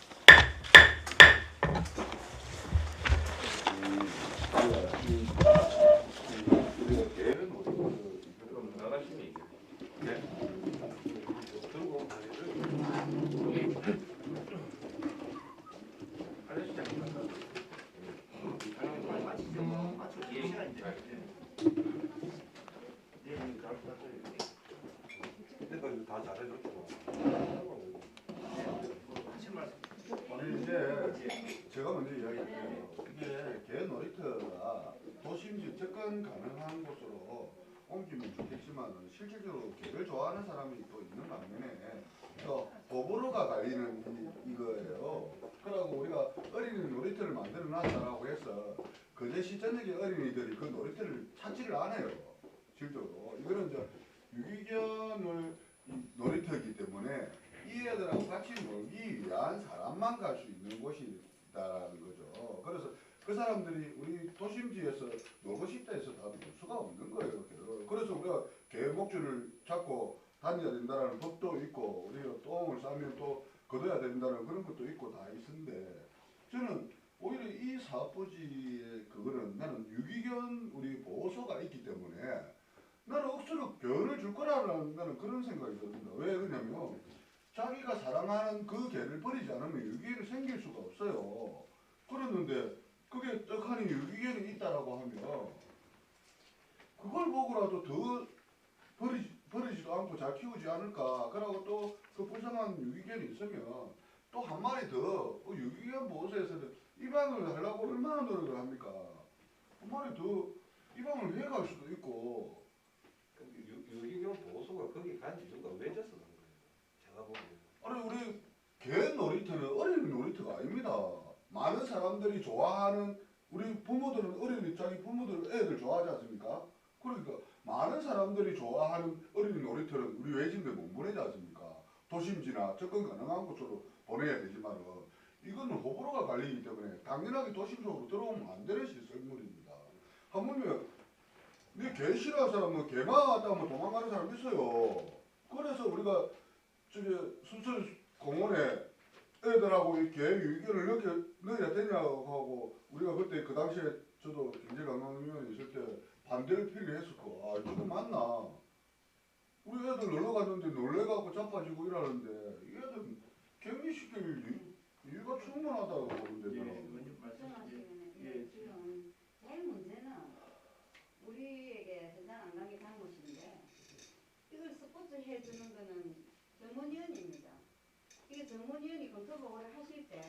Speaker 4: 제가 먼저 이야기할게요. 이게 개 놀이터가 도심지 접근 가능한 곳으로 옮기면 좋겠지만 실질적으로 개를 좋아하는 사람이 또 있는 반면에 또 호불호가 갈리는 이거예요. 그러고 우리가 어린이 놀이터를 만들어 놨다라고 해서 그제 시점적인 어린이들이 그 놀이터를 찾지를 않아요. 실제로 이거는 이제 유기견을 놀이터이기 때문에 이 애들하고 같이 놀기 위한 사람만 갈 수 있는 곳이다라는 거죠. 그래서 그 사람들이 우리 도심지에서 놀고 싶다 해서 다 놀 수가 없는 거예요. 그래서 우리가 개 목줄을 잡고 다녀야 된다는 법도 있고 우리가 똥을 싸면 또 걷어야 된다는 그런 것도 있고 다 있는데 저는 오히려 이 사업부지의 그거는 나는 유기견 우리 보호소가 있기 때문에 나는 억수로 변을 줄 거라는 나는 그런 생각이 듭니다. 왜 그러냐면 자기가 사랑하는 그 개를 버리지 않으면 유기견이 생길 수가 없어요. 그랬는데 그게 떡하니 유기견이 있다라고 하면 그걸 보고라도 더 버리지도 않고 잘 키우지 않을까. 그러고 또 그 불쌍한 유기견이 있으면 또 한 마리 더 유기견 보호소에서는 입양을 하려고 얼마나 노력을 합니까. 한 마리 더 입양을 해갈 수도 있고.
Speaker 6: 유기견 보호소가 거기 간 이유가 왜 졌어? 제가 보기에는.
Speaker 4: 아니 우리 개 놀이터는 어린이 놀이터가 아닙니다. 많은 사람들이 좋아하는 우리 부모들은 어린이 자기 부모들 애들 좋아하지 않습니까? 그러니까 많은 사람들이 좋아하는 어린이 놀이터는 우리 외진들 못 보내지 않습니까? 도심지나 접근 가능한 곳으로 보내야 되지만은 이거는 호불호가 갈리기 때문에 당연하게 도심 속으로 들어오면 안 되는 시설물입니다. 하물며 네 개 싫어하는 사람은 개만 왔다 하면 도망가는 사람 있어요. 그래서 우리가 저기 수술 공원에 애들하고 이 개 유기견을 넣어야 되냐고 하고 우리가 그때 그 당시에 저도 경제관광위원회 있을 때 반대를 필요했었고 아 이거 맞나? 우리 애들 놀러 갔는데 놀래갖고 자빠지고 이러는데 이 애들 격리시킬 이유가 충분하다고 보는데
Speaker 11: 지금 제일 문제는 우리에게 해당 안 가게 잘못인데 이걸 스포츠 해주는 거는 전문위원입니다. 이게 전문위원이 검토보고를 하실 때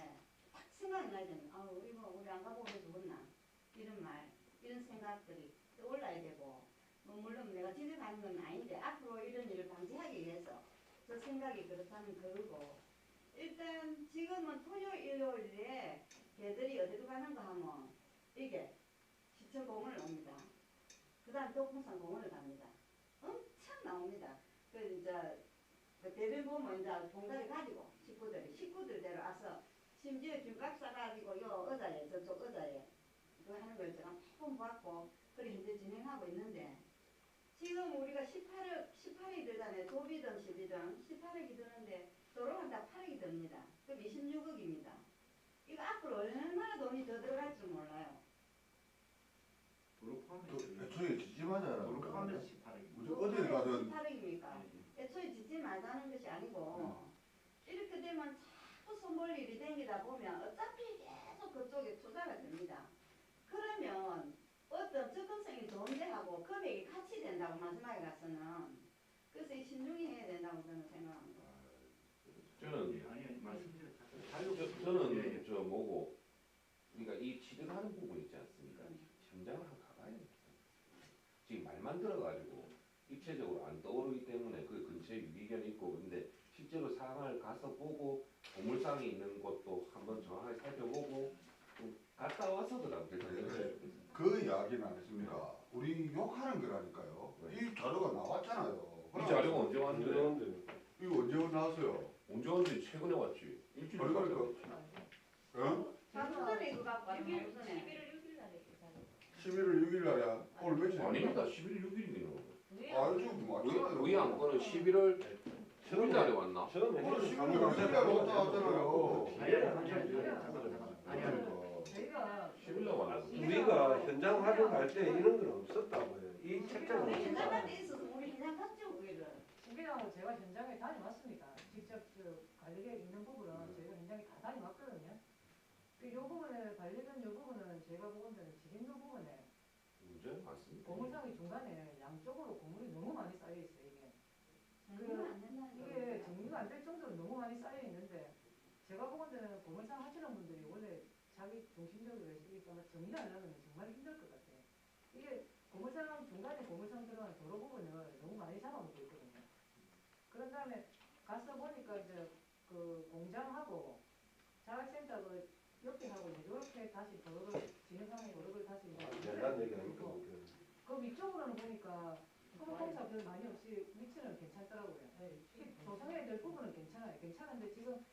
Speaker 11: 딱 생각이 나야 되는 아 우리 뭐 우리 안 가보고 죽었나 이런 말 이런 생각들이 떠올라야 되고 뭐 물론 내가 집에 가는 건 아닌데 앞으로 이런 일을 방지하기 위해서 저 생각이 그렇다는 거고 일단 지금은 토요일 일요일에 개들이 어디로 가는가 하면 이게 시청공원을 옵니다. 그 다음 도풍산 공원을 갑니다. 엄청 나옵니다. 그 이제 그 대를 보면 이제 봉다리 가지고 식구들대로 와서 심지어 귤값 싸가지고 요 의자에 저쪽 의자에 그 하는 걸 제가 조금 봤고 그래 현재 진행하고 있는데 지금 우리가 18이 들잖아요. 도비든 10이든 18억이 드는데 도로가 다 8억이 듭니다. 그럼 26억입니다. 이거 앞으로 얼마나 돈이 더 들어갈 줄 몰라요.
Speaker 4: 애초에 짓지 말자라. 어딜 가든
Speaker 11: 18억입니까? 애초에 짓지 말자는 것이 아니고 이렇게 되면 자꾸 손볼 일이 생기다 보면 어차피 계속 그쪽에 투자가 됩니다. 그러면 어떤 접근성이 좋은 범죄하고 금액이 같이 된다고 마지막에 가서는 그래서 이 신중히 해야 된다고 저는 생각합니다.
Speaker 7: 저는 저 뭐고 그러니까 이 치료하는 부분 있지 않습니까? 현장을 한번 가봐야 됩니다. 지금 말만 들어가지고 입체적으로 안 떠오르기 때문에 그 근처에 유기견이 있고 근데 실제로 상황을 가서 보고 보물상이 있는 곳도 한번 정확하게 살펴보고 좀 갔다 와서더라고요.
Speaker 4: 그 이야기는 안 했습니까? 우리 욕하는 거라니까요. 이 자료가 나왔잖아요.
Speaker 7: 이 자료가 언제 왔는데?
Speaker 4: 이거 언제 나왔어요?
Speaker 7: 언제 왔는데 최근에 왔지. 일주일
Speaker 4: 그러니까.
Speaker 7: 어?
Speaker 11: 사무선에 이거 갖고 왔는 사무선에.
Speaker 4: 11월 6일 날이야. 오늘 며칠?
Speaker 7: 아닙니다. 11월 6일이네요.
Speaker 4: 아, 지금 맞잖아요.
Speaker 7: 우리 안건은 11월 10일 날에 왔나?
Speaker 4: 오늘 11월 6일 날에 왔다 왔잖아요.
Speaker 3: 저희가
Speaker 7: 10일 날 왔나?
Speaker 6: 우리가 현장 확인 갈 때 이런 건 없었다고요. 이 책자는
Speaker 11: 우리
Speaker 6: 없었다.
Speaker 11: 현장한 데 있어서 우리 현장 갔죠 그게를.
Speaker 3: 신비하고 제가 현장에 다녀왔습니다. 직접 그 관리계획 있는 부분은 저희가 현장에 다 다녀왔거든요. 그 요 부분에 관리된 요 부분은 제가 보건대는 지림로 부분에
Speaker 7: 문제 많습니다.
Speaker 3: 고물상이 중간에 양쪽으로 고물이 너무 많이 쌓여 있어요.
Speaker 11: 정리가 안 된다는
Speaker 3: 이게 정리가 안 될 정도로 너무 많이 쌓여 있는데 제가 보건대는 고물상 하시는 분들이 원래 자기 중심적으로 해서 정리를 하려면 정말 힘들 것 같아요. 이게 고물상 중간에 고물상 들어가는 도로 부분을 너무 많이 잡아먹고 있거든요. 그런 다음에 가서 보니까 이제 그 공장하고 자활센터 그 옆에 하고 이제 이렇게 다시 도로를 진행하는 도로를 다시
Speaker 6: 연단 얘기 아닙니까?
Speaker 3: 그 위쪽으로는 보니까 토목공사 별 많이 없이 위치는 괜찮더라고요. 조성해야 될 부분은 괜찮아요. 괜찮은데 지금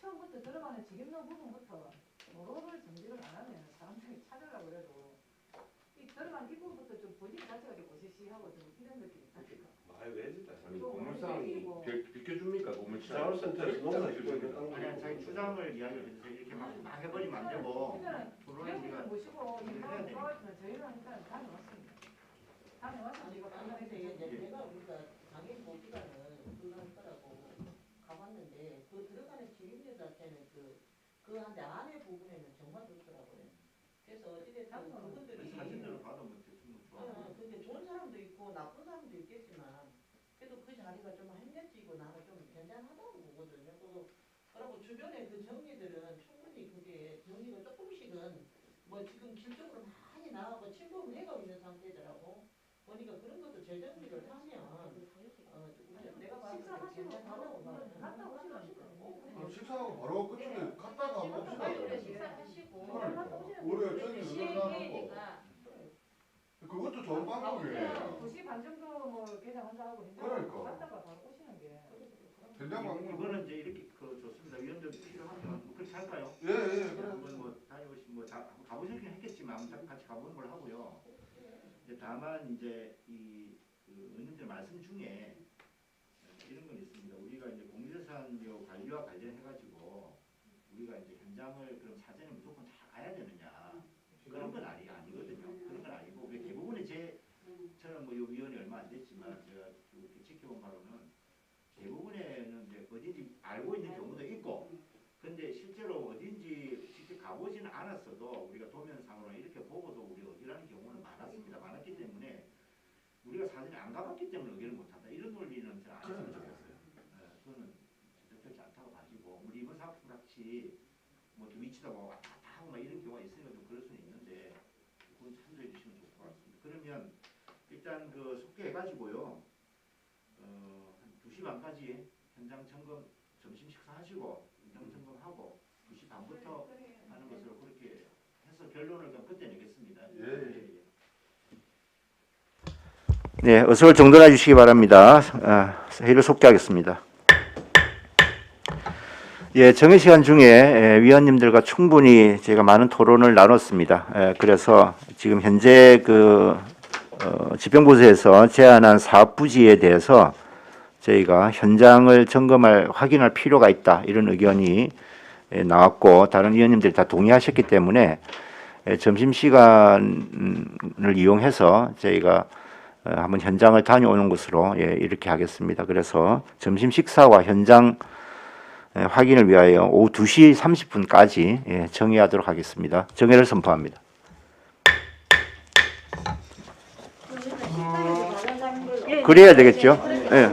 Speaker 3: 처음부터 들어가는 지림로 부분부터 도로를 정비를 안 하면 사람들이 찾으려고 그래도 이 들어간 이 부분부터 좀 분위기 자체가 좀 고시시하고 좀 이런 느낌이 있다니까.
Speaker 6: 왜 진짜?
Speaker 7: 아니 고물상이 비켜줍니까? 고물상.
Speaker 6: 자원센터에서 농사 짓고 있는
Speaker 13: 아니 자기 주장을 이야기를 해주세요. 이렇게 막 해버리면 안 되고 토론을
Speaker 3: 회원님을
Speaker 13: 우리가
Speaker 3: 모시고
Speaker 13: 해야
Speaker 3: 일단
Speaker 13: 돼.
Speaker 3: 도와주면 저희는 일단 다녀왔습니다. 다녀와서 저희가 판단해서
Speaker 10: 내가 우리가 장애인 보호기관을 그런 거라고 가봤는데 그 들어가는 지림료 자체는 그 한데 안에 부분에는 정말 좋더라고요. 그래서 어찌됐든 그분들이
Speaker 13: 사진으로 봐도 뭐 대충 뭐 좋아.
Speaker 10: 근데 좋은 사람도 있고 나쁜 사람도 있겠지만 그래도 그 자리가 좀 햄릿지고 나는 좀 괜찮하다고 보거든요. 그리고 주변에 그 정리들은 충분히 그게 정리가 조금씩은 뭐 지금 길적으로 많이 나가고 침범을 해가고 있는 상태더라고. 보니까 그런 것도 재정비를 하면 내가 봤을 때 괜찮다고 봐요.
Speaker 3: 갔다 오시라니까.
Speaker 4: 식사하고 바로 그쪽에 갔다가 한번 봅시다.
Speaker 11: 식사하시고
Speaker 4: 우리가 저기 그거 그것도 좋은 방법이에요.
Speaker 3: 2시 반 정도 뭐 개장한다 하고 현장
Speaker 4: 그러니까.
Speaker 3: 갔다가 바로 오시는 게.
Speaker 4: 현장 방문.
Speaker 13: 이거는 이제 이렇게 그 좋습니다. 위원들 필요하면 뭐 그렇게 할까요?
Speaker 4: 예, 예.
Speaker 13: 한번 뭐 다녀오신 뭐 한번 가보셨긴 했겠지만 한번 같이 가보는 걸 하고요. 이제 다만 이제 그 의원님들 말씀 중에 이런 건 있습니다. 우리가 이제 공유재산료 관리와 관련해가지고 우리가 이제 현장을 그럼 사전에 무조건 다 가야 되느냐 그런 건 아니거든요. 그런 건 아니고 대부분의 저는 뭐 이 위원이 얼마 안 됐지만 제가 이렇게 지켜본 바로는 대부분에는 이제 어딘지 알고 있는 경우도 있고 근데 실제로 어딘지 직접 가보지는 않았어도 우리가 도면상으로 이렇게 보고도 우리 어디라는 경우는 많았기 때문에 우리가 사전에 안 가봤기 때문에 의견을 못한다 이런 논리는 저는 안 했으면 좋겠어요. 그거는 적절치 않다고 봐지고 우리 이번 사업 같이 뭐 위치도 뭐 왔다 갔다 하고 막 이런 경우가 있으니까 좀 그럴 수는 있는데 그건 참조해 주시면 좋을 것 같습니다. 그러면 일단 그 속개해가지고요. 한 2시 반까지 현장 점검 점심 식사하시고 현장 점검하고 2시 반부터 하는 것으로 그렇게 해서 결론을 그럼 그때 내겠습니다.
Speaker 4: 예.
Speaker 1: 네, 의석을 정돈해 주시기 바랍니다. 회의를 속개하겠습니다. 예, 정해 시간 중에 위원님들과 충분히 제가 많은 토론을 나눴습니다. 그래서 지금 현재 지평부서에서 제안한 사업 부지에 대해서 저희가 현장을 확인할 필요가 있다 이런 의견이 나왔고 다른 위원님들이 다 동의하셨기 때문에 점심시간을 이용해서 저희가 한번 현장을 다녀오는 것으로 이렇게 하겠습니다. 그래서 점심 식사와 현장 확인을 위하여 오후 2시 30분까지 정회하도록 하겠습니다. 정회를 선포합니다. 그래야 되겠죠. 예.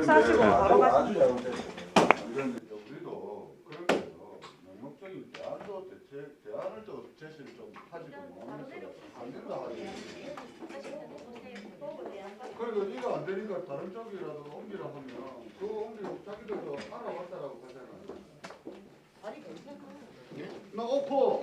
Speaker 4: 우리도 그런 데서 명목적인 대안을 또 제시를 좀 하지도 못하면서 안 된다 하지. 그리고 이거 안 되니까 다른 쪽이라도 옮기라 하면 그 옮기고 자기들도 알아봤다라고 하잖아. 나 오포.